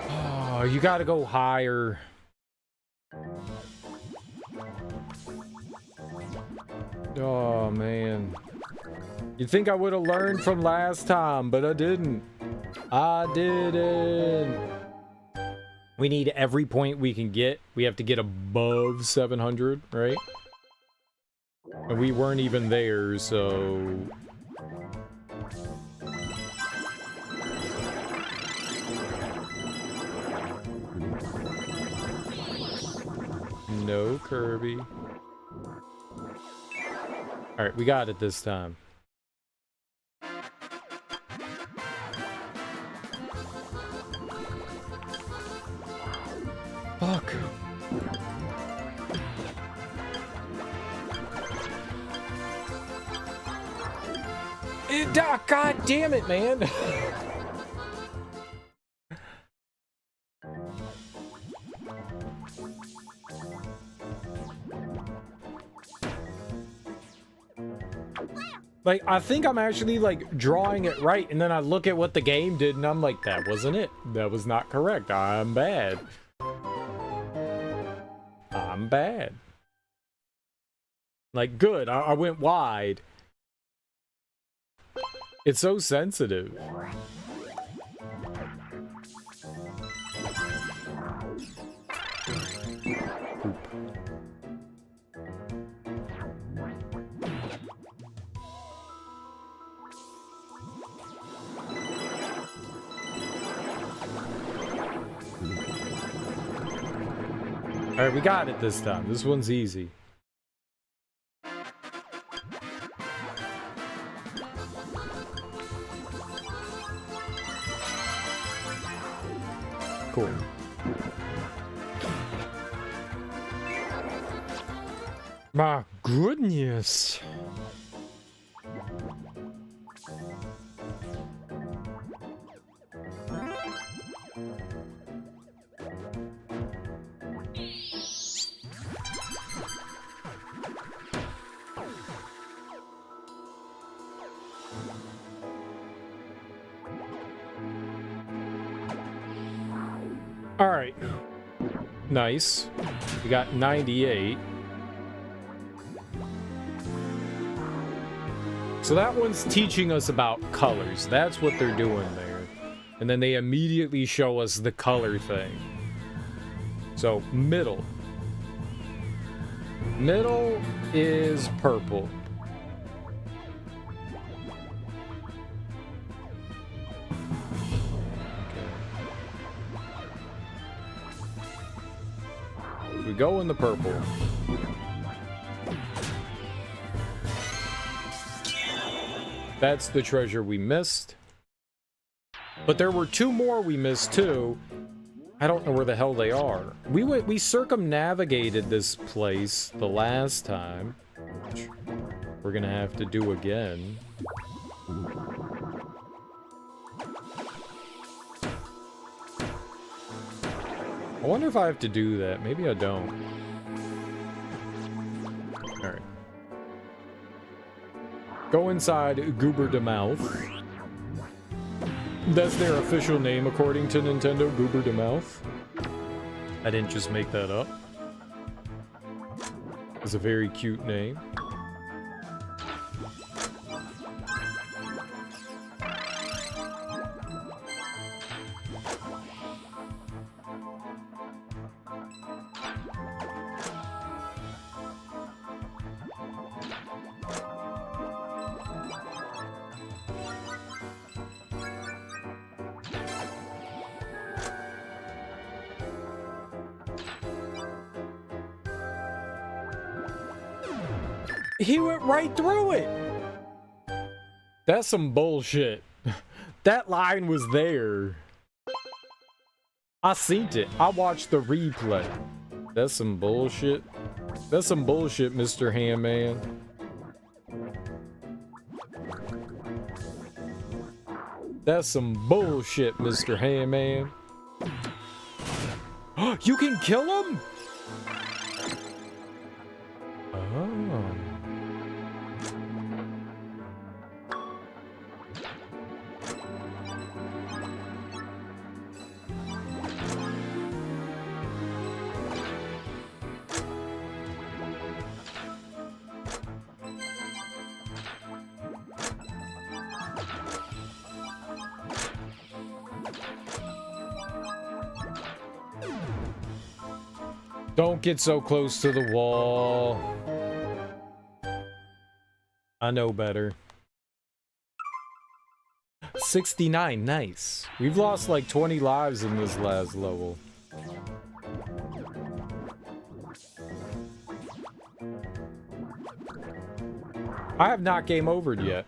Oh, you gotta go higher. Oh, man. You'd think I would have learned from last time, but I didn't. I didn't. We need every point we can get. We have to get above 700, right? And we weren't even there, so... No, Kirby. Alright, we got it this time. Fuck. God damn it, man. Like, I think I'm actually, like, drawing it right, and then I look at what the game did, and I'm like, that wasn't it. That was not correct. I'm bad. I'm bad. Like, good. I went wide. It's so sensitive. Alright, we got it this time. This one's easy. Cool. My goodness. All right. Nice. We got 98. So that one's teaching us about colors. That's what they're doing there. And then they immediately show us the color thing. So, middle. Middle is purple. We go in the purple. That's the treasure we missed. But there were 2 more we missed too. I don't know where the hell they are. We circumnavigated this place the last time, which we're gonna have to do again. I wonder if I have to do that. Maybe I don't. Alright. Go inside Goober de Mouth. That's their official name according to Nintendo, Goober de Mouth. I didn't just make that up. It's a very cute name. He went right through it. That's some bullshit. That line was there. I seen it. I watched the replay. That's some bullshit. That's some bullshit, Mr. Handman. That's some bullshit, Mr. Handman. You can kill him? Oh. Don't get so close to the wall. I know better. 69, nice. We've lost like 20 lives in this last level. I have not game overed yet.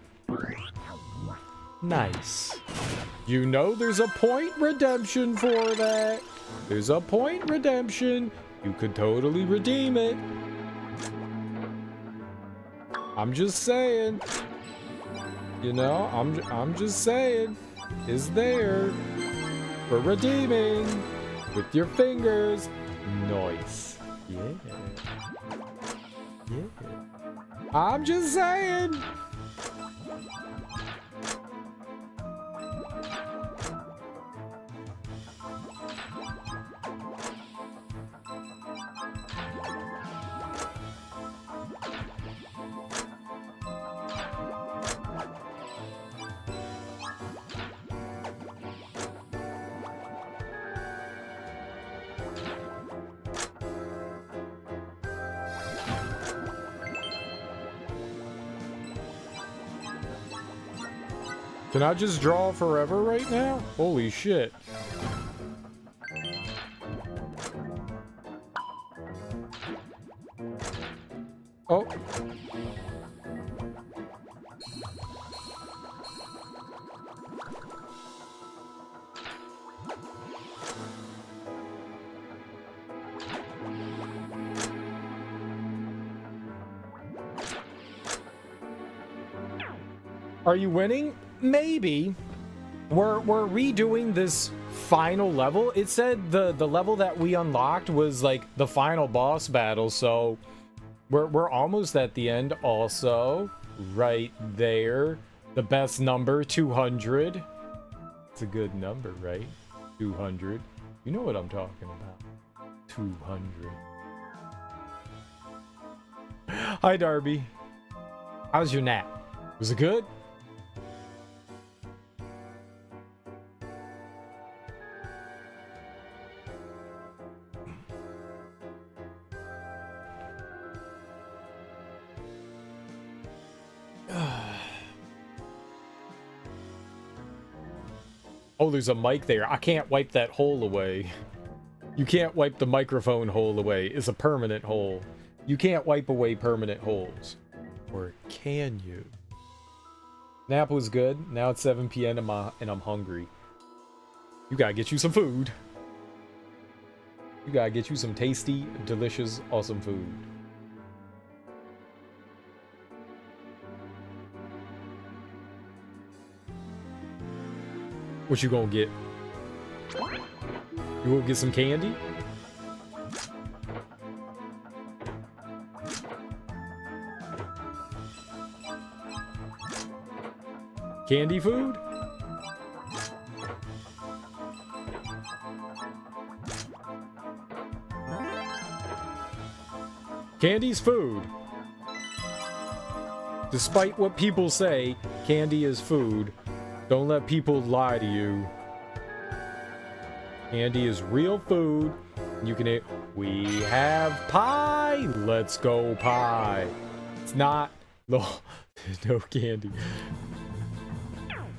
Nice. You know there's a point redemption for that. There's a point redemption. You could totally redeem it. I'm just saying. You know, I'm just saying. Is there for redeeming with your fingers. Nice. Yeah. Yeah. I'm just saying. Can I just draw forever right now? Holy shit. Oh. Are you winning? Maybe. We're redoing this final level. It said the level that we unlocked was like the final boss battle, so we're almost at the end. Also, right there, the best number, 200. It's a good number, right? 200. You know what I'm talking about. 200. Hi, Darby. How's your nap? Was it good? Oh, there's a mic there. I can't wipe that hole away. You can't wipe the microphone hole away. It's a permanent hole. You can't wipe away permanent holes. Or can you? Nap was good. Now it's 7 p.m. and I'm hungry. You gotta get you some food. You gotta get you some tasty, delicious, awesome food. What you gonna get? You gonna get some candy? Candy food? Candy's food. Despite what people say, candy is food. Don't let people lie to you. Candy is real food. You can eat. We have pie. Let's go pie. It's not. No, no candy.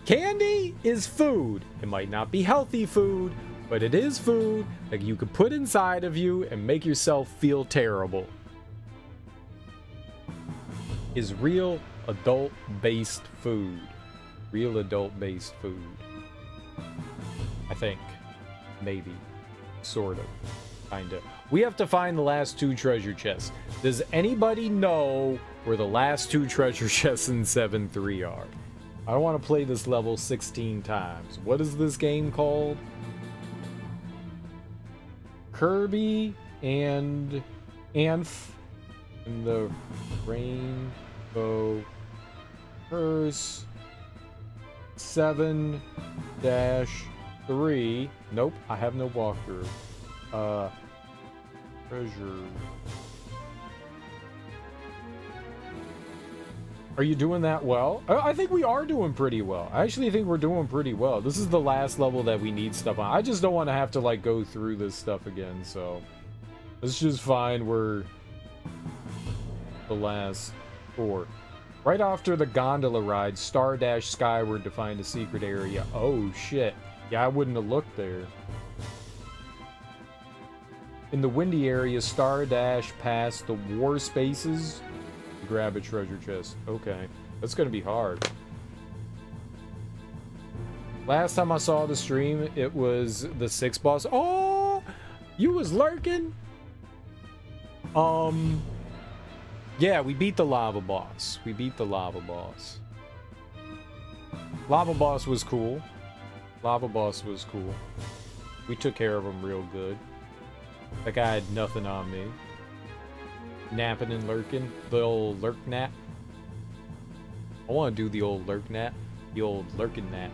Candy is food. It might not be healthy food, but it is food that you can put inside of you and make yourself feel terrible. Is real adult-based food. Real adult-based food. I think. Maybe. Sort of. Kinda. We have to find the last 2 treasure chests. Does anybody know where the last 2 treasure chests in 7-3 are? I don't want to play this level 16 times. What is this game called? Kirby and Anf in the Rainbow Curse 7-3. Nope, I have no walkthrough. Treasure. Are you doing that well? I think we are doing pretty well. I actually think we're doing pretty well. This is the last level that we need stuff on. I just don't want to have to like go through this stuff again, so let's just find where the last 4. Right after the gondola ride, Star Dash skyward to find a secret area. Oh shit. Yeah, I wouldn't have looked there. In the windy area, Star Dash past the war spaces. Grab a treasure chest. Okay. That's gonna be hard. Last time I saw the stream, it was the 6 boss. Oh! You was lurking? Yeah, we beat the lava boss. We beat the lava boss. Lava boss was cool. Lava boss was cool. We took care of him real good. That guy had nothing on me. Napping and lurking. The old lurk nap. I want to do the old lurk nap. The old lurking nap.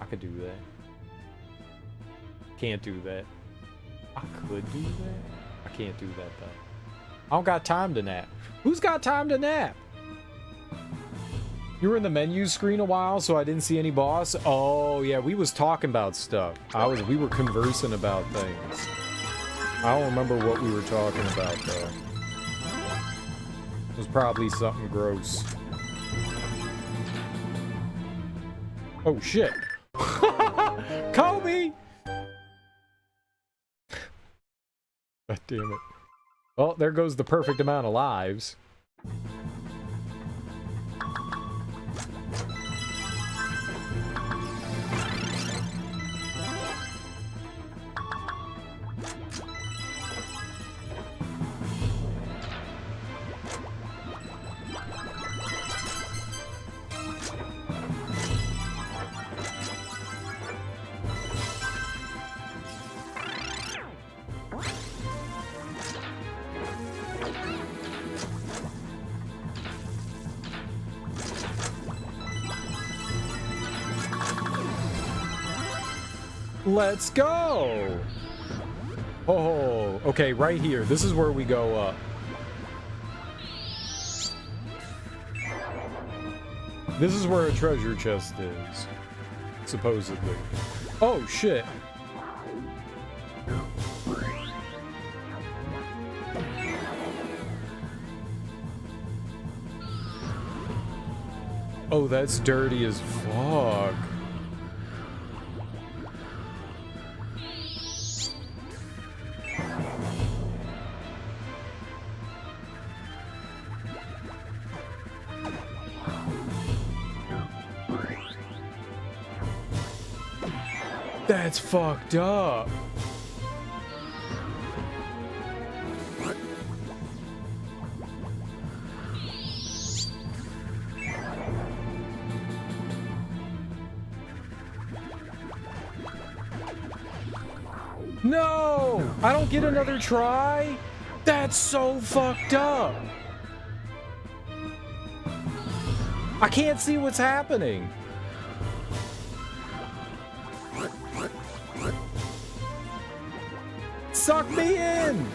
I could do that. Can't do that. I could do that. I can't do that though. I don't got time to nap. Who's got time to nap? You were in the menu screen a while, so I didn't see any boss. Oh yeah, we was talking about stuff. We were conversing about things. I don't remember what we were talking about though. It was probably something gross. Oh shit. Kobe! God damn it. Well, there goes the perfect amount of lives. Let's go! Oh, okay, right here. This is where we go up. This is where a treasure chest is. Supposedly. Oh, shit. Oh, that's dirty as fuck. That's fucked up. No! I don't get another try? That's so fucked up. I can't see what's happening. Suck me in!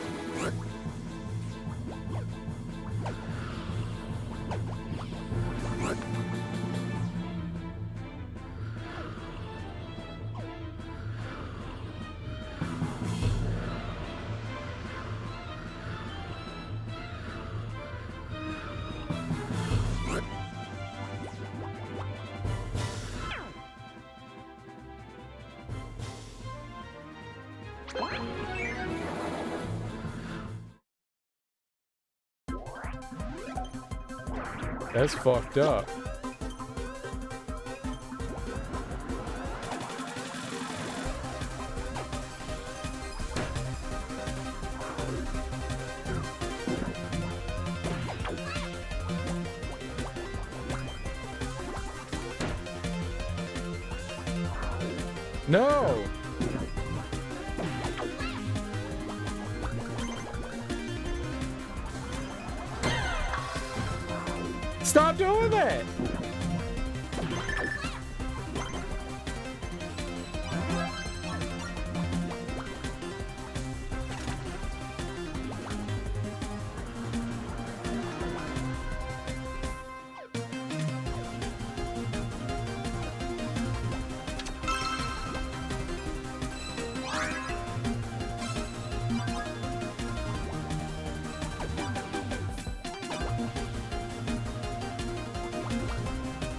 That's fucked up. No! Stop doing that!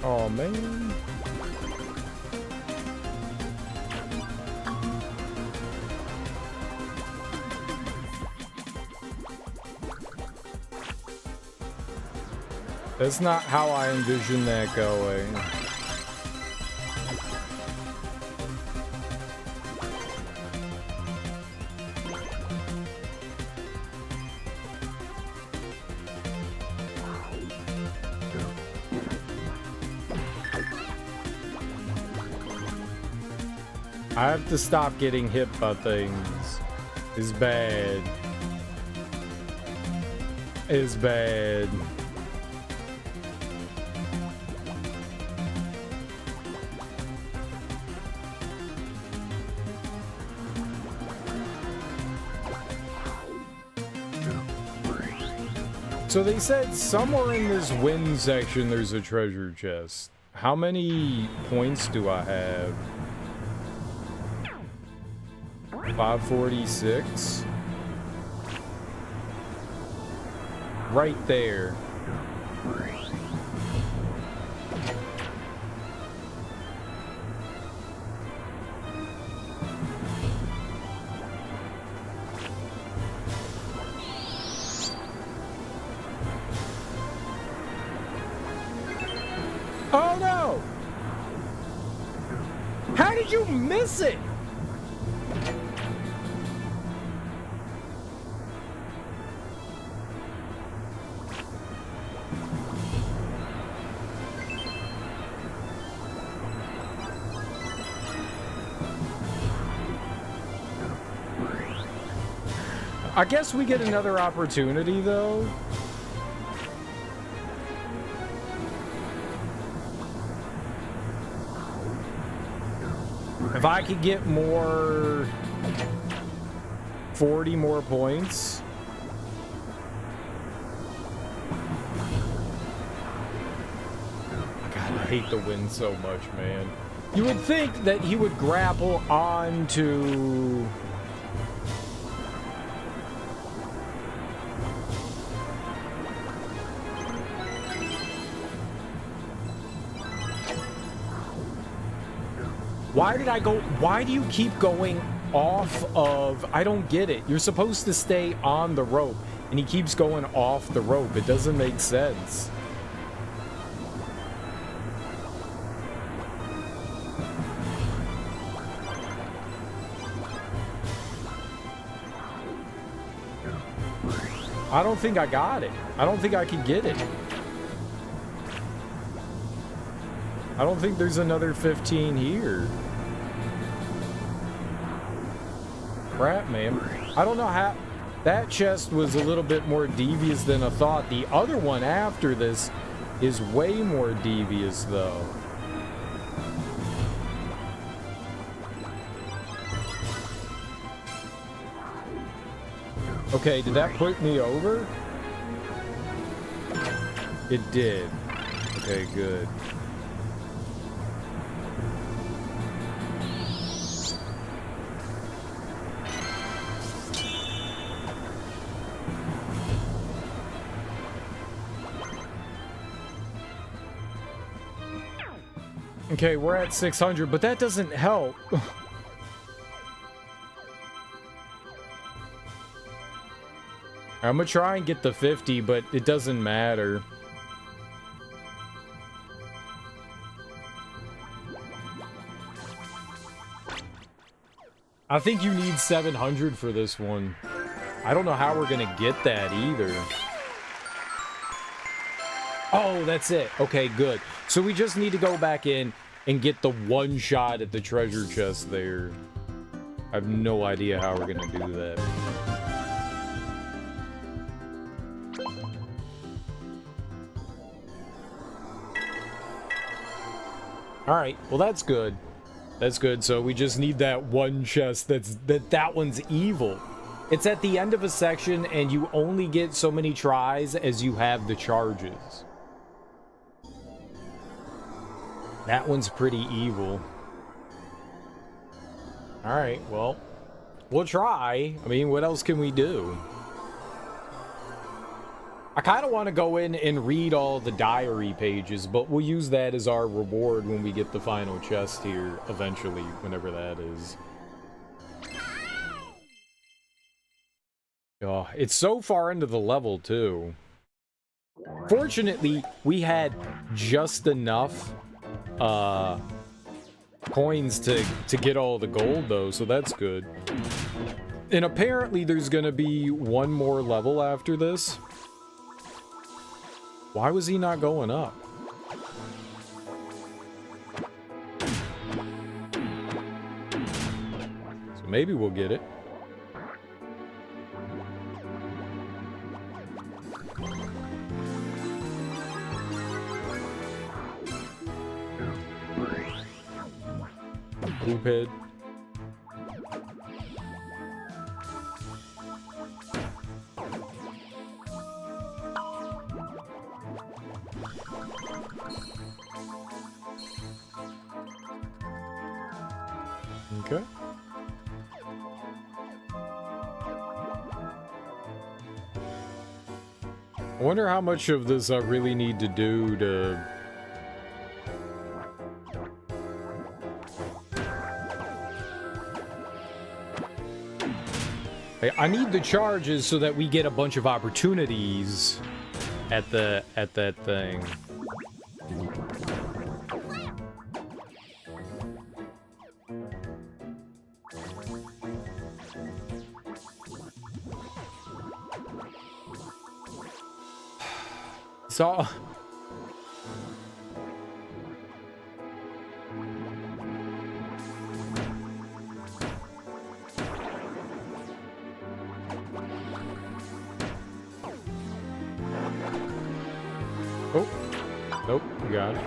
Oh man. That's not how I envision that going. I have to stop getting hit by things. It's bad. It's bad. So they said somewhere in this wind section there's a treasure chest. How many points do I have? 546? Right there. Oh no! How did you miss it? I guess we get another opportunity, though. If I could get more... 40 more points... God, I hate the wind so much, man. You would think that he would grapple onto... Why did I go... Why do you keep going off of... I don't get it. You're supposed to stay on the rope, and he keeps going off the rope. It doesn't make sense. I don't think I got it. I don't think I can get it. I don't think there's another 15 here. Crap, man. I don't know how... That chest was a little bit more devious than I thought. The other one after this is way more devious, though. Okay, did that put me over? It did. Okay, good. Okay, we're at 600, but that doesn't help. I'm gonna try and get the 50, but it doesn't matter. I think you need 700 for this one. I don't know how we're gonna get that either. Oh, that's it. Okay, good. So we just need to go back in and get the one shot at the treasure chest there. I have no idea how we're gonna do that. Alright, well that's good. That's good. So we just need that one chest that one's evil. It's at the end of a section and you only get so many tries as you have the charges. That one's pretty evil. Alright, well, we'll try. I mean, what else can we do? I kind of want to go in and read all the diary pages, but we'll use that as our reward when we get the final chest here, eventually, whenever that is. Oh, it's so far into the level, too. Fortunately, we had just enough coins to get all the gold, though, so that's good. And apparently there's gonna be one more level after this. Why was he not going up? So maybe we'll get it. Poop head. Okay. I wonder how much of this I really need to do to... I need the charges so that we get a bunch of opportunities at that thing. So oh, nope, we got it.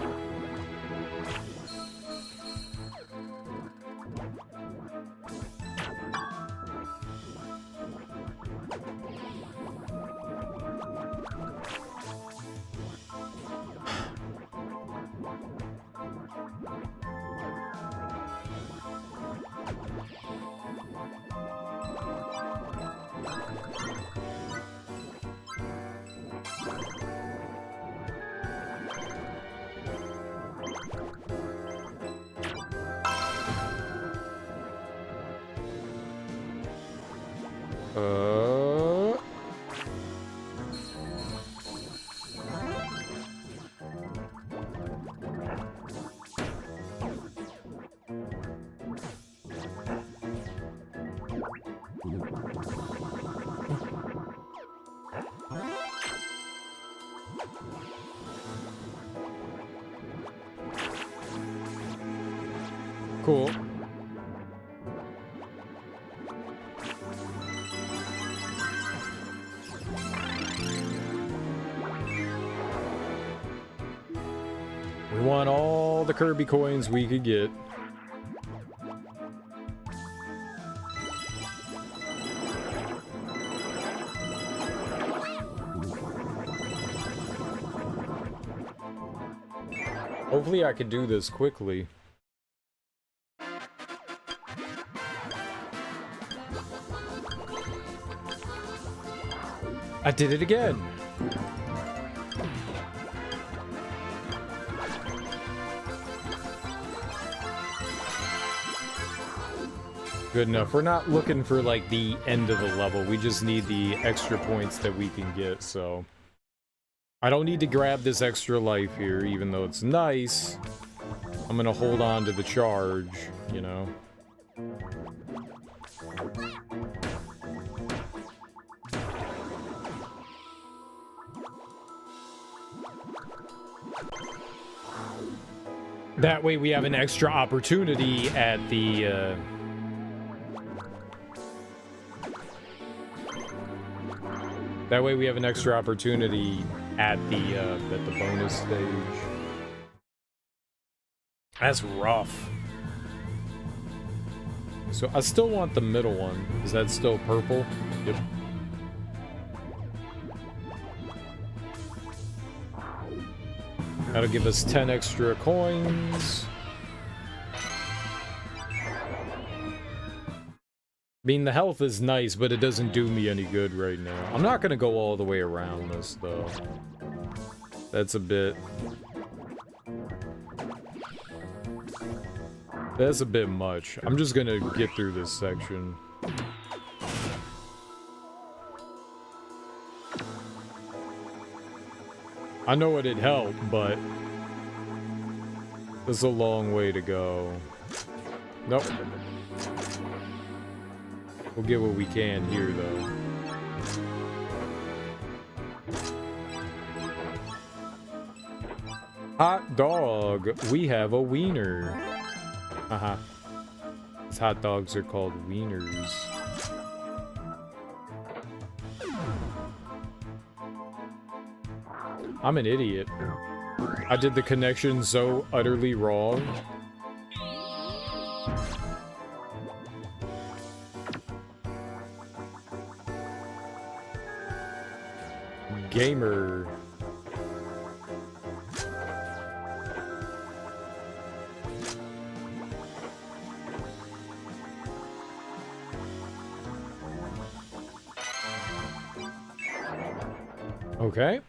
Cool. We want all the Kirby coins we could get. Hopefully I could do this quickly. I did it again. Good enough. We're not looking for like the end of the level. We just need the extra points that we can get, so I don't need to grab this extra life here, even though it's nice. I'm gonna hold on to the charge, you know. That way we have an extra opportunity at the, That way we have an extra opportunity at the bonus stage. That's rough. So I still want the middle one. Is that still purple? Yep. That'll give us 10 extra coins. I mean, the health is nice, but it doesn't do me any good right now. I'm not gonna go all the way around this, though. That's a bit... That's a bit much. I'm just gonna get through this section. I know it'd help, but there's a long way to go. Nope. We'll get what we can here, though. Hot dog. We have a wiener. Haha. These hot dogs are called wieners. I'm an idiot. I did the connection so utterly wrong. Gamer. Okay.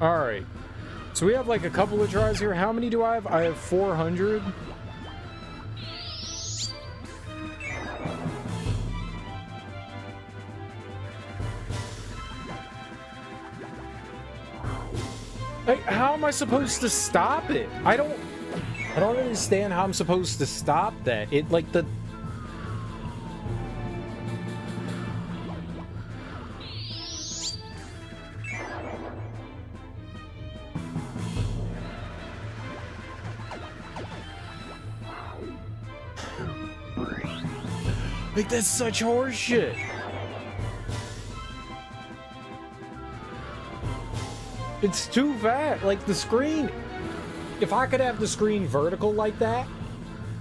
Alright. So we have like a couple of tries here. How many do I have? I have 400. Like, how am I supposed to stop it? I don't understand how I'm supposed to stop that. It like the Like, that's such horseshit. It's too fat. Like, the screen... If I could have the screen vertical like that,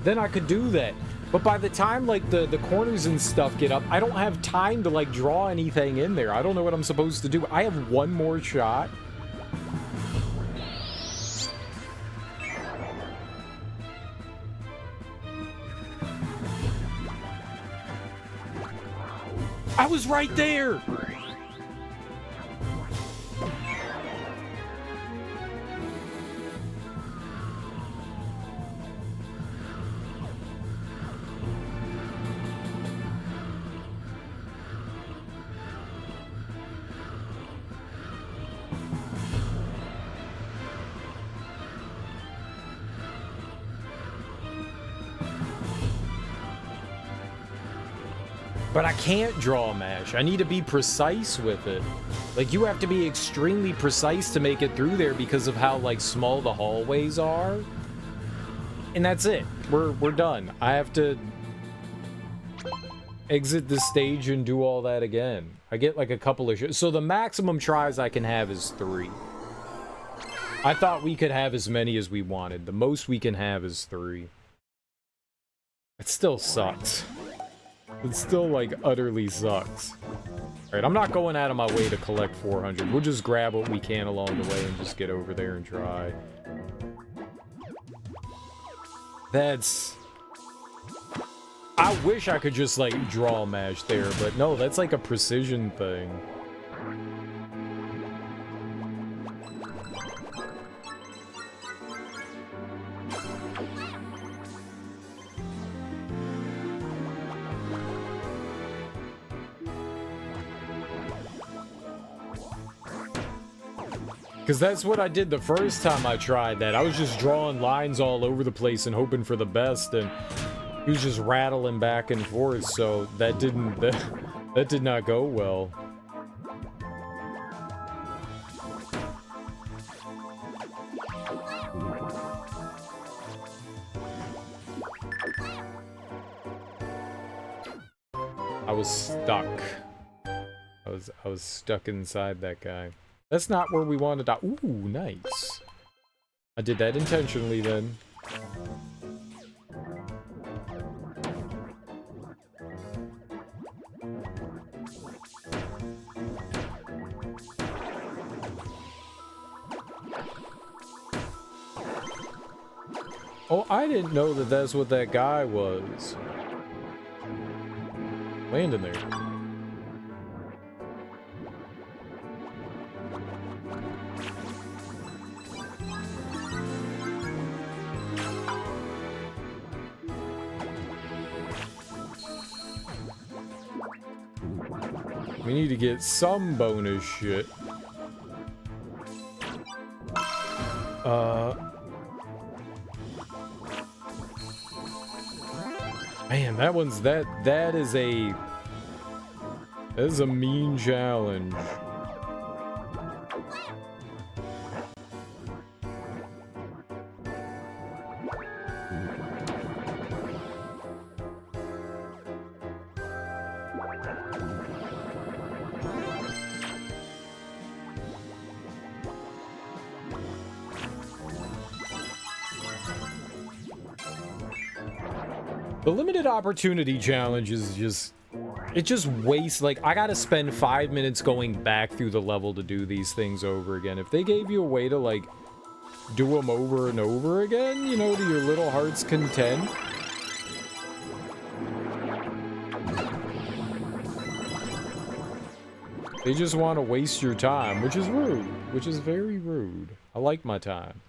then I could do that. But by the time, like, the corners and stuff get up, I don't have time to, like, draw anything in there. I don't know what I'm supposed to do. I have one more shot. I was right there! But I can't draw a mash. I need to be precise with it. Like, you have to be extremely precise to make it through there because of how, like, small the hallways are. And that's it. We're done. I have to exit the stage and do all that again. I get, like, a couple of... So the maximum tries I can have is 3. I thought we could have as many as we wanted. The most we can have is 3. It still sucks. It still, like, utterly sucks. Alright, I'm not going out of my way to collect 400. We'll just grab what we can along the way and just get over there and try. That's... I wish I could just, like, draw a mash there, but no, that's like a precision thing. Because that's what I did the first time I tried that. I was just drawing lines all over the place and hoping for the best, and he was just rattling back and forth, so that didn't... that did not go well. I was stuck. I was stuck inside that guy. That's not where we wanted to... Ooh, nice. I did that intentionally then. Oh, I didn't know that that's what that guy was. Land in there. We need to get some bonus shit. Man, that one's that is a mean challenge. The limited opportunity challenge is just... It just wastes... Like, I gotta spend 5 minutes going back through the level to do these things over again. If they gave you a way to, like, do them over and over again, you know, to your little heart's content. They just want to waste your time, which is rude. Which is very rude. I like my time.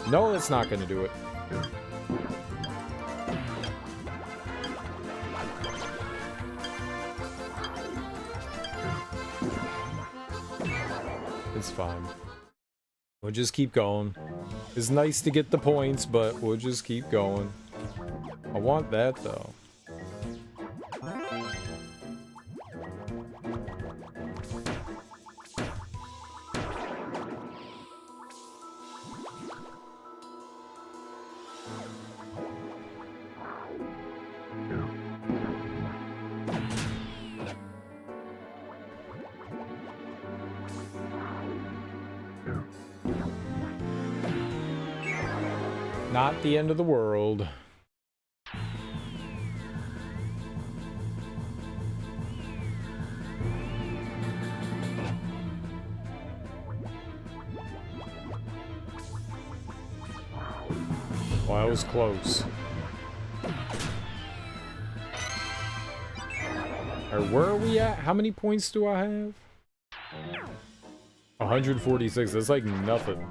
No, that's not gonna do it. It's fine. We'll just keep going. It's nice to get the points, but we'll just keep going. I want that, though. Not the end of the world. Well, that was close. Alright, where are we at? How many points do I have? 146. That's like nothing.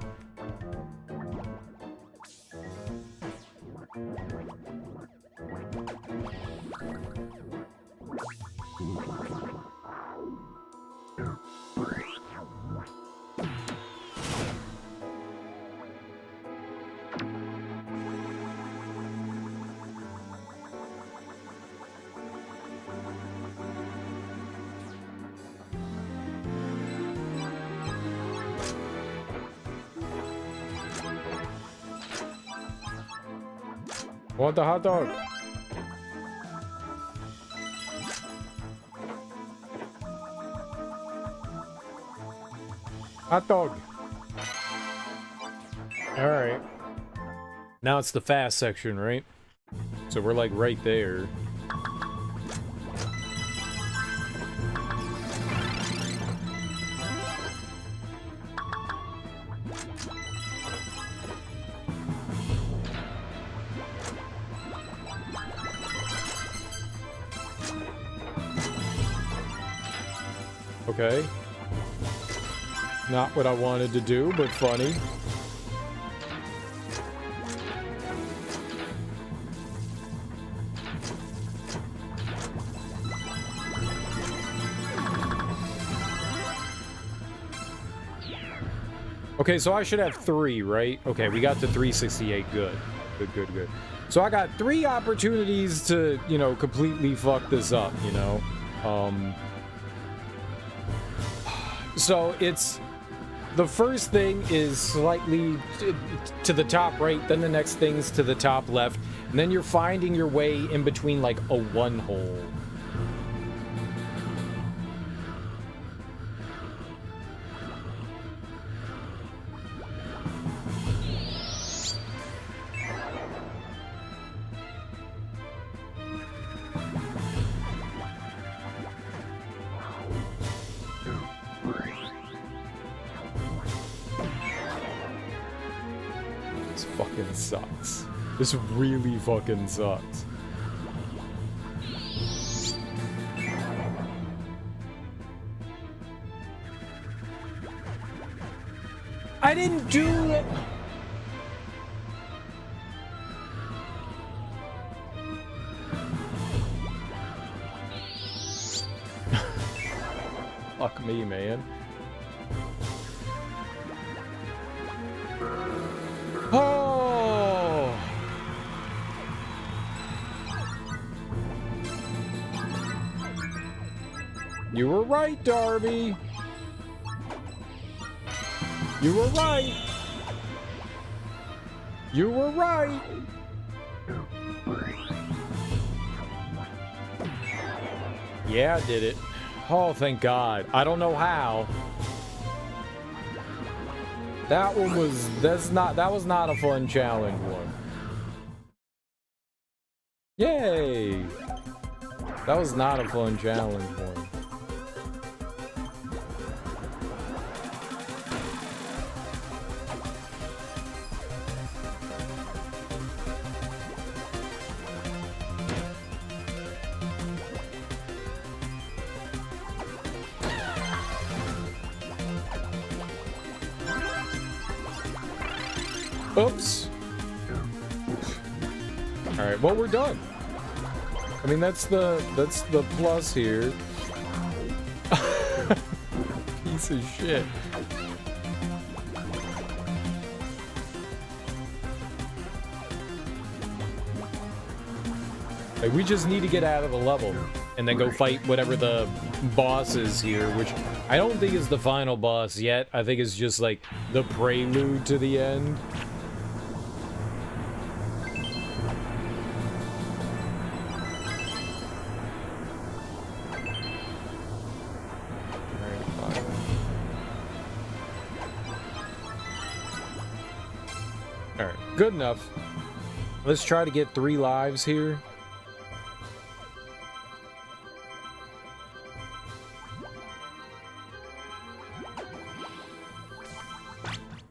Want the hot dog? Hot dog. All right. Now it's the fast section, right? So we're like right there. Okay. Not what I wanted to do, but funny. Okay, so I should have 3, right? Okay, we got to 368. Good. Good, good, good. So I got 3 opportunities to, you know, completely fuck this up, you know? So it's... The first thing is slightly to the top right, then the next thing's to the top left, and then you're finding your way in between like a 1 hole. Sucks. This really fucking sucks. I didn't do it. Fuck me, man. Oh! You were right, Darby. You were right. You were right. Yeah, I did it. Oh, thank God. I don't know how. That one was, that was not a fun challenge one. Yay! That was not a fun challenge one. Oops. All right, well, we're done. I mean, that's the plus here. Piece of shit. Like, we just need to get out of the level and then go fight whatever the boss is here, which I don't think is the final boss yet. I think it's just like the prelude to the end. Good enough. Let's try to get 3 lives here.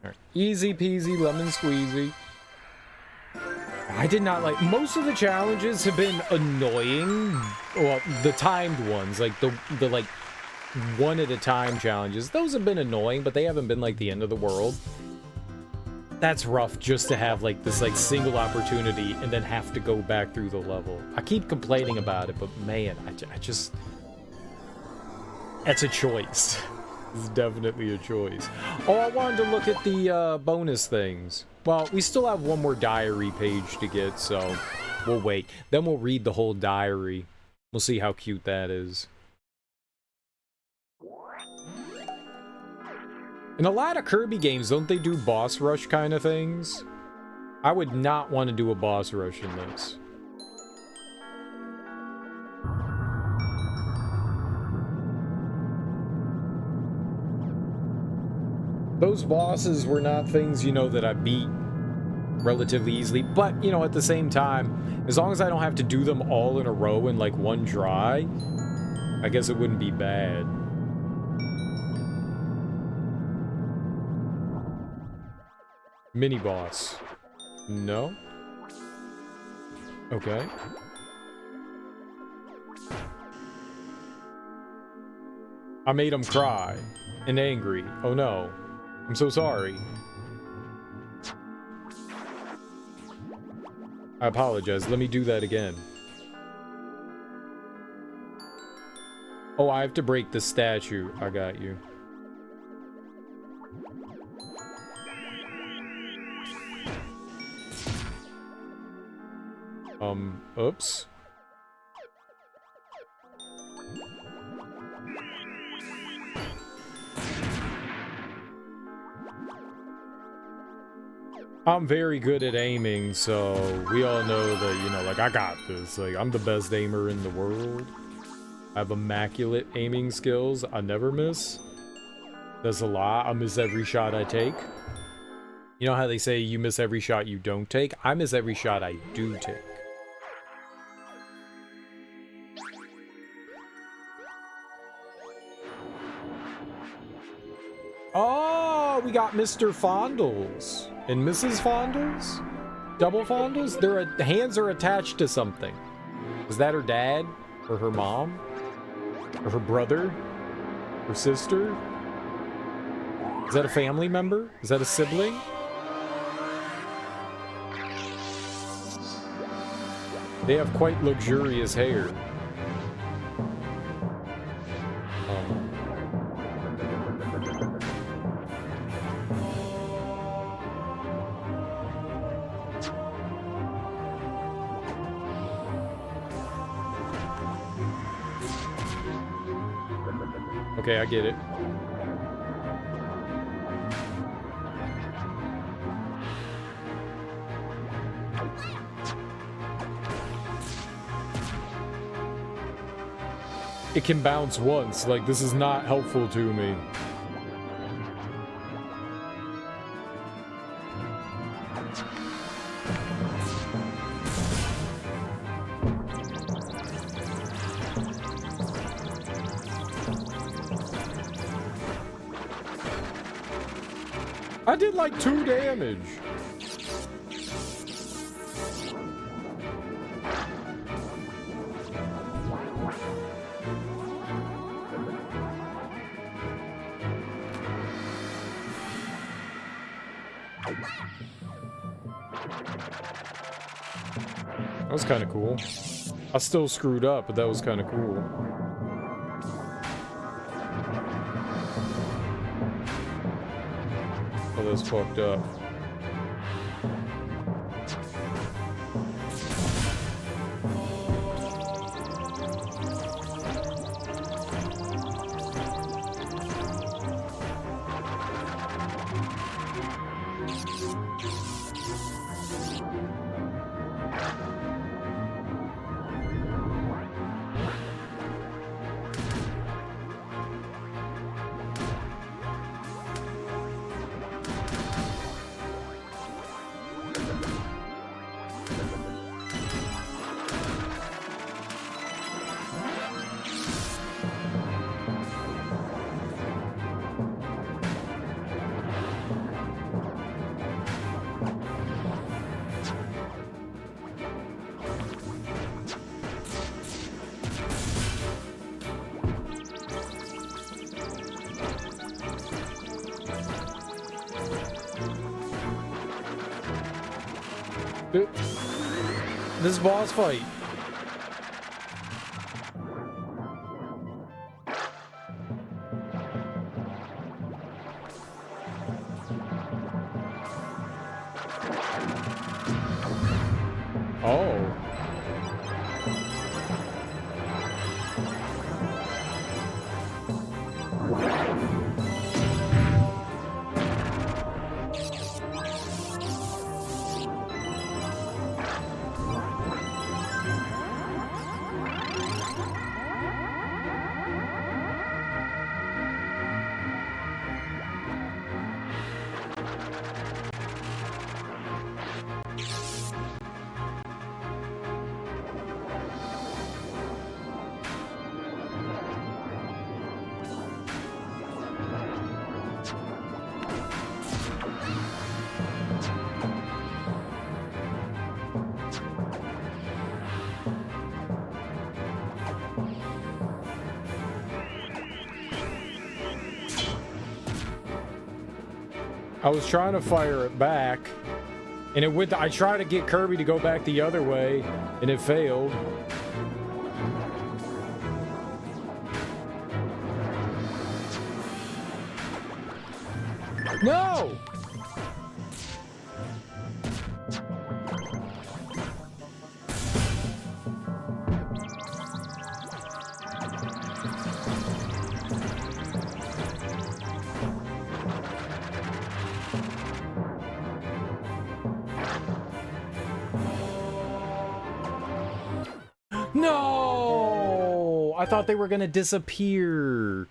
Right. Easy peasy lemon squeezy. I did not like... Most of the challenges have been annoying. Well, the timed ones. Like, the like, one-at-a-time challenges. Those have been annoying, but they haven't been, like, the end of the world. That's rough just to have, like, this, like, single opportunity and then have to go back through the level. I keep complaining about it, but, man, I just... That's a choice. It's definitely a choice. Oh, I wanted to look at the bonus things. Well, we still have one more diary page to get, so we'll wait. Then we'll read the whole diary. We'll see how cute that is. In a lot of Kirby games, don't they do boss rush kind of things? I would not want to do a boss rush in this. Those bosses were not things, you know, that I beat relatively easily. But, you know, at the same time, as long as I don't have to do them all in a row in, like, one try, I guess it wouldn't be bad. Mini-boss. No? Okay. I made him cry and angry. Oh no. I'm so sorry. I apologize. Let me do that again. Oh, I have to break the statue. I got you. Oops. I'm very good at aiming, so we all know that, you know, like, I got this. Like, I'm the best aimer in the world. I have immaculate aiming skills. I never miss. That's a lie. I miss every shot I take. You know how they say you miss every shot you don't take? I miss every shot I do take. Oh, we got Mr. Fondles and Mrs. Fondles? Double Fondles? Their hands are attached to something. Is that her dad? Or her mom? Or her brother? Her sister? Is that a family member? Is that a sibling? They have quite luxurious hair. Okay, I get it. It can bounce once, like, this is not helpful to me. I did like 2 damage. That was kind of cool. I still screwed up, but that was kind of cool. Oh, that's fucked up. This boss fight. Oh. I was trying to fire it back, and it would. I tried to get Kirby to go back the other way, and it failed. No! No! I thought they were gonna disappear.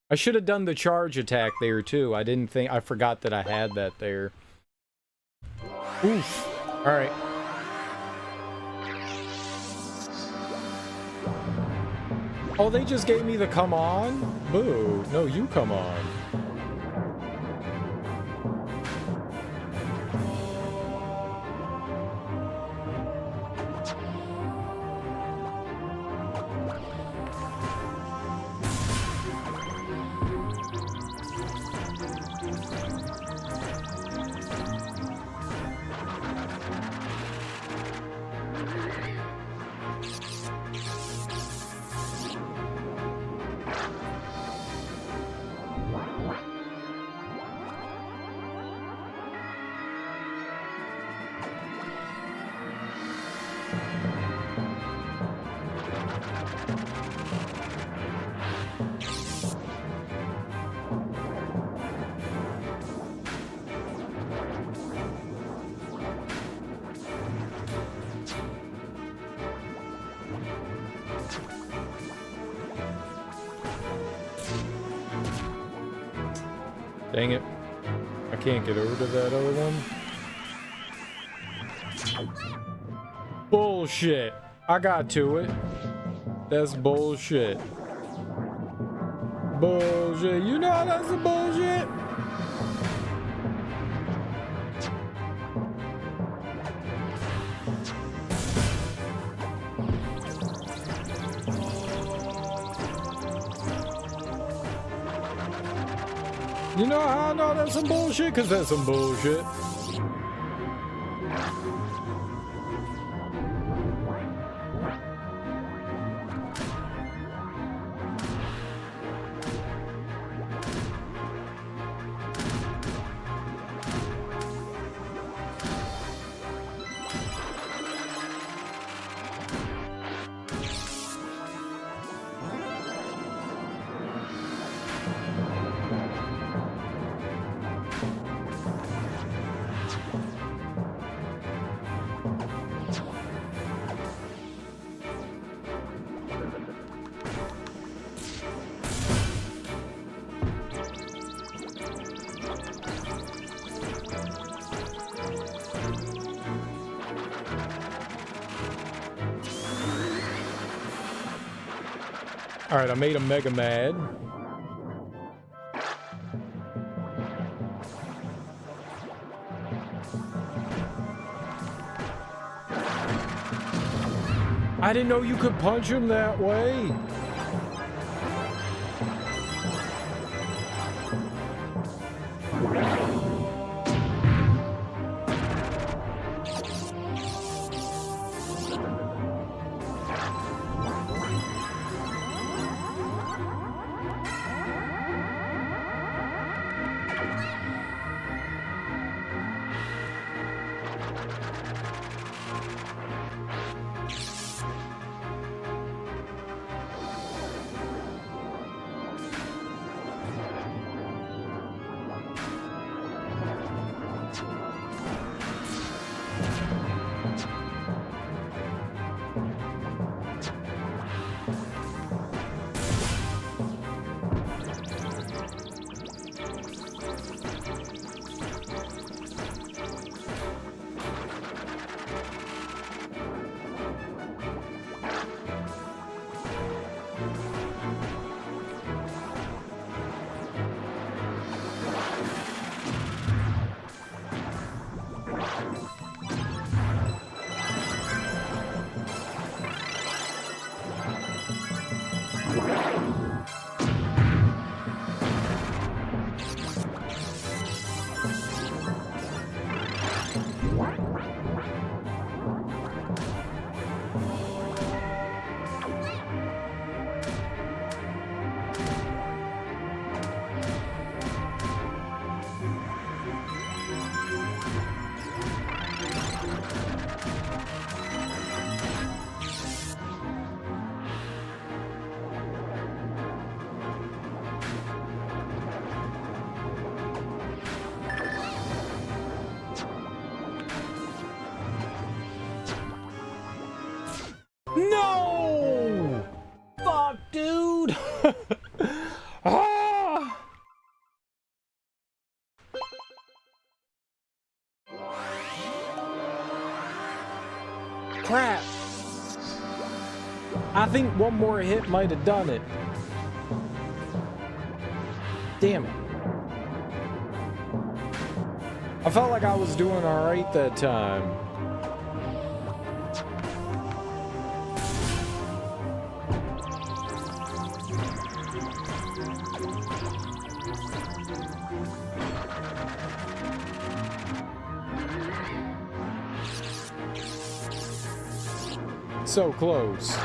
I should have done the charge attack there too. I didn't think. I forgot that I had that there. Oof. Alright. Oh, they just gave me the come on? Boo. No, you come on. Dang it. I can't get over to that other one. Bullshit. I got to it. That's bullshit. Bullshit. You know that's a bullshit? You know how I know that's some bullshit? Because that's some bullshit. Alright, I made him mega mad. I didn't know you could punch him that way. Ah! Crap. I think one more hit might have done it. Damn it. I felt like I was doing alright that time. So close.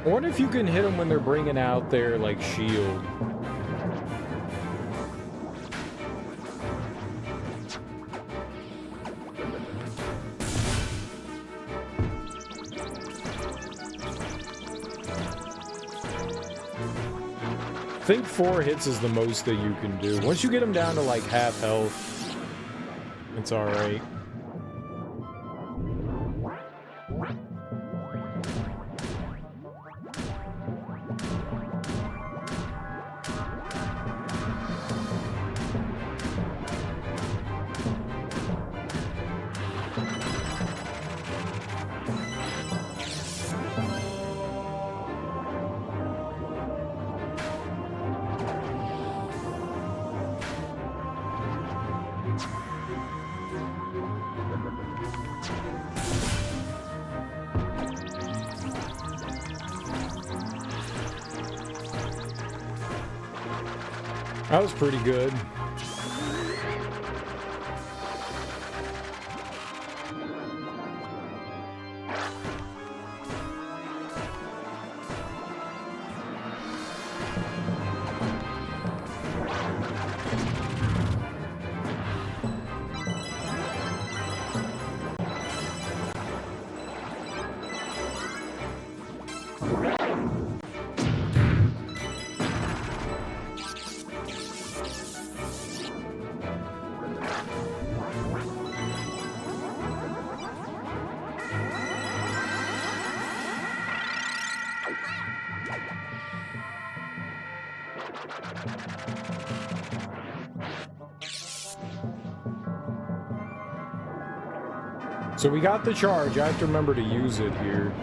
I wonder if you can hit them when they're bringing out their, like, shield. I think 4 hits is the most that you can do. Once you get them down to, like, half health, it's alright. That was pretty good. So we got the charge. I have to remember to use it here.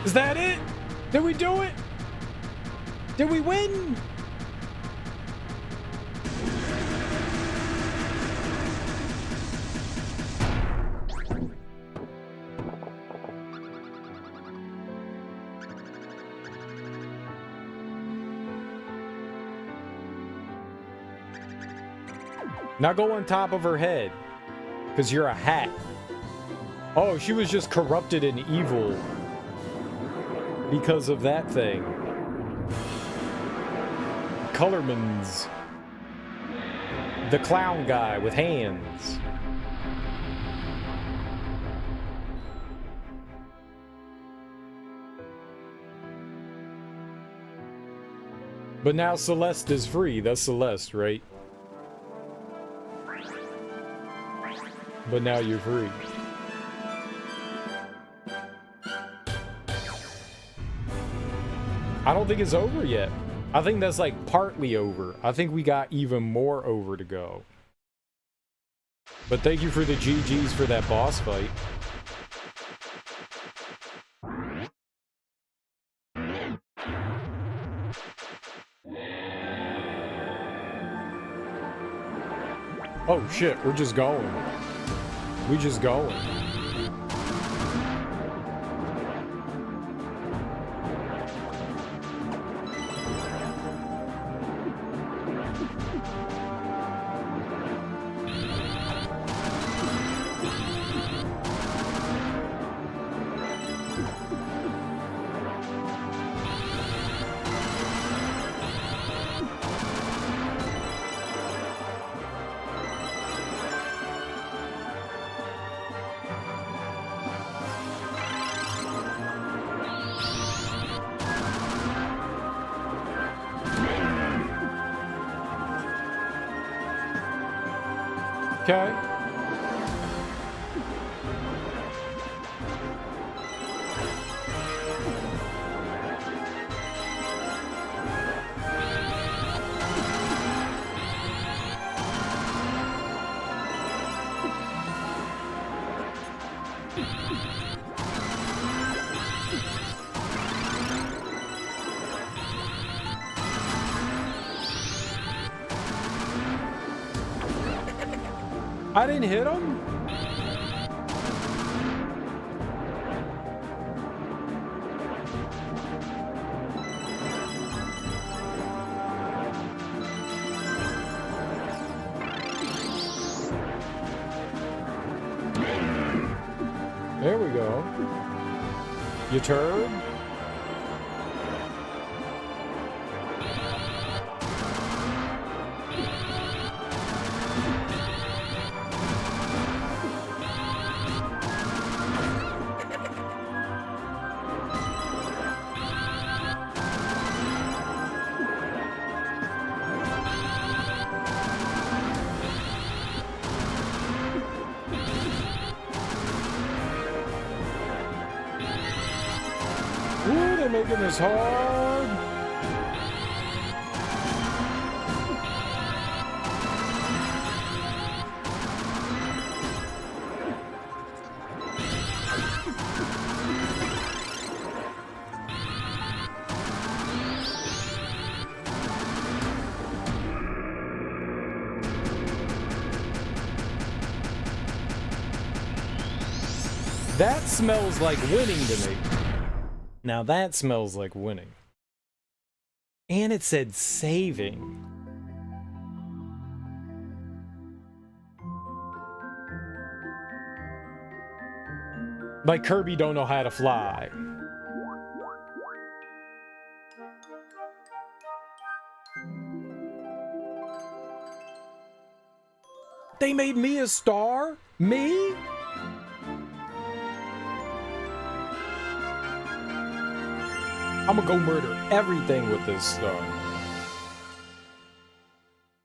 Is that it? Did we do it? Did we win? Now go on top of her head, because you're a hat. Oh, she was just corrupted and evil because of that thing. Colorman's. The clown guy with hands. But now Celeste is free. That's Celeste, right? But now you're free. I don't think it's over yet. I think that's like partly over. I think we got even more over to go. But thank you for the GGs for that boss fight. Oh shit, we're just going. We just going. Okay. I didn't hit him? There we go. You turd. Ooh, they're making this hard. That smells like winning to me. Now that smells like winning. And it said saving. Like Kirby don't know how to fly. They made me a star? Me? I'm gonna go murder everything with this star.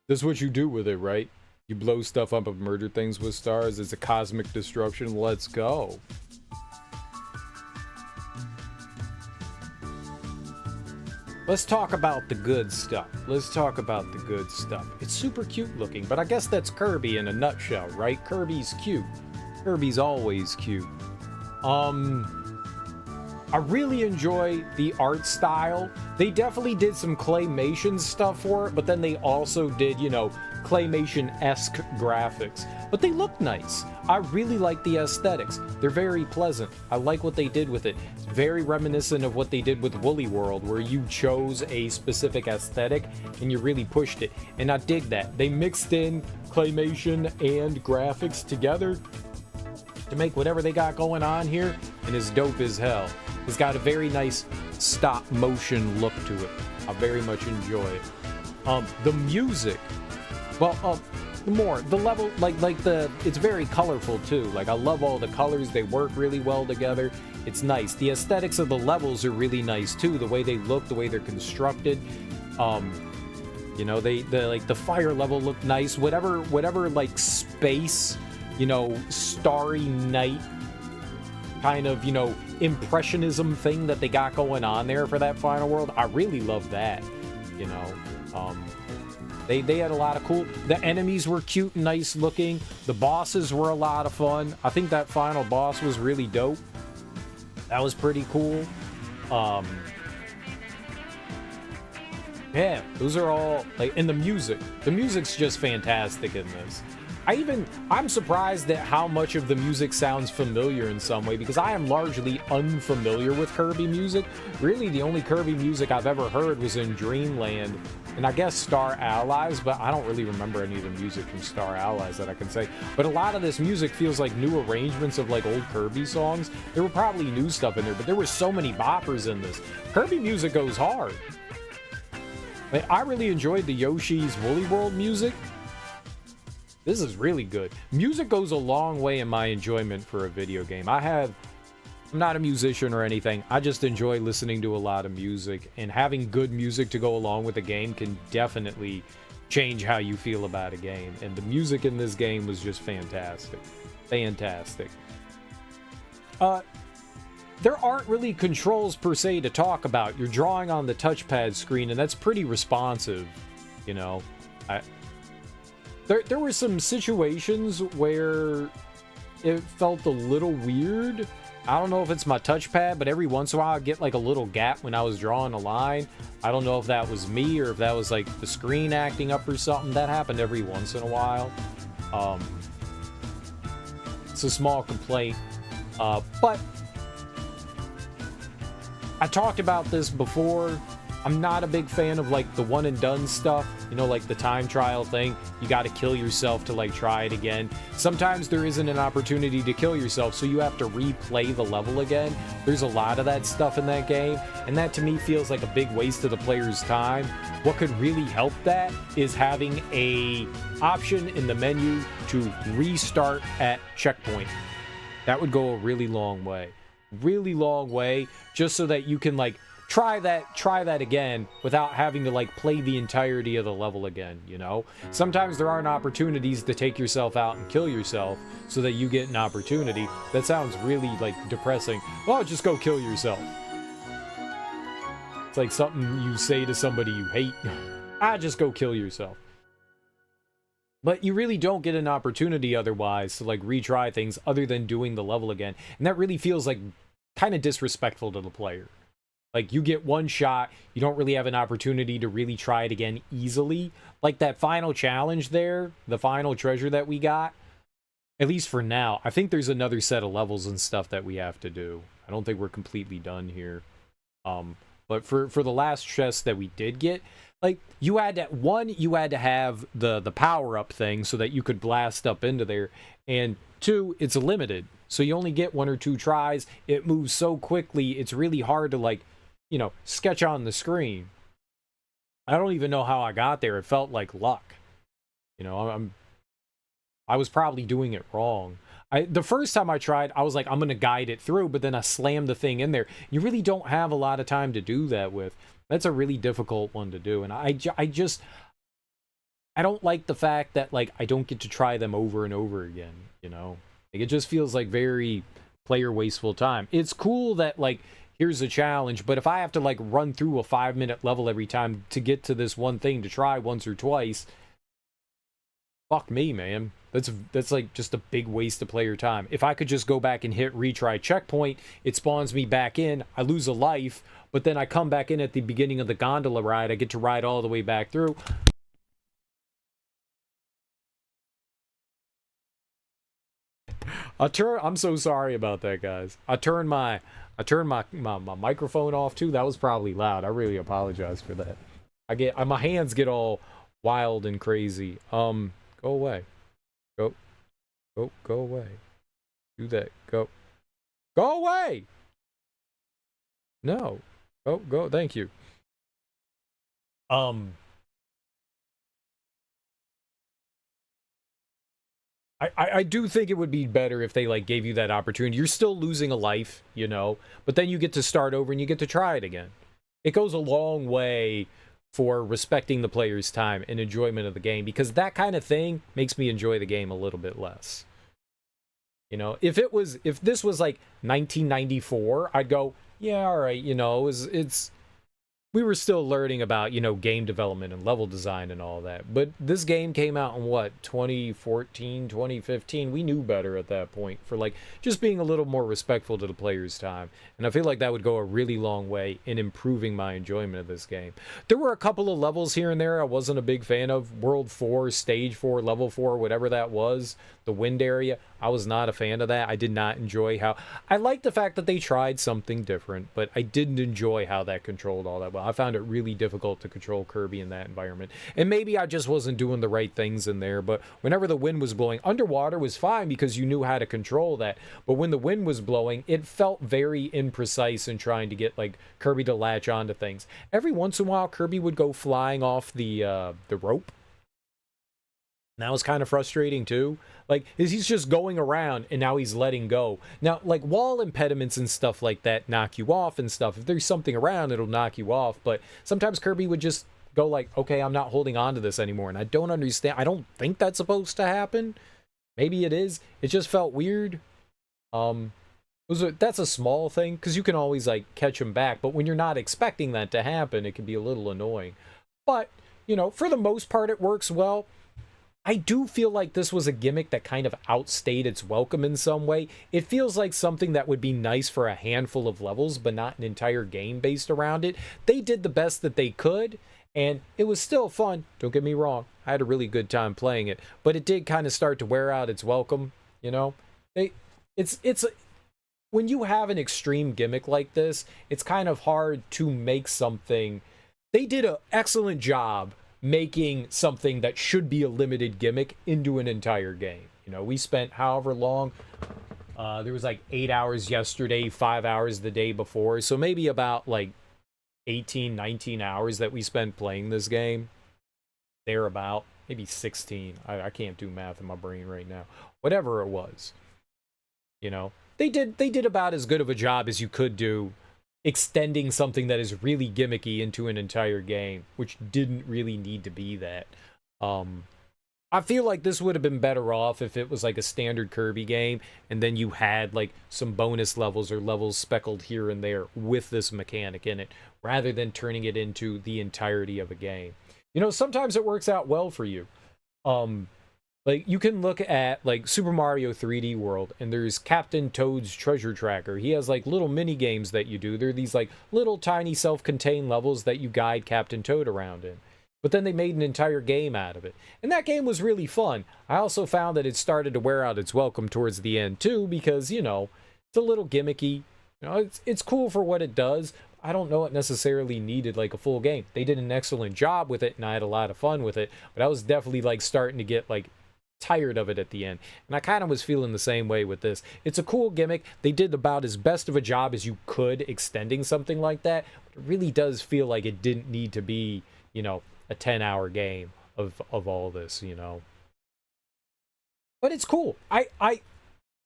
That's what you do with it, right? You blow stuff up and murder things with stars. It's a cosmic destruction. Let's go. Let's talk about the good stuff. Let's talk about the good stuff. It's super cute looking, but I guess that's Kirby in a nutshell, right? Kirby's cute. Kirby's always cute. I really enjoy the art style. They definitely did some claymation stuff for it, but then they also did, you know, claymation-esque graphics. But they look nice. I really like the aesthetics. They're very pleasant. I like what they did with it. It's very reminiscent of what they did with Woolly World, where you chose a specific aesthetic and you really pushed it. And I dig that. They mixed in claymation and graphics together to make whatever they got going on here, and it's dope as hell. It's got a very nice stop motion look to it. I very much enjoy it. The music, well, the level, it's very colorful too. Like, I love all the colors. They work really well together. It's nice. The aesthetics of the levels are really nice too. The way they look, the way they're constructed. You know, the fire level looked nice. Whatever like space, you know, starry night kind of, you know, impressionism thing that they got going on there for that final world. I really love that, you know. They had a lot of cool, the enemies were cute and nice looking. The bosses were a lot of fun. I think that final boss was really dope. That was pretty cool. Yeah, those are all, like, and the music's just fantastic in this. I'm surprised at how much of the music sounds familiar in some way, because I am largely unfamiliar with Kirby music. Really, the only Kirby music I've ever heard was in Dreamland, and I guess Star Allies, but I don't really remember any of the music from Star Allies that I can say. But a lot of this music feels like new arrangements of, like, old Kirby songs. There were probably new stuff in there, but there were so many boppers in this. Kirby music goes hard. Like, I really enjoyed the Yoshi's Woolly World music. This is really good. Music goes a long way in my enjoyment for a video game. I'm not a musician or anything. I just enjoy listening to a lot of music, and having good music to go along with the game can definitely change how you feel about a game. And the music in this game was just fantastic. Fantastic. There aren't really controls per se to talk about. You're drawing on the touchpad screen, and that's pretty responsive, you know. There were some situations where it felt a little weird. I don't know if it's my touchpad, but every once in a while I'd get like a little gap when I was drawing a line. I don't know if that was me or if that was like the screen acting up or something. That happened every once in a while. It's a small complaint, but I talked about this before. I'm not a big fan of like the one and done stuff, you know, like the time trial thing. You got to kill yourself to like try it again. Sometimes there isn't an opportunity to kill yourself, so you have to replay the level again. There's a lot of that stuff in that game, and that to me feels like a big waste of the player's time. What could really help that is having a option in the menu to restart at checkpoint. That would go a really long way. Really long way, just so that you can like try that again without having to like play the entirety of the level again, you know? Sometimes there aren't opportunities to take yourself out and kill yourself so that you get an opportunity. That sounds really like depressing. Oh, just go kill yourself. It's like something you say to somebody you hate. Just go kill yourself. But you really don't get an opportunity otherwise to like retry things other than doing the level again. And that really feels like kind of disrespectful to the player. Like, you get one shot, you don't really have an opportunity to really try it again easily. Like that final challenge there, the final treasure that we got, at least for now, I think there's another set of levels and stuff that we have to do. I don't think we're completely done here. But for the last chest that we did get, like, you had to have the power-up thing so that you could blast up into there. And 2, it's limited. So you only get 1 or 2 tries. It moves so quickly, it's really hard to, like, you know, sketch on the screen. I don't even know how I got there. It felt like luck. You know, I was probably doing it wrong. The first time I tried, I was like, I'm going to guide it through, but then I slammed the thing in there. You really don't have a lot of time to do that with. That's a really difficult one to do. And I don't like the fact that, like, I don't get to try them over and over again, you know? Like, it just feels like very player wasteful time. It's cool that, like, here's a challenge, but if I have to, like, run through a 5-minute level every time to get to this one thing to try once or twice, fuck me, man. That's like just a big waste of player time. If I could just go back and hit retry checkpoint, it spawns me back in, I lose a life, but then I come back in at the beginning of the gondola ride, I get to ride all the way back through. I'm so sorry about that, guys. I turned my microphone off too. That was probably loud. I really apologize for that. My hands get all wild and crazy. Go away. Go away. Do that. Go away. No. Go. Thank you. I do think it would be better if they, like, gave you that opportunity. You're still losing a life, you know, but then you get to start over and you get to try it again. It goes a long way for respecting the player's time and enjoyment of the game, because that kind of thing makes me enjoy the game a little bit less. You know, if this was like 1994, I'd go, yeah, all right, you know, we were still learning about, you know, game development and level design and all that. But this game came out in, what, 2014, 2015? We knew better at that point for, like, just being a little more respectful to the player's time. And I feel like that would go a really long way in improving my enjoyment of this game. There were a couple of levels here and there I wasn't a big fan of. World 4, Stage 4, Level 4, whatever that was. The wind area, I was not a fan of that. I did not enjoy how... I liked the fact that they tried something different, but I didn't enjoy how that controlled all that well. I found it really difficult to control Kirby in that environment. And maybe I just wasn't doing the right things in there, but whenever the wind was blowing, underwater was fine because you knew how to control that. But when the wind was blowing, it felt very imprecise in trying to get, like, Kirby to latch onto things. Every once in a while, Kirby would go flying off the rope. And that was kind of frustrating too. Like, he's just going around and now he's letting go. Now, like, wall impediments and stuff like that knock you off and stuff. If there's something around, it'll knock you off. But sometimes Kirby would just go like, okay, I'm not holding on to this anymore. And I don't understand. I don't think that's supposed to happen. Maybe it is. It just felt weird. That's a small thing, because you can always like catch them back. But when you're not expecting that to happen, it can be a little annoying. But, you know, for the most part, it works well. I do feel like this was a gimmick that kind of outstayed its welcome in some way. It feels like something that would be nice for a handful of levels, but not an entire game based around it. They did the best that they could, and it was still fun. Don't get me wrong. I had a really good time playing it, but it did kind of start to wear out its welcome, you know? When you have an extreme gimmick like this, it's kind of hard to make something. They did an excellent job making something that should be a limited gimmick into an entire game. You know, we spent however long, there was like 8 hours yesterday, 5 hours the day before, so maybe about like 18, 19 hours that we spent playing this game. Thereabout, maybe 16. I can't do math in my brain right now. Whatever it was. You know, they did about as good of a job as you could do extending something that is really gimmicky into an entire game, which didn't really need to be that. I feel like this would have been better off if it was like a standard Kirby game, and then you had like some bonus levels or levels speckled here and there with this mechanic in it, rather than turning it into the entirety of a game. You know, sometimes it works out well for you. Like, you can look at, like, Super Mario 3D World, and there's Captain Toad's Treasure Tracker. He has, like, little mini-games that you do. They're these, like, little tiny self-contained levels that you guide Captain Toad around in. But then they made an entire game out of it. And that game was really fun. I also found that it started to wear out its welcome towards the end, too, because, you know, it's a little gimmicky. You know, it's cool for what it does. I don't know it necessarily needed, like, a full game. They did an excellent job with it, and I had a lot of fun with it. But I was definitely, like, starting to get, like, tired of it at the end, and I kind of was feeling the same way with this. It's a cool gimmick. They did about as best of a job as you could extending something like that, but it really does feel like it didn't need to be, you know, a 10-hour game of all this, you know. But it's cool.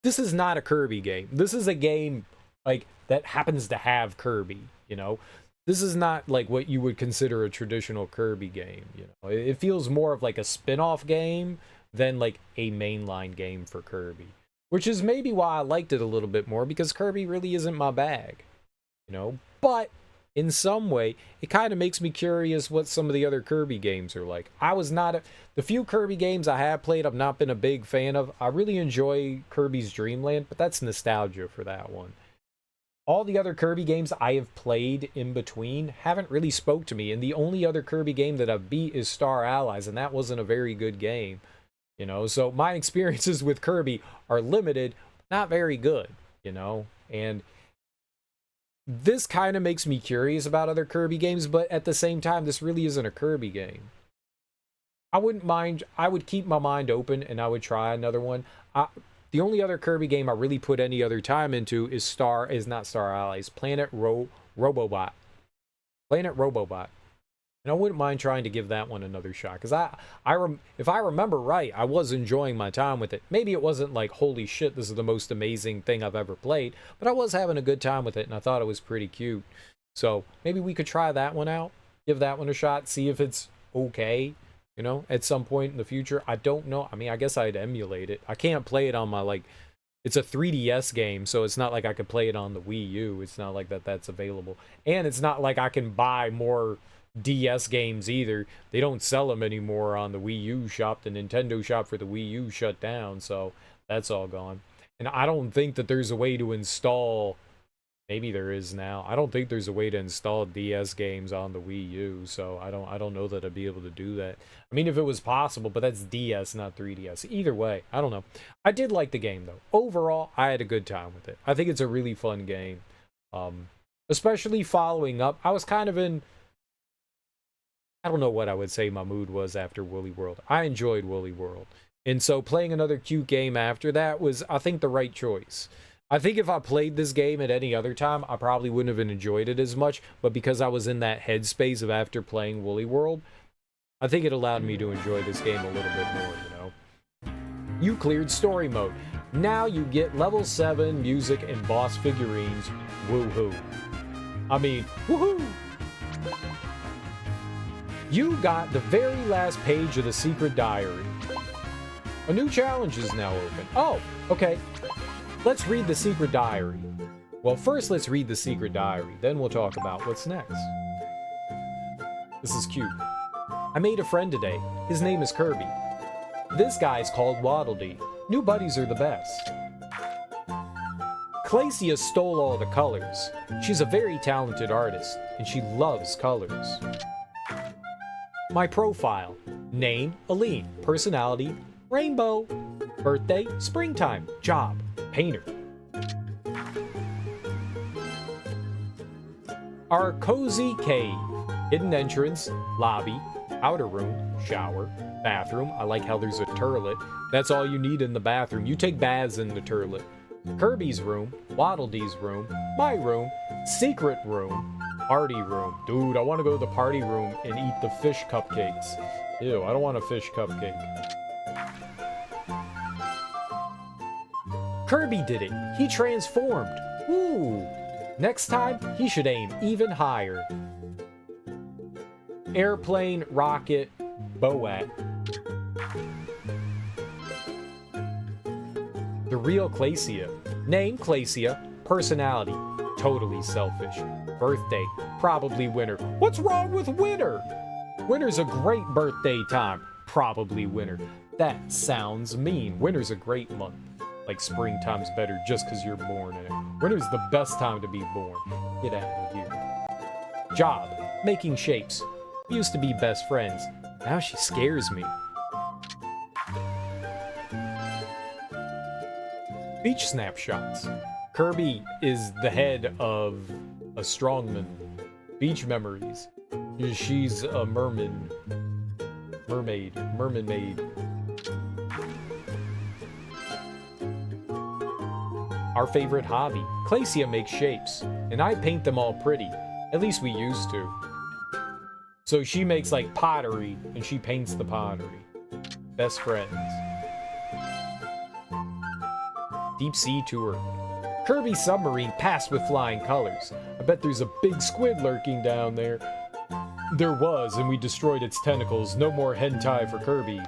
This is not a Kirby game. This is a game like that happens to have Kirby, you know. This is not like what you would consider a traditional Kirby game, you know. It feels more of like a spin-off game than like a mainline game for Kirby, which is maybe why I liked it a little bit more, because Kirby really isn't my bag, you know. But in some way, it kind of makes me curious what some of the other Kirby games are like. The few Kirby games I have played, I've not been a big fan of. I really enjoy Kirby's Dream Land, but that's nostalgia for that one. All the other Kirby games I have played in between haven't really spoke to me, and the only other Kirby game that I've beat is Star Allies, and that wasn't a very good game. You know, so my experiences with Kirby are limited, not very good, you know, and this kind of makes me curious about other Kirby games, but at the same time, this really isn't a Kirby game. I would keep my mind open and I would try another one. The only other Kirby game I really put any other time into is not Star Allies, Planet Robobot. Planet Robobot. And I wouldn't mind trying to give that one another shot, because if I remember right, I was enjoying my time with it. Maybe it wasn't like, holy shit, this is the most amazing thing I've ever played, but I was having a good time with it, and I thought it was pretty cute. So maybe we could try that one out, give that one a shot, see if it's okay, you know, at some point in the future. I don't know. I mean, I guess I'd emulate it. I can't play it on my, like, it's a 3DS game, so it's not like I could play it on the Wii U. It's not like that's available. And it's not like I can buy more DS games either. They don't sell them anymore on the Wii U shop. The Nintendo shop for the Wii U shut down, so that's all gone. And I don't think that there's a way to install, maybe there is now. I don't think there's a way to install DS games on the Wii U, so I don't know that I'd be able to do that. I mean, if it was possible, but that's DS, not 3DS. Either way, I don't know. I did like the game though. Overall, I had a good time with it. I think it's a really fun game. Especially following up. I was kind of in, I don't know what I would say my mood was after Woolly World. I enjoyed Woolly World. And so playing another cute game after that was, I think, the right choice. I think if I played this game at any other time, I probably wouldn't have enjoyed it as much. But because I was in that headspace of after playing Woolly World, I think it allowed me to enjoy this game a little bit more, you know. You cleared story mode. Now you get level 7 music and boss figurines. Woohoo. I mean, woohoo! You got the very last page of the secret diary. A new challenge is now open. Oh, okay. Let's read the secret diary. Well, first let's read the secret diary, then we'll talk about what's next. This is cute. I made a friend today. His name is Kirby. This guy's called Waddle Dee. New buddies are the best. Clacia stole all the colors. She's a very talented artist, and she loves colors. My profile. Name, Aline. Personality, rainbow. Birthday, springtime. Job, painter. Our cozy cave. Hidden entrance, lobby, outer room, shower, bathroom. I like how there's a turlet. That's all you need in the bathroom. You take baths in the turlet. Kirby's room, Waddle Dee's room, my room, secret room, party room. Dude, I want to go to the party room and eat the fish cupcakes. Ew, I don't want a fish cupcake. Kirby did it. He transformed. Ooh. Next time, he should aim even higher. Airplane, rocket, boat. The real Clacia. Name, Clacia. Personality, totally selfish. Birthday, probably winter. What's wrong with winter? Winter's a great birthday time. Probably winter. That sounds mean. Winter's a great month. Like springtime's better just because you're born in it. Winter's the best time to be born. Get out of here. Job, making shapes. We used to be best friends. Now she scares me. Beach snapshots. Kirby is the head of a strongman. Beach memories. She's a merman. Mermaid. Merman maid. Our favorite hobby. Clacia makes shapes, and I paint them all pretty. At least we used to. So she makes like pottery, and she paints the pottery. Best friends. Deep sea tour. Kirby submarine passed with flying colors. I bet there's a big squid lurking down there. There was, and we destroyed its tentacles. No more hentai for Kirby.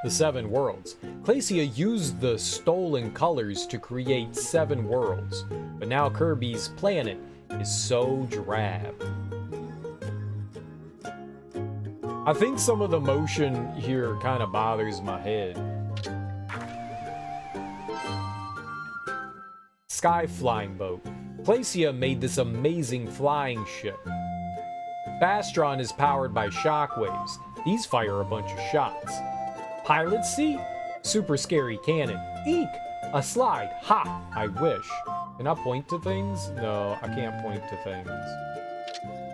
The 7 worlds. Clacia used the stolen colors to create 7 worlds, but now Kirby's planet is so drab. I think some of the motion here kind of bothers my head. Sky flying boat. Clacia made this amazing flying ship. Bastron is powered by shockwaves. These fire a bunch of shots. Pilot seat? Super scary cannon. Eek! A slide. Ha! I wish. Can I point to things? No, I can't point to things.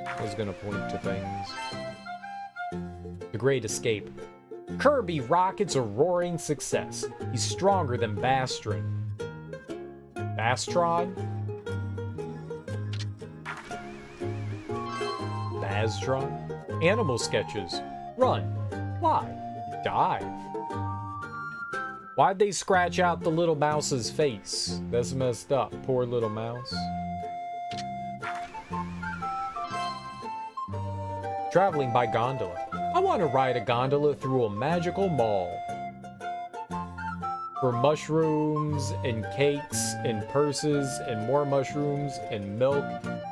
I was gonna point to things. The Great Escape. Kirby rockets a roaring success. He's stronger than Bastron. Bastron? Bastron? Animal sketches. Run. Why? Dive. Why'd they scratch out the little mouse's face? That's messed up. Poor little mouse. Traveling by gondola. I want to ride a gondola through a magical mall. For mushrooms and cakes and purses and more mushrooms and milk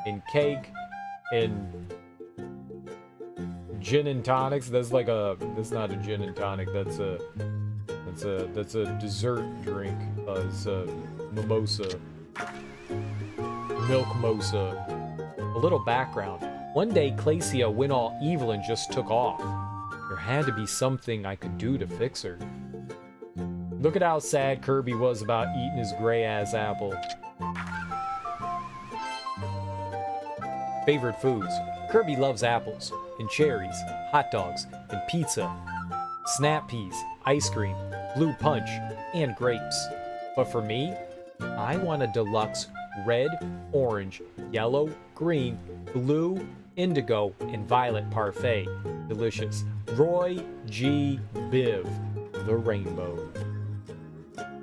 and cake and gin and tonics. That's not a gin and tonic. That's a dessert drink. It's a mimosa. Milk mosa. A little background. One day, Clacia went all evil and just took off. There had to be something I could do to fix her. Look at how sad Kirby was about eating his gray-ass apple. Favorite foods. Kirby loves apples, and cherries, hot dogs, and pizza. Snap peas, ice cream, blue punch, and grapes. But for me, I want a deluxe red, orange, yellow, green, blue, indigo, and violet parfait. Delicious. Roy G. Biv, the rainbow.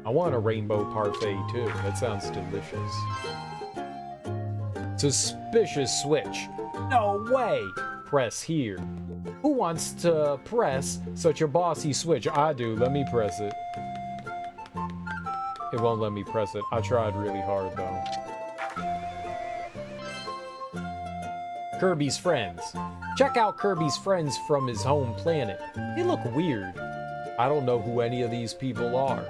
I want a rainbow parfait too. That sounds delicious. Suspicious switch. No way! Press here. Who wants to press such a bossy switch? I do. Let me press it. It won't let me press it. I tried really hard, though. Kirby's friends. Check out Kirby's friends from his home planet. They look weird. I don't know who any of these people are.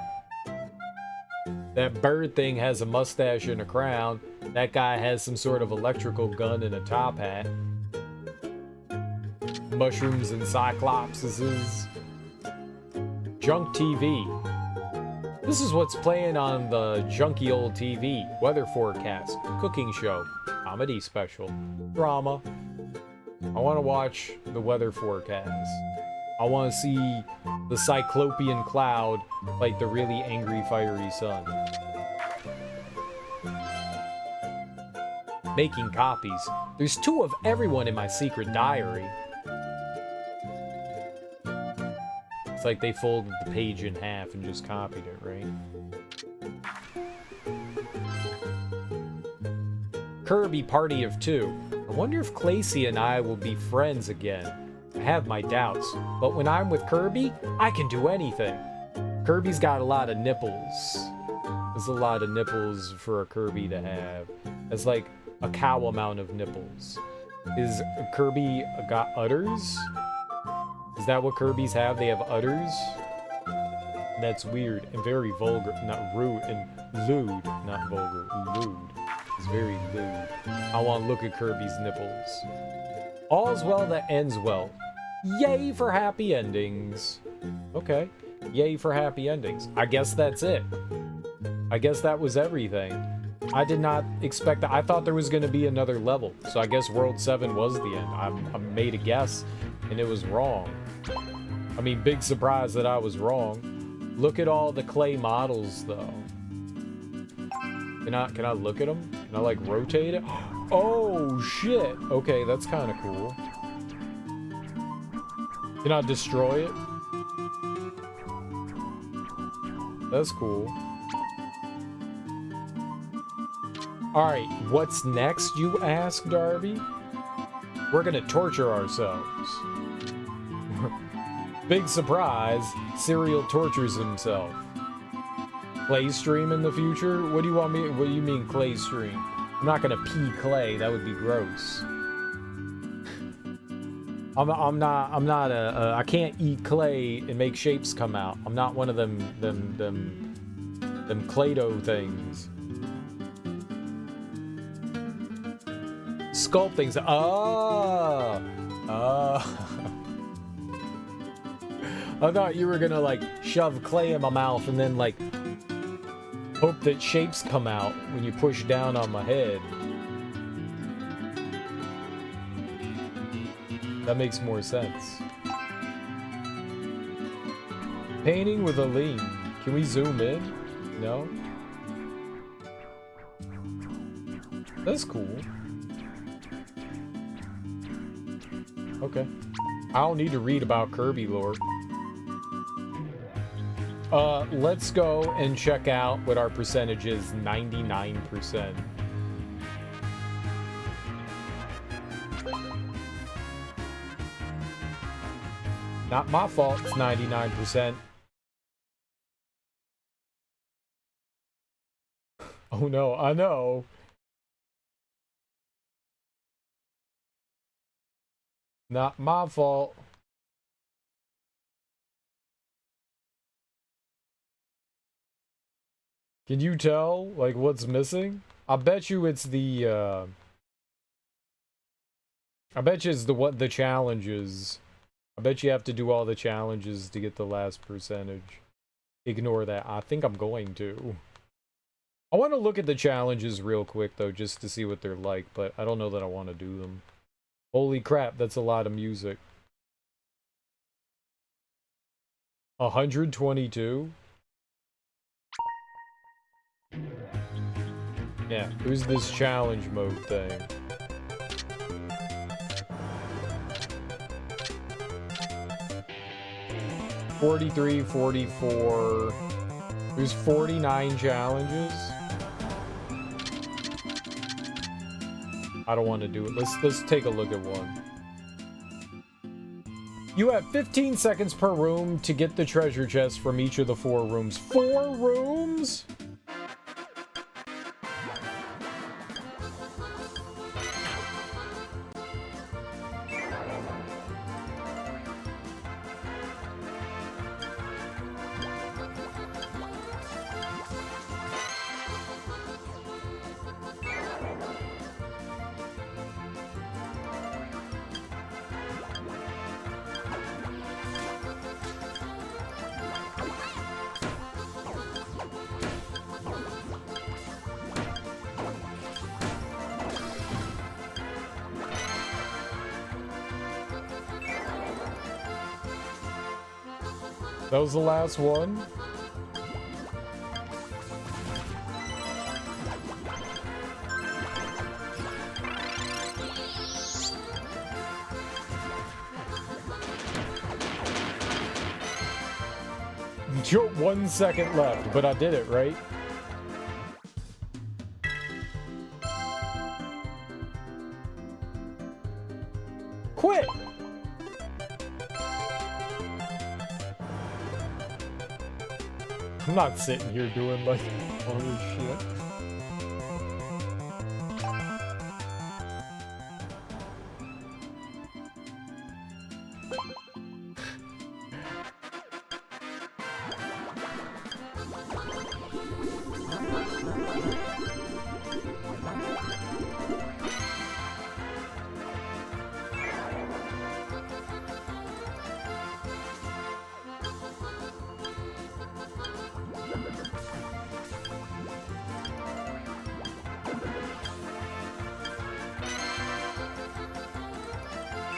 That bird thing has a mustache and a crown. That guy has some sort of electrical gun and a top hat. Mushrooms and cyclopses. Junk TV. This is what's playing on the junky old TV. Weather forecast, cooking show, comedy special, drama. I want to watch the weather forecast. I want to see the cyclopean cloud like the really angry fiery sun. Making copies. There's 2 of everyone in my secret diary. It's like they folded the page in half and just copied it, right? Kirby Party of 2. I wonder if Clacy and I will be friends again. I have my doubts, but when I'm with Kirby, I can do anything. Kirby's got a lot of nipples. There's a lot of nipples for a Kirby to have. It's like a cow amount of nipples. Is Kirby got udders? Is that what Kirby's have? They have udders? That's weird and very vulgar. Not rude and lewd. Not vulgar. Lewd. It's very lewd. I want to look at Kirby's nipples. All's well that ends well. Yay for happy endings. Okay. Yay for happy endings. I guess that's it. I guess that was everything. I did not expect that. I thought there was going to be another level. So I guess World 7 was the end. I made a guess and it was wrong. I mean, big surprise that I was wrong. Look at all the clay models, though. Can I look at them? Can I, like, rotate it? Oh, shit! Okay, that's kind of cool. Can I destroy it? That's cool. Alright, what's next, you ask, Darby? We're gonna torture ourselves. Big surprise, Serial tortures himself. Clay stream in the future? What do you want me? What do you mean clay stream? I'm not gonna pee clay. That would be gross. I can't eat clay and make shapes come out. I'm not one of them Play-Doh things. Sculpt things. I thought you were gonna, like, shove clay in my mouth and then, like, hope that shapes come out when you push down on my head. That makes more sense. Painting with a lean. Can we zoom in? No? That's cool. Okay. I don't need to read about Kirby lore. Let's go and check out what our percentage is. 99%. Not my fault, it's 99%. Oh no, I know. Not my fault. Can you tell, like, what's missing? I bet you it's the, I bet you it's the challenges. I bet you have to do all the challenges to get the last percentage. Ignore that. I think I'm going to. I want to look at the challenges real quick, though, just to see what they're like, but I don't know that I want to do them. Holy crap, that's a lot of music. 122? Yeah, who's this challenge mode thing? $43, $44. There's 49 challenges. I don't want to do it. Let's take a look at one. You have 15 seconds per room to get the treasure chest from each of the 4 rooms. 4 rooms? That was the last one. You're 1 second left, but I did it, right? Quit! I'm not sitting here doing like all this shit.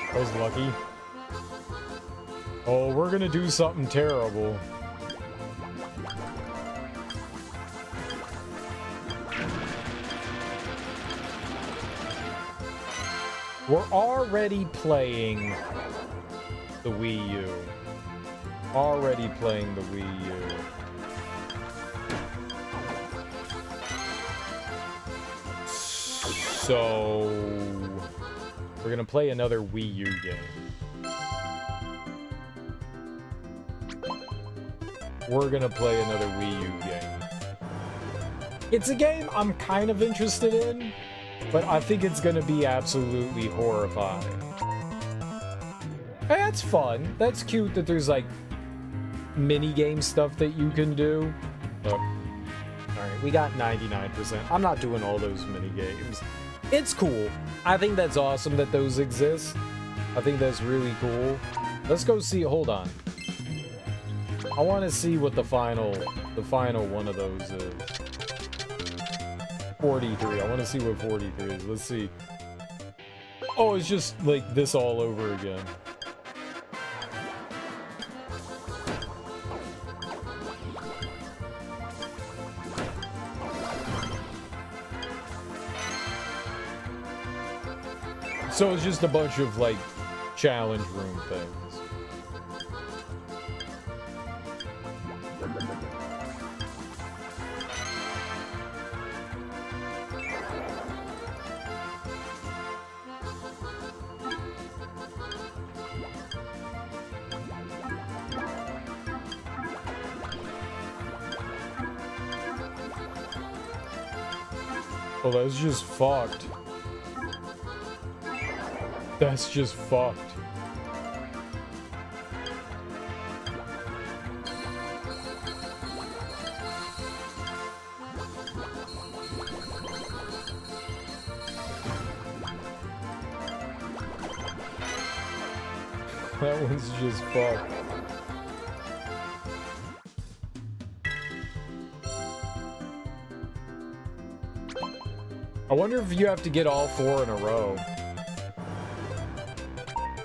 I was lucky. Oh, we're gonna do something terrible. We're already playing the Wii U. Already playing the Wii U. So we're gonna play another Wii U game. We're gonna play another Wii U game. It's a game I'm kind of interested in, but I think it's gonna be absolutely horrifying. Hey, that's fun. That's cute that there's like mini game stuff that you can do. Oh. Alright, we got 99%. I'm not doing all those mini games. It's cool. I think that's awesome that those exist. I think that's really cool. Let's go see. Hold on. I want to see what the final one of those is. 43. I want to see what 43 is. Let's see. Oh, it's just like this all over again. So it's just a bunch of, like, challenge room things. Oh, that's just fucked. That's just fucked. That one's just fucked. I wonder if you have to get all 4 in a row.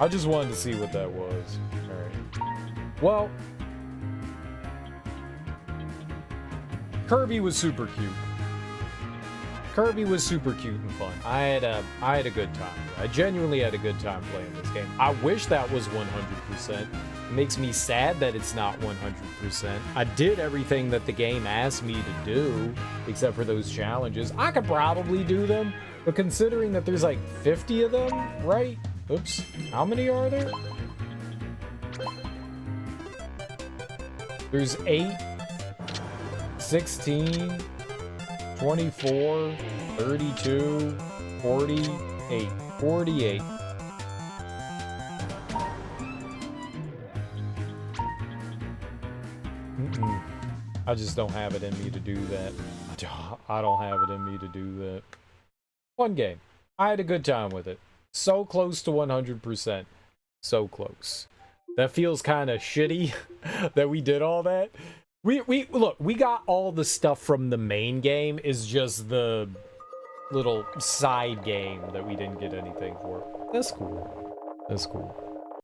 I just wanted to see what that was. Alright. Well, Kirby was super cute. Kirby was super cute and fun. I had a good time. I genuinely had a good time playing this game. I wish that was 100%. It makes me sad that it's not 100%. I did everything that the game asked me to do, except for those challenges. I could probably do them, but considering that there's like 50 of them, right? Oops. How many are there? There's 8, 16, 24, 32, 48. 48. I just don't have it in me to do that. I don't have it in me to do that. One game. I had a good time with it. So close to 100%. So close. That feels kind of shitty that we did all that. Look, we got all the stuff from the main game. Is just the little side game that we didn't get anything for. That's cool. That's cool.